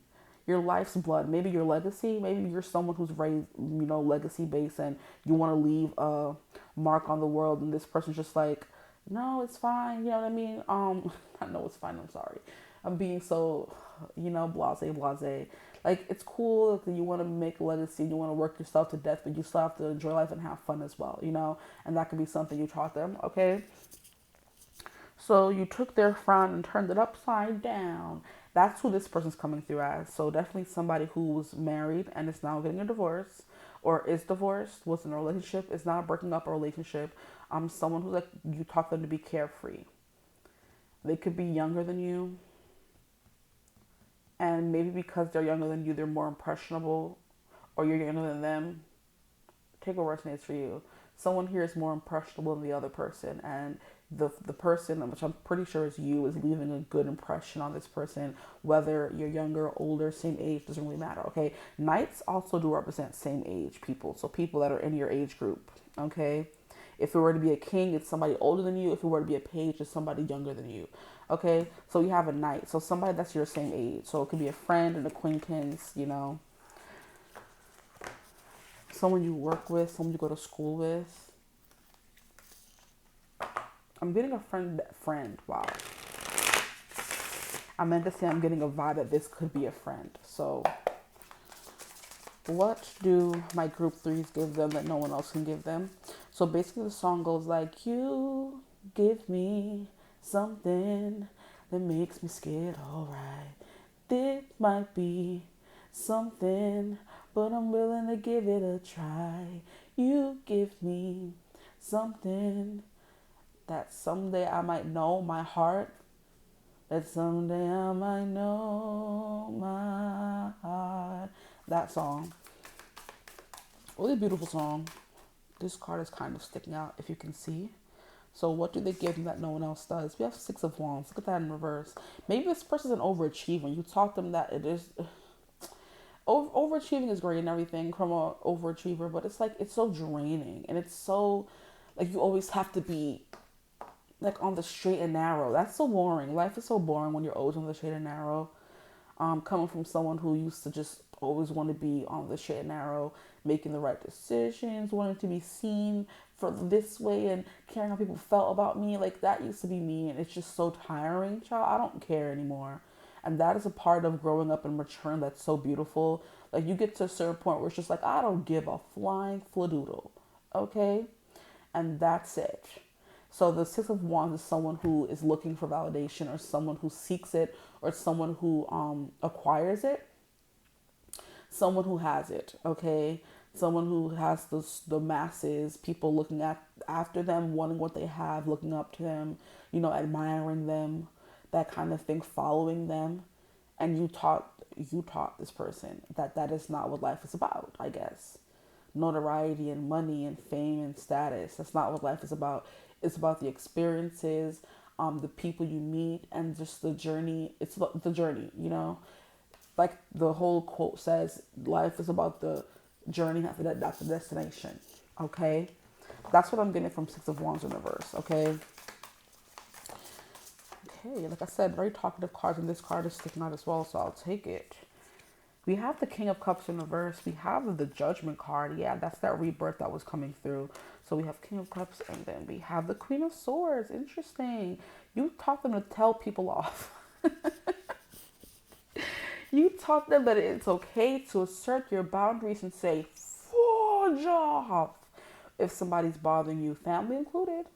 Your life's blood. Maybe your legacy. Maybe you're someone who's raised, legacy based, and you want to leave a mark on the world, and this person's just like, no, it's fine. You know what I mean? I know it's fine. I'm sorry. I'm being so, blase. Like, it's cool that you want to make a legacy, you want to work yourself to death, but you still have to enjoy life and have fun as well, and that could be something you taught them, okay? So you took their frown and turned it upside down. That's who this person's coming through as. So definitely somebody who was married and is now getting a divorce, or is divorced, was in a relationship, is now breaking up a relationship. Someone who's like, you taught them to be carefree. They could be younger than you. And maybe because they're younger than you, they're more impressionable, or you're younger than them. Take what resonates for you. Someone here is more impressionable than the other person, and the person, which I'm pretty sure is you, is leaving a good impression on this person, whether you're younger, older, same age, doesn't really matter, okay? Knights also do represent same age people, so people that are in your age group, okay? If it were to be a king, it's somebody older than you. If it were to be a page, it's somebody younger than you. Okay? So you have a knight. So somebody that's your same age. So it could be a friend, an acquaintance, someone you work with, someone you go to school with. I'm getting a friend. Wow. I meant to say I'm getting a vibe that this could be a friend. So what do my group threes give them that no one else can give them? So basically the song goes like, you give me something that makes me scared, alright. This might be something, but I'm willing to give it a try. You give me something that someday I might know my heart. That someday I might know my heart. That song. Really beautiful song. This card is kind of sticking out, if you can see. So what do they give them that no one else does? We have Six of Wands. Look at that in reverse. Maybe this person's an overachiever. You taught them that it is... Overachieving is great and everything from an overachiever, but it's like, it's so draining. And it's so... Like, you always have to be... like, on the straight and narrow. That's so boring. Life is so boring when you're always on the straight and narrow. Coming from someone who used to just always want to be on the straight and narrow, making the right decisions, wanting to be seen for this way and caring how people felt about me. Like, that used to be me, and it's just so tiring, child. I don't care anymore. And that is a part of growing up and maturing that's so beautiful. Like, you get to a certain point where it's just like, I don't give a flying fladoodle, okay? And that's it. So the Six of Wands is someone who is looking for validation, or someone who seeks it, or someone who acquires it. Someone who has it, okay? Someone who has the masses, people looking after them, wanting what they have, looking up to them, admiring them, that kind of thing, following them. And you taught this person that is not what life is about, I guess. Notoriety and money and fame and status. That's not what life is about. It's about the experiences, the people you meet, and just the journey. It's about the journey, Like the whole quote says, life is about the journey, not the destination, okay? That's what I'm getting from Six of Wands in reverse, okay? Okay, like I said, very talkative cards, and this card is sticking out as well, so I'll take it. We have the King of Cups in reverse. We have the Judgment card. Yeah, that's that rebirth that was coming through. So we have King of Cups, and then we have the Queen of Swords. Interesting. You taught them to tell people off. You taught them that it's okay to assert your boundaries and say, forge off, if somebody's bothering you, family included.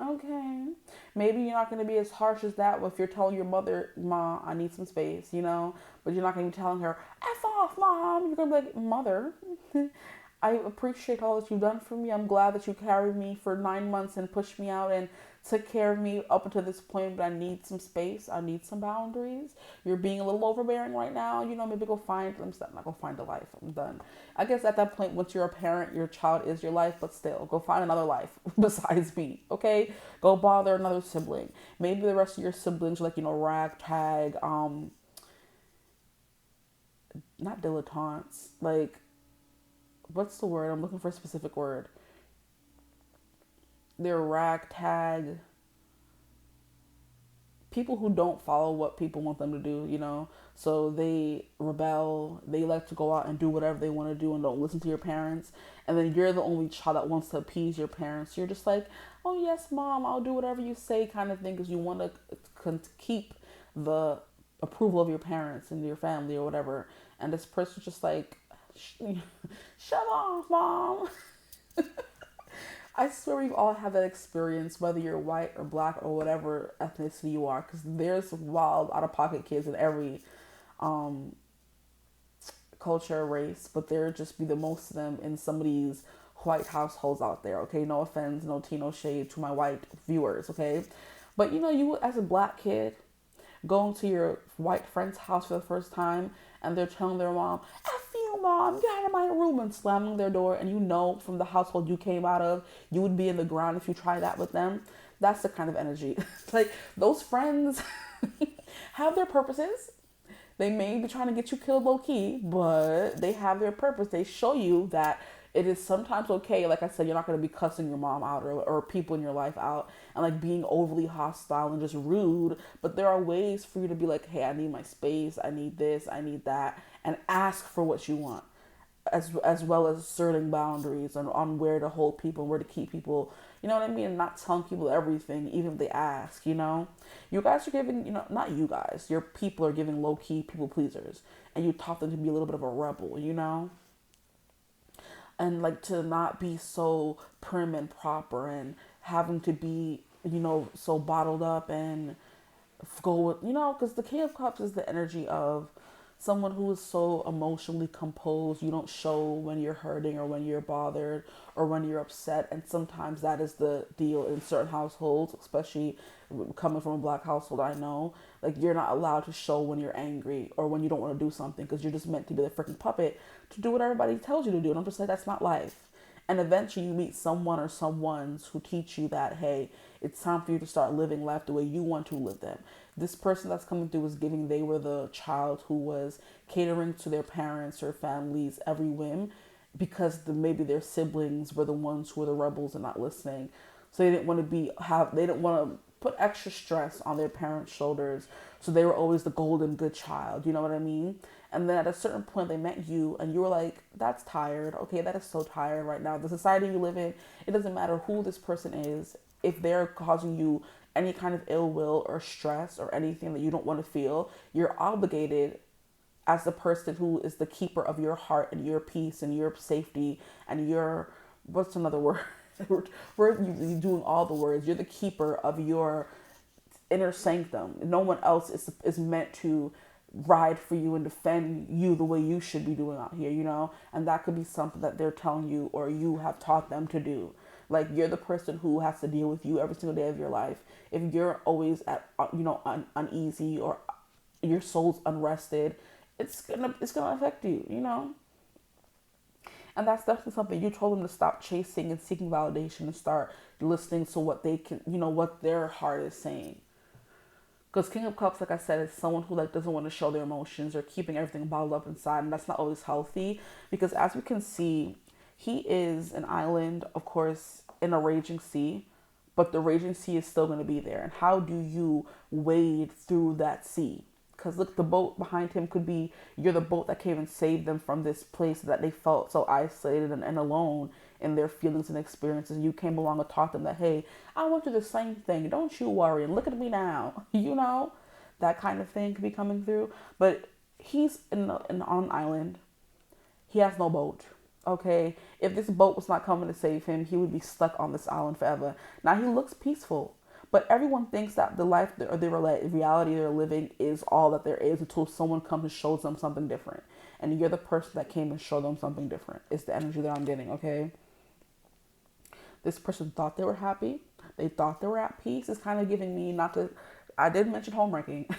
Okay. Maybe you're not going to be as harsh as that if you're telling your mother, Ma, I need some space, But you're not going to be telling her, F off, Mom. You're going to be like, Mother, I appreciate all that you've done for me. I'm glad that you carried me for 9 months and pushed me out and took care of me up until this point, but I need some space. I need some boundaries. You're being a little overbearing right now. You know, maybe go find, I'm not gonna find a life. I'm done. I guess at that point, once you're a parent, your child is your life, but still, go find another life besides me, okay? Go bother another sibling. Maybe the rest of your siblings, like, you know, ragtag, not dilettantes, like, what's the word? I'm looking for a specific word. They're ragtag people who don't follow what people want them to do, you know? So they rebel, they like to go out and do whatever they want to do and don't listen to your parents. And then you're the only child that wants to appease your parents. You're just like, oh, yes, mom, I'll do whatever you say, kind of thing, because you want to keep the approval of your parents and your family or whatever. And this person's just like, shut off, mom. I swear we've all had that experience, whether you're white or black or whatever ethnicity you are, because there's wild, out-of-pocket kids in every culture, race, but there just be the most of them in some of these white households out there, okay? No offense, no tea, no shade to my white viewers, okay? But, you know, you as a black kid, going to your white friend's house for the first time and they're telling their mom, F you, mom, get out of my room, and slamming their door, and you know from the household you came out of, you would be in the ground if you try that with them. That's the kind of energy. Like, those friends have their purposes. They may be trying to get you killed low key, but they have their purpose. They show you that it is sometimes okay. Like I said, you're not going to be cussing your mom out or people in your life out and like being overly hostile and just rude. But there are ways for you to be like, hey, I need my space. I need this. I need that. And ask for what you want. As well as asserting boundaries on where to hold people, where to keep people, you know what I mean? And not telling people everything, even if they ask, you know? You guys are giving, you know, not you guys, your people are giving low-key people pleasers. And you taught them to be a little bit of a rebel, you know? And like to not be so prim and proper and having to be, you know, so bottled up and go with, you know, because the King of Cups is the energy of someone who is so emotionally composed. You don't show when you're hurting or when you're bothered or when you're upset. And sometimes that is the deal in certain households, especially coming from a black household. I know, like, you're not allowed to show when you're angry or when you don't want to do something because you're just meant to be the freaking puppet to do what everybody tells you to do. And I'm just like, that's not life. And eventually you meet someone or someones who teach you that, hey, it's time for you to start living life the way you want to live them. This person that's coming through was giving, they were the child who was catering to their parents or families' every whim because maybe their siblings were the ones who were the rebels and not listening. So they didn't want to they didn't want to put extra stress on their parents' shoulders. So they were always the golden good child, you know what I mean? And then at a certain point they met you and you were like, that's tired. Okay, that is so tired right now. The society you live in, it doesn't matter who this person is. If they're causing you any kind of ill will or stress or anything that you don't want to feel, you're obligated as the person who is the keeper of your heart and your peace and your safety and your, what's another word? We're doing all the words. You're the keeper of your inner sanctum. No one else is meant to ride for you and defend you the way you should be doing out here, you know? And that could be something that they're telling you or you have taught them to do. Like, you're the person who has to deal with you every single day of your life. If you're always at, you know, uneasy or your soul's unrested, it's gonna affect you, you know? And that's definitely something you told them to stop chasing and seeking validation and start listening to what they can, you know, what their heart is saying. Because King of Cups, like I said, is someone who like doesn't want to show their emotions or keeping everything bottled up inside, and that's not always healthy. Because as we can see, he is an island, of course, in a raging sea, but the raging sea is still going to be there. And how do you wade through that sea? Because look, the boat behind him could be, you're the boat that came and saved them from this place that they felt so isolated and alone in their feelings and experiences. You came along and taught them that, hey, I went through the same thing. Don't you worry. And look at me now. You know, that kind of thing could be coming through. But he's on an island. He has no boat. Okay, if this boat was not coming to save him, he would be stuck on this island forever. Now, he looks peaceful, but everyone thinks that the life or the reality they're living is all that there is until someone comes and shows them something different. And you're the person that came and showed them something different. It's the energy that I'm getting, okay? This person thought they were happy. They thought they were at peace. It's kind of giving me, not to, I did mention homewrecking.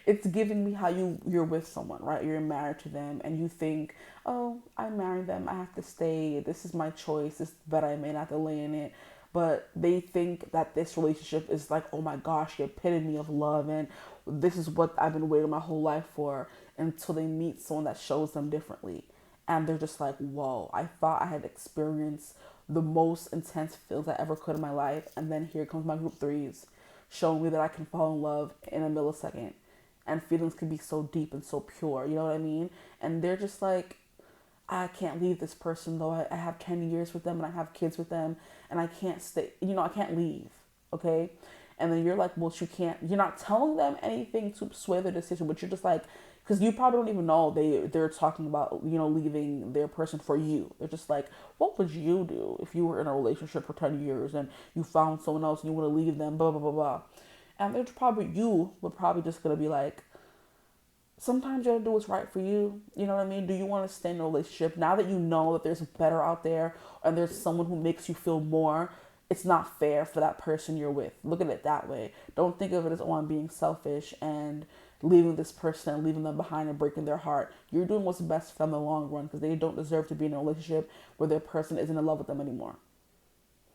It's giving me how you're with someone, right? You're married to them and you think, oh, I married them. I have to stay. This is my choice. This bed I may not have to lay in it. But they think that this relationship is like, oh my gosh, the epitome of love. And this is what I've been waiting my whole life for, until they meet someone that shows them differently. And they're just like, whoa, I thought I had experienced the most intense feels I ever could in my life. And then here comes my group threes showing me that I can fall in love in a millisecond. And feelings can be so deep and so pure. You know what I mean? And they're just like, I can't leave this person though. I have 10 years with them and I have kids with them and I can't stay, I can't leave. Okay. And then you're like, well, you're not telling them anything to sway their decision, but you're just like, because you probably don't even know they're talking about, leaving their person for you. They're just like, what would you do if you were in a relationship for 10 years and you found someone else and you want to leave them, blah, blah, blah, blah. And you would probably just going to be like, sometimes you gotta do what's right for you. You know what I mean? Do you want to stay in a relationship now that you know that there's better out there and there's someone who makes you feel more? It's not fair for that person you're with. Look at it that way. Don't think of it as, oh, I'm being selfish and leaving this person and leaving them behind and breaking their heart. You're doing what's best for them in the long run, because they don't deserve to be in a relationship where their person isn't in love with them anymore.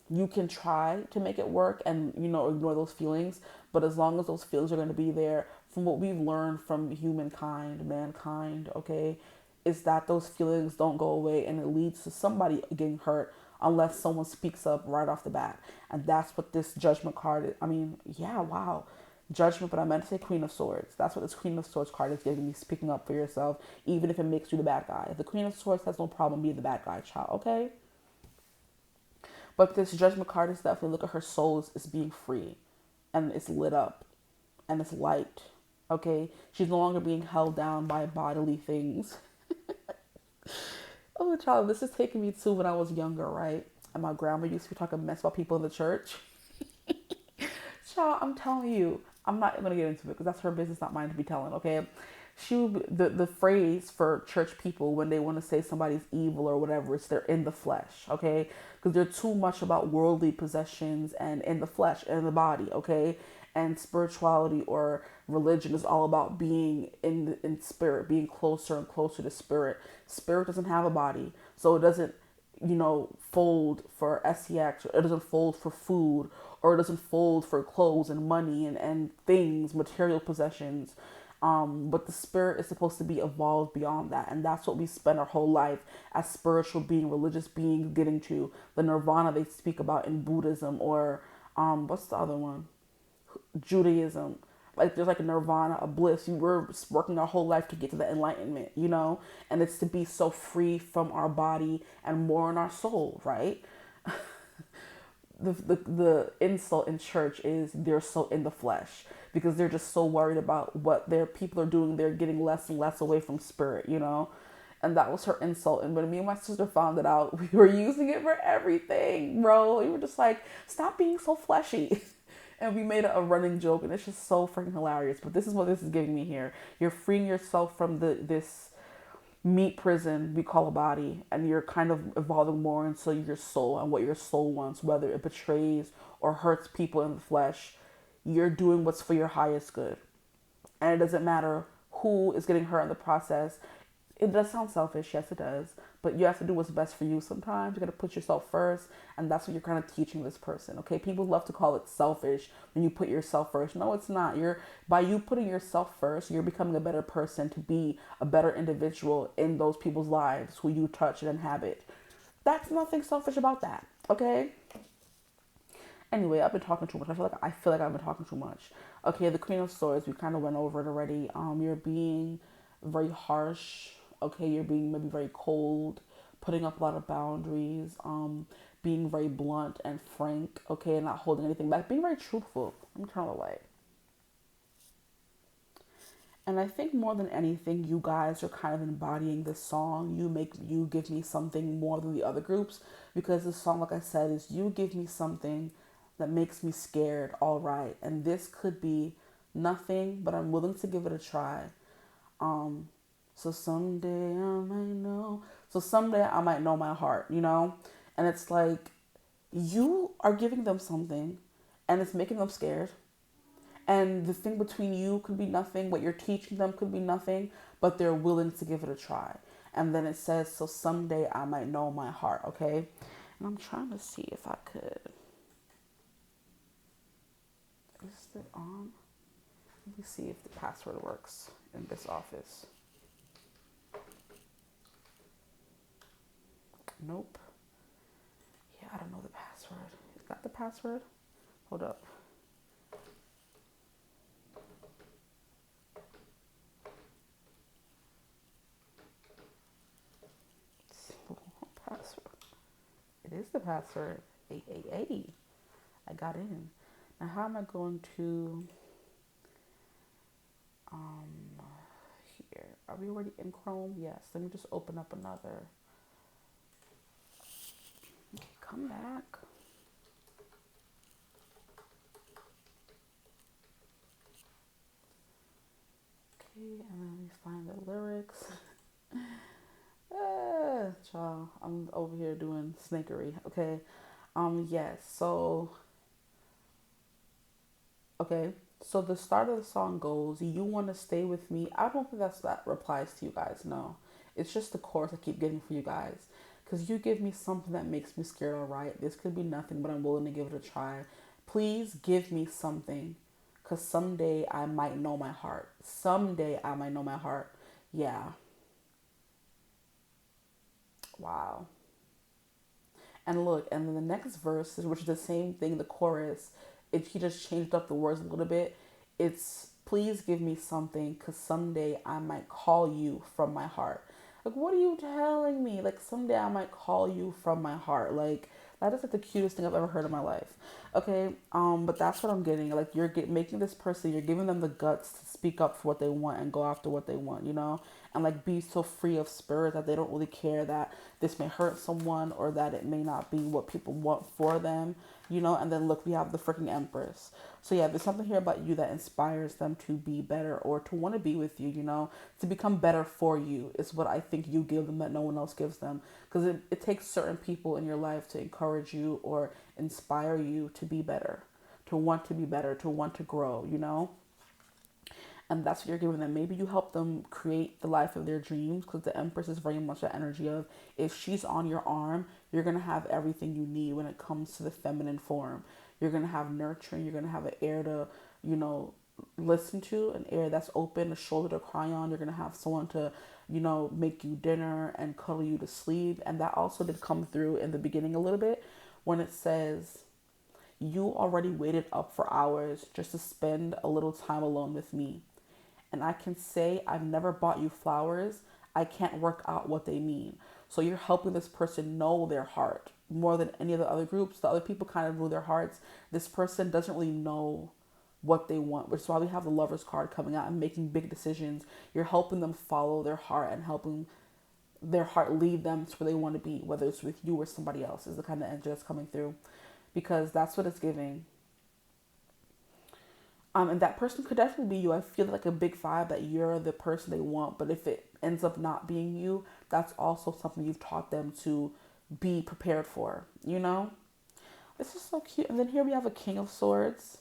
You can try to make it work and, ignore those feelings. But as long as those feelings are going to be there, from what we've learned from mankind, okay, is that those feelings don't go away and it leads to somebody getting hurt unless someone speaks up right off the bat. And that's what this Judgment card is. I mean, yeah, wow. Judgment, but I meant to say Queen of Swords. That's what this Queen of Swords card is giving me, speaking up for yourself, even if it makes you the bad guy. The Queen of Swords has no problem being the bad guy, child, okay? But this Judgment card is definitely, look at her soul is being free and it's lit up and it's light, okay? She's no longer being held down by bodily things. Oh, child, this is taking me to when I was younger, right? And my grandma used to be talking mess about people in the church. Child, I'm telling you, I'm not going to get into it because that's her business, not mine to be telling, okay? The phrase for church people when they want to say somebody's evil or whatever, it's they're in the flesh, okay? Because they're too much about worldly possessions and in the flesh and in the body, okay? And spirituality or religion is all about being in spirit, being closer and closer to spirit. Spirit doesn't have a body, so it doesn't, fold for sex, or it doesn't fold for food, or it doesn't fold for clothes and money and things, material possessions. But the spirit is supposed to be evolved beyond that. And that's what we spend our whole life as spiritual being, religious beings, getting to the nirvana they speak about in Buddhism, or what's the other one? Judaism. Like there's like a nirvana, a bliss. We're working our whole life to get to the enlightenment, and it's to be so free from our body and more in our soul, right? The insult in church is they're so in the flesh because they're just so worried about what their people are doing. They're getting less and less away from spirit, and that was her insult. And when me and my sister found it out, we were using it for everything, bro. We were just like, stop being so fleshy. And we made it a running joke, and it's just so freaking hilarious. But this is what this is giving me here. You're freeing yourself from this meat prison we call a body, and you're kind of evolving more into your soul and what your soul wants, whether it betrays or hurts people in the flesh. You're doing what's for your highest good, and it doesn't matter who is getting hurt in the process. It does sound selfish, yes it does, but you have to do what's best for you. Sometimes you got to put yourself first, and that's what you're kind of teaching this person, okay? People love to call it selfish when you put yourself first. No, it's not. By you putting yourself first, you're becoming a better person to be a better individual in those people's lives who you touch and inhabit. That's nothing selfish about that, okay? Anyway, I've been talking too much. I feel like I've been talking too much. Okay, the Queen of Swords, we kind of went over it already. You're being very harsh. Okay, you're being maybe very cold, putting up a lot of boundaries, being very blunt and frank, okay, and not holding anything back, being very truthful. Let me turn on the light. And I think more than anything, you guys are kind of embodying this song. You give me something more than the other groups, because this song, like I said, is you give me something that makes me scared, all right. And this could be nothing, but I'm willing to give it a try. So someday I might know my heart, And it's like, You are giving them something and it's making them scared. And the thing between you could be nothing, what you're teaching them could be nothing, but they're willing to give it a try. And then it says, so someday I might know my heart, okay? And I'm trying to see if I could. Is it on? Let me see if the password works in this office. Nope. Yeah, I don't know the password. Is that the password? Hold up. Password. It is the password. 888. I got in. Now how am I going to here? Are we already in Chrome? Yes. Let me just open up another. Okay, come back. Okay, and then we find the lyrics. Child, I'm over here doing snakery. Okay. Yes. So, okay. So the start of the song goes, "You want to stay with me." I don't think that replies to you guys. No, it's just the chorus I keep getting for you guys. Cause you give me something that makes me scared. All right, this could be nothing, but I'm willing to give it a try. Please give me something, cause someday I might know my heart. Someday I might know my heart. Yeah. Wow. And look, and then the next verse, which is the same thing, the chorus, he just changed up the words a little bit. It's, please give me something, because someday I might call you from my heart. Like, what are you telling me? Like, someday I might call you from my heart. Like, that is like the cutest thing I've ever heard in my life. Okay, but that's what I'm getting. Like, making this person, you're giving them the guts to speak up for what they want and go after what they want, you know? And like be so free of spirit that they don't really care that this may hurt someone or that it may not be what people want for them, you know? And then look, we have the freaking Empress. So yeah, there's something here about you that inspires them to be better or to want to be with you, you know, to become better for you is what I think you give them that no one else gives them. Because it takes certain people in your life to encourage you or inspire you to be better, to want to be better, to want to grow, you know? And that's what you're giving them. Maybe you help them create the life of their dreams, because the Empress is very much that energy of, if she's on your arm, you're going to have everything you need when it comes to the feminine form. You're going to have nurturing, you're going to have an air to, you know, listen to, an air that's open, a shoulder to cry on. You're going to have someone to, you know, make you dinner and cuddle you to sleep. And that also did come through in the beginning a little bit when it says, you already waited up for hours just to spend a little time alone with me. And I can say, I've never bought you flowers. I can't work out what they mean. So you're helping this person know their heart more than any of the other groups. The other people kind of know their hearts. This person doesn't really know what they want, which is why we have the Lover's card coming out and making big decisions. You're helping them follow their heart and helping their heart lead them to where they want to be, whether it's with you or somebody else, is the kind of energy that's coming through, because that's what it's giving. And that person could definitely be you. I feel like a big vibe that you're the person they want, but if it ends up not being you, that's also something you've taught them to be prepared for, you know? This is so cute. And then here we have a King of Swords,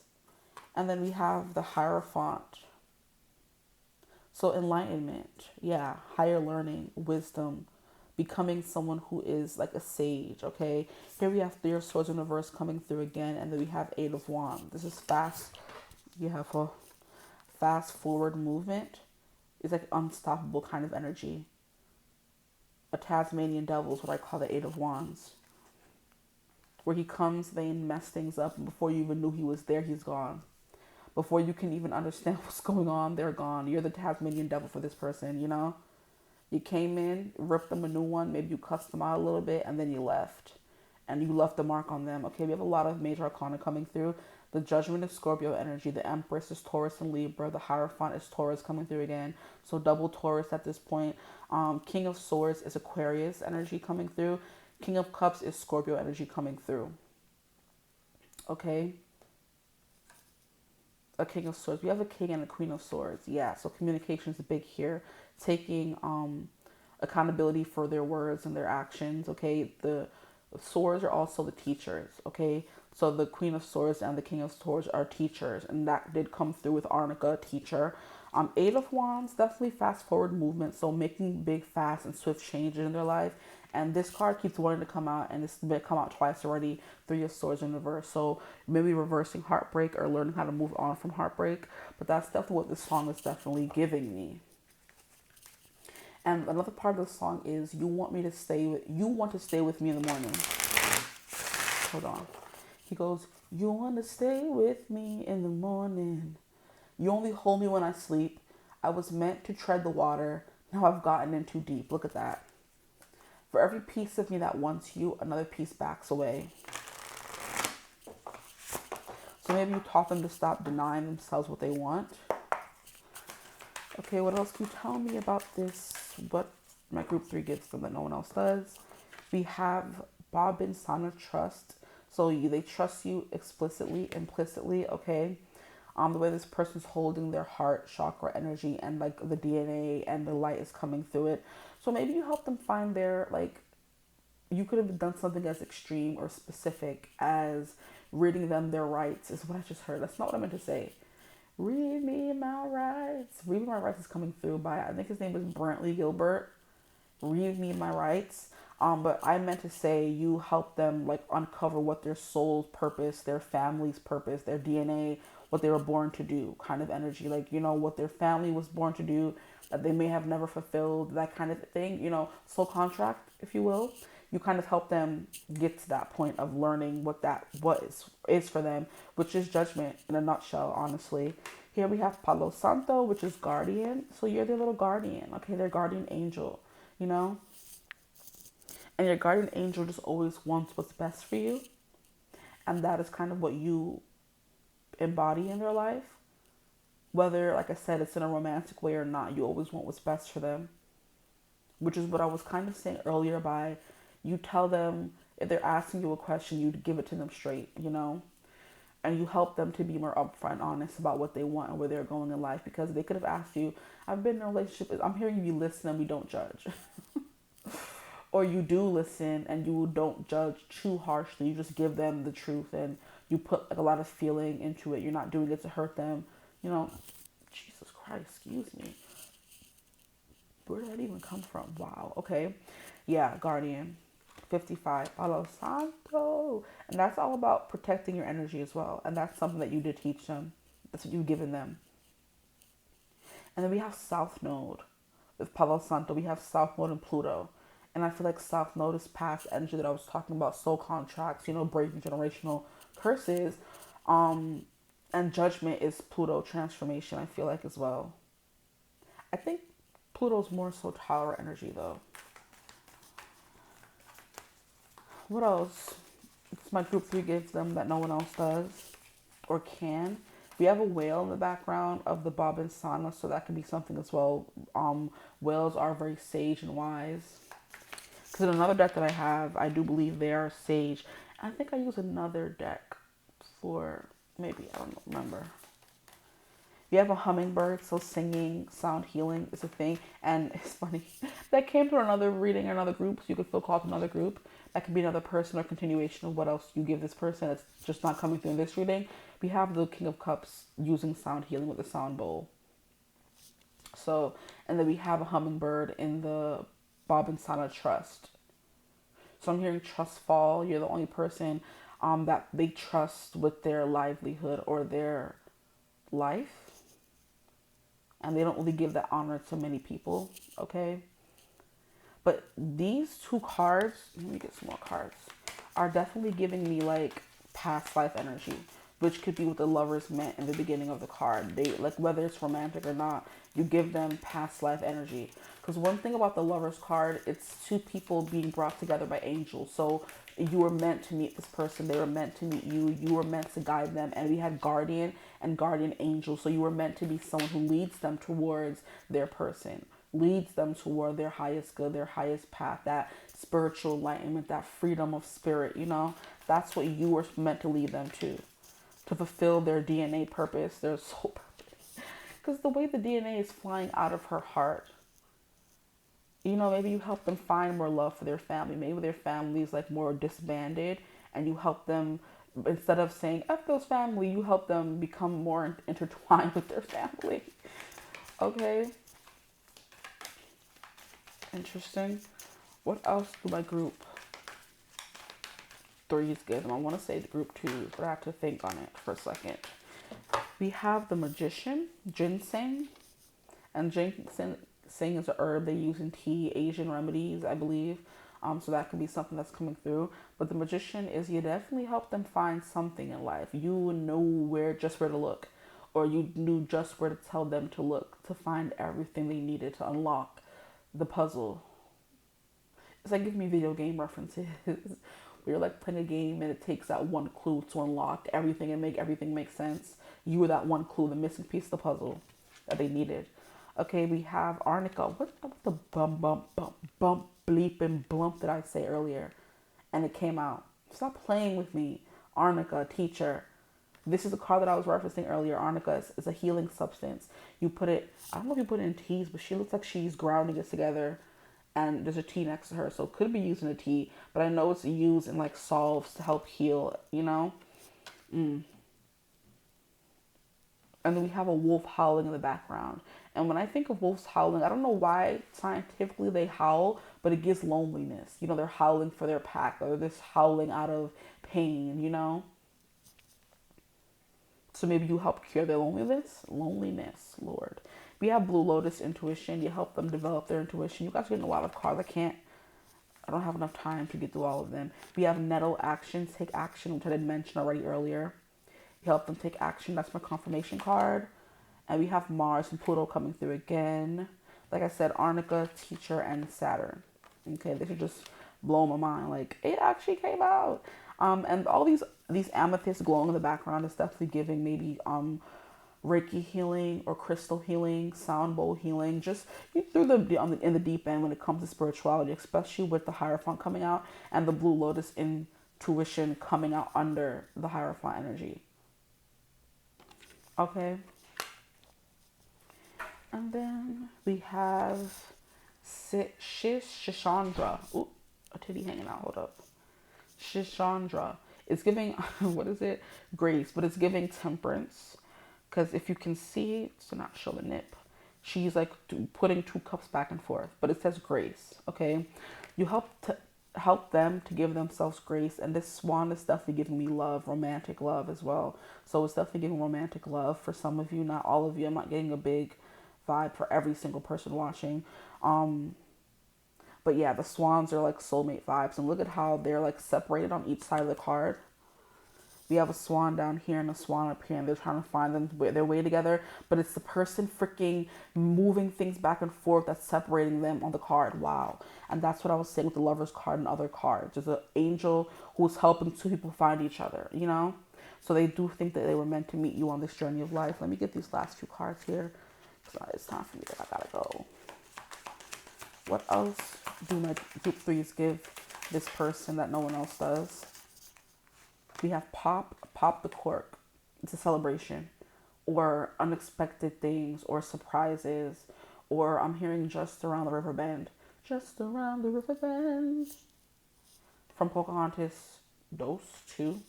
and then we have the Hierophant. So enlightenment, yeah, higher learning, wisdom, becoming someone who is like a sage, okay? Here we have Three of Swords in reverse coming through again, and then we have Eight of Wands. This is fast. You have a fast forward movement. It's like unstoppable kind of energy. A Tasmanian devil is what I call the Eight of Wands. Where he comes, they mess things up, and before you even knew he was there, he's gone. Before you can even understand what's going on, they're gone. You're the Tasmanian devil for this person, you know? You came in, ripped them a new one, maybe you cussed them out a little bit, and then you left. And you left the mark on them. Okay, we have a lot of major arcana coming through. The Judgment is Scorpio energy. The Empress is Taurus and Libra. The Hierophant is Taurus coming through again. So double Taurus at this point. King of Swords is Aquarius energy coming through. King of Cups is Scorpio energy coming through. Okay. A King of Swords. We have a King and a Queen of Swords. Yeah, so communication is big here. Taking accountability for their words and their actions. Okay. The Swords are also the teachers, okay? So the Queen of Swords and the King of Swords are teachers, and that did come through with Arnica, teacher. Eight of Wands, definitely fast forward movement, so making big, fast, and swift changes in their life. And this card keeps wanting to come out, and it's been come out twice already. Three of Swords in reverse, so maybe reversing heartbreak or learning how to move on from heartbreak. But that's definitely what this song is definitely giving me. And another part of the song is you want to stay with me in the morning. Hold on. He goes, you want to stay with me in the morning. You only hold me when I sleep. I was meant to tread the water. Now I've gotten in too deep. Look at that. For every piece of me that wants you, another piece backs away. So maybe you taught them to stop denying themselves what they want. Okay, what else can you tell me about this? What my group 3 gives them that no one else does. We have Bobbin Sana Trust. So they trust you explicitly, implicitly, okay? The way this person's holding their heart chakra energy and like the DNA and the light is coming through it. So maybe you help them find their, like, you could have done something as extreme or specific as reading them their rights, is what I just heard. That's not what I meant to say. Read me my rights. Read me my rights is coming through by, I think his name is Brantley Gilbert. Read me my rights. But I meant to say you help them like uncover what their soul's purpose, their family's purpose, their DNA, what they were born to do, kind of energy. Like, you know, what their family was born to do that they may have never fulfilled, that kind of thing, you know, soul contract, if you will. You kind of help them get to that point of learning what is for them, which is judgment in a nutshell, honestly. Here we have Palo Santo, which is guardian. So you're their little guardian, okay? Their guardian angel, you know? And your guardian angel just always wants what's best for you. And that is kind of what you embody in their life. Whether, like I said, it's in a romantic way or not, you always want what's best for them. Which is what I was kind of saying earlier by you tell them, if they're asking you a question, you give it to them straight, you know? And you help them to be more upfront and honest about what they want and where they're going in life. Because they could have asked you, I've been in a relationship, I'm hearing you listen and we don't judge. Or you do listen and you don't judge too harshly. You just give them the truth and you put like a lot of feeling into it. You're not doing it to hurt them. You know, Jesus Christ, excuse me. Where did that even come from? Wow. Okay. Yeah, Guardian. 55. Palo Santo. And that's all about protecting your energy as well. And that's something that you did teach them. That's what you've given them. And then we have South Node. With Palo Santo, we have South Node and Pluto. And I feel like South Node is past energy that I was talking about, soul contracts, you know, breaking generational curses. And Judgment is Pluto transformation, I feel like, as well. I think Pluto's more so Tower energy, though. What else? It's my group 3 gives them that no one else does or can. We have a whale in the background of the Bob and Sana, so that could be something as well. Whales are very sage and wise. Because in another deck that I have, I do believe they are sage. I think I use another deck for, maybe, I don't remember. You have a hummingbird, so singing, sound healing is a thing. And it's funny, that came to another reading, another group, so you could feel called to another group. That could be another person or continuation of what else you give this person that's just not coming through in this reading. We have the King of Cups using sound healing with the sound bowl. So, and then we have a hummingbird in the Bob and Sana Trust. So I'm hearing trust fall. You're the only person that they trust with their livelihood or their life. And they don't really give that honor to many people, okay? But these two cards, let me get some more cards, are definitely giving me like past life energy, which could be what the lovers meant in the beginning of the card. They, like, whether it's romantic or not, you give them past life energy. Because one thing about the lovers card, it's two people being brought together by angels. So you were meant to meet this person. They were meant to meet you. You were meant to guide them. And we had guardian and guardian angel. So you were meant to be someone who leads them towards their person, leads them toward their highest good, their highest path, that spiritual enlightenment, that freedom of spirit, you know? That's what you were meant to lead them to fulfill their DNA purpose, their soul purpose. Because the way the DNA is flying out of her heart, You know, maybe you help them find more love for their family. Maybe their family is like more disbanded, and you help them, instead of saying F those family, you help them become more intertwined with their family. Okay, interesting. What else do my group threes give them? I want to say the group twos, but I have to think on it for a second. We have the magician, ginseng, and ginseng is a herb they use in tea, Asian remedies, I believe. So that could be something that's coming through. But the magician is, you definitely help them find something in life. You know where to look, or you knew just where to tell them to look to find everything they needed to unlock the puzzle. It's like giving me video game references. Where you're like playing a game and it takes that one clue to unlock everything and make everything make sense. You were that one clue, the missing piece of the puzzle that they needed. Okay, we have Arnica. What the bump bleep and blump did I say earlier? And it came out. Stop playing with me. Arnica, teacher. This is the card that I was referencing earlier. Arnica is a healing substance. You put it, I don't know if you put it in teas, but she looks like she's grounding it together. And there's a tea next to her, so it could be used in a tea, but I know it's used in like salves to help heal, you know? And then we have a wolf howling in the background. And when I think of wolves howling, I don't know why scientifically they howl, but it gives loneliness. You know, they're howling for their pack, or they're just howling out of pain, you know? So maybe you help cure their loneliness, Lord. We have Blue Lotus intuition. You help them develop their intuition. You guys are getting a lot of cards. I don't have enough time to get through all of them. We have Nettle action, take action, which I did mention already earlier. You help them take action. That's my confirmation card. And we have Mars and Pluto coming through again. Like I said, Arnica, teacher, and Saturn. Okay, this is just blow my mind. Like, it actually came out. And all these amethysts glowing in the background is definitely giving maybe Reiki healing or crystal healing, sound bowl healing. Just you threw them in the deep end when it comes to spirituality, especially with the Hierophant coming out and the Blue Lotus intuition coming out under the Hierophant energy. Okay. And then we have Shishandra. Ooh, a titty hanging out. Hold up. Shishandra. It's giving, what is it? Grace, but it's giving temperance. Because if you can see, to not show the nip, she's like putting 2 cups back and forth. But it says grace, okay? You help them to give themselves grace. And this swan is definitely giving me love, romantic love as well. So it's definitely giving romantic love for some of you, not all of you. I'm not getting a big vibe for every single person watching. But yeah, the swans are like soulmate vibes. And look at how they're like separated on each side of the card. We have a swan down here and a swan up here, and they're trying to find their way together. But it's the person freaking moving things back and forth that's separating them on the card. Wow. And that's what I was saying with the Lover's card and other cards. There's an angel who's helping 2 people find each other, you know? So they do think that they were meant to meet you on this journey of life. Let me get these last few cards here. It's time for me that I gotta go. What else do my group threes give this person that no one else does? We have pop the cork. It's a celebration, or unexpected things, or surprises, or I'm hearing just around the river bend. Just around the river bend. From Pocahontas, Dos 2,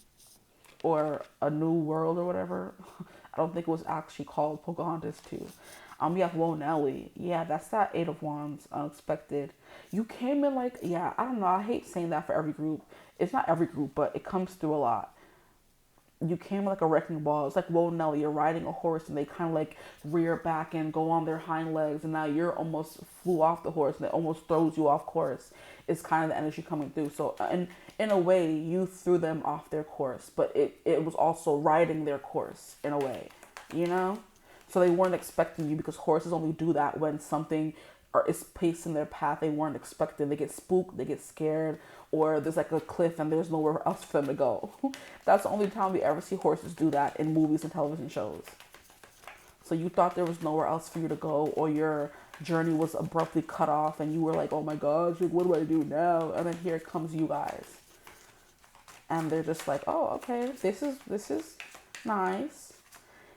or A New World or whatever. I don't think it was actually called Pocahontas 2. We have Whoa Nelly. Yeah, that's that 8 of Wands, unexpected. You came in like, yeah, I don't know. I hate saying that for every group. It's not every group, but it comes through a lot. You came like a wrecking ball. It's like Whoa Nelly. You're riding a horse and they kind of like rear back and go on their hind legs, and now you're almost flew off the horse and it almost throws you off course. It's kind of the energy coming through. So in a way, you threw them off their course, but it was also riding their course in a way, you know? So they weren't expecting you, because horses only do that when something is placed in their path they weren't expecting. They get spooked, they get scared, or there's like a cliff and there's nowhere else for them to go. That's the only time we ever see horses do that, in movies and television shows. So you thought there was nowhere else for you to go, or your journey was abruptly cut off and you were like, oh my gosh, what do I do now? And then here comes you guys. And they're just like, oh, okay, this is nice.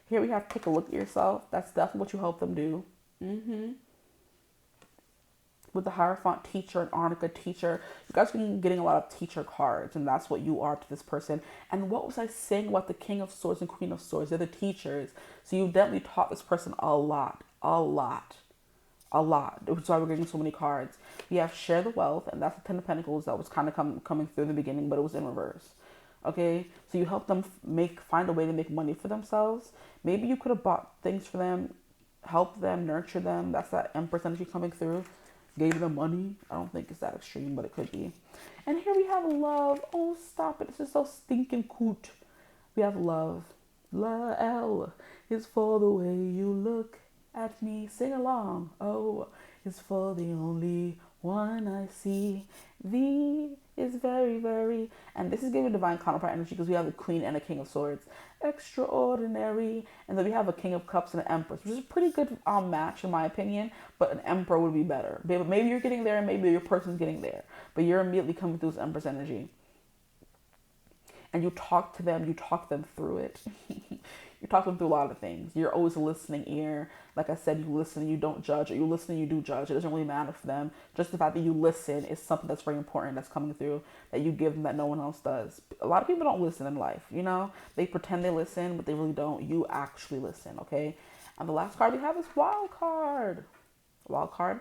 Here we have take a look at yourself. That's definitely what you help them do. with the Hierophant teacher and Arnica teacher, you guys are getting a lot of teacher cards, and that's what you are to this person. And what was I saying about the King of Swords and Queen of Swords? They're the teachers. So you definitely taught this person a lot, a lot, a lot. That's why we're getting so many cards. We have Share the Wealth, and that's the Ten of Pentacles that was kind of coming through in the beginning, but it was in reverse. Okay, so you help them find a way to make money for themselves. Maybe you could have bought things for them, help them, nurture them. That's that Empress energy coming through. Gave them money. I don't think it's that extreme, but it could be. And here we have Love. Oh, stop it. This is so stinking cute. We have Love. L is for the way you look at me. Sing along. O is for the only one I see. V is very, very, and this is giving divine counterpart energy because we have the Queen and a King of Swords. Extraordinary. And then we have a King of Cups and an Empress, which is a pretty good match in my opinion, but an Emperor would be better. Maybe you're getting there and maybe your person's getting there, but you're immediately coming through this Empress energy. And you talk to them through it. You talk them through a lot of things. You're always a listening ear. Like I said, you listen and you don't judge, or you listen and you do judge. It doesn't really matter for them. Just the fact that you listen is something that's very important that's coming through, that you give them that no one else does. A lot of people don't listen in life, you know? They pretend they listen, but they really don't. You actually listen, okay? And the last card we have is Wild Card. Wild Card.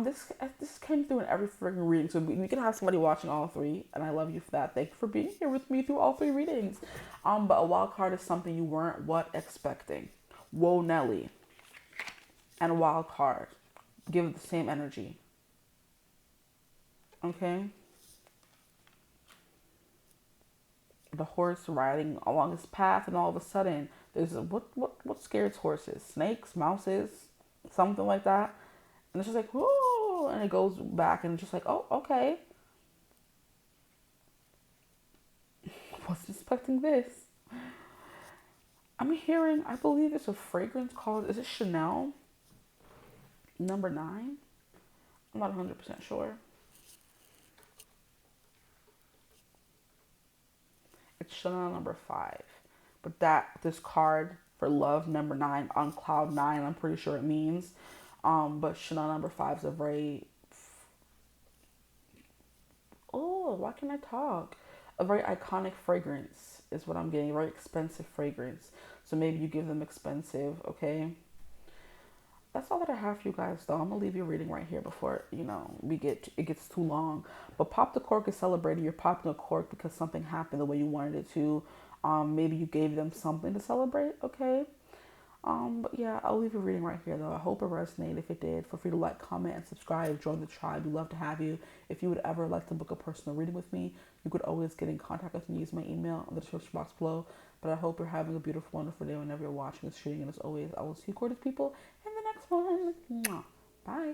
This came through in every freaking reading, so we can have somebody watching all three, and I love you for that. Thank you for being here with me through all three readings. But a wild card is something you weren't expecting. Whoa, Nelly. And a wild card, give it the same energy. Okay. The horse riding along his path, and all of a sudden, there's what scares horses? Snakes, mouses, something like that. And it's just like, whoa, and it goes back and it's just like, oh, okay. Wasn't expecting this. I'm hearing, I believe it's a fragrance called, is it Chanel number 9? I'm not 100% sure. It's Chanel number 5. But this card for love number 9 on cloud 9, I'm pretty sure it means. But Chanel number 5 is a very, why can't I talk? A very iconic fragrance is what I'm getting. A very expensive fragrance. So maybe you give them expensive, okay? That's all that I have for you guys, though. I'm gonna leave your reading right here before it gets too long. But pop the cork is celebrating. You're popping a cork because something happened the way you wanted it to. Maybe you gave them something to celebrate, okay? But yeah, I'll leave a reading right here though. I hope it resonated. If it did, feel free to like, comment, and subscribe. Join the tribe. We'd love to have you. If you would ever like to book a personal reading with me, you could always get in contact with me. Use my email in the description box below. But I hope you're having a beautiful, wonderful day whenever you're watching this reading. And as always, I will see you gorgeous people in the next one. Mwah. Bye.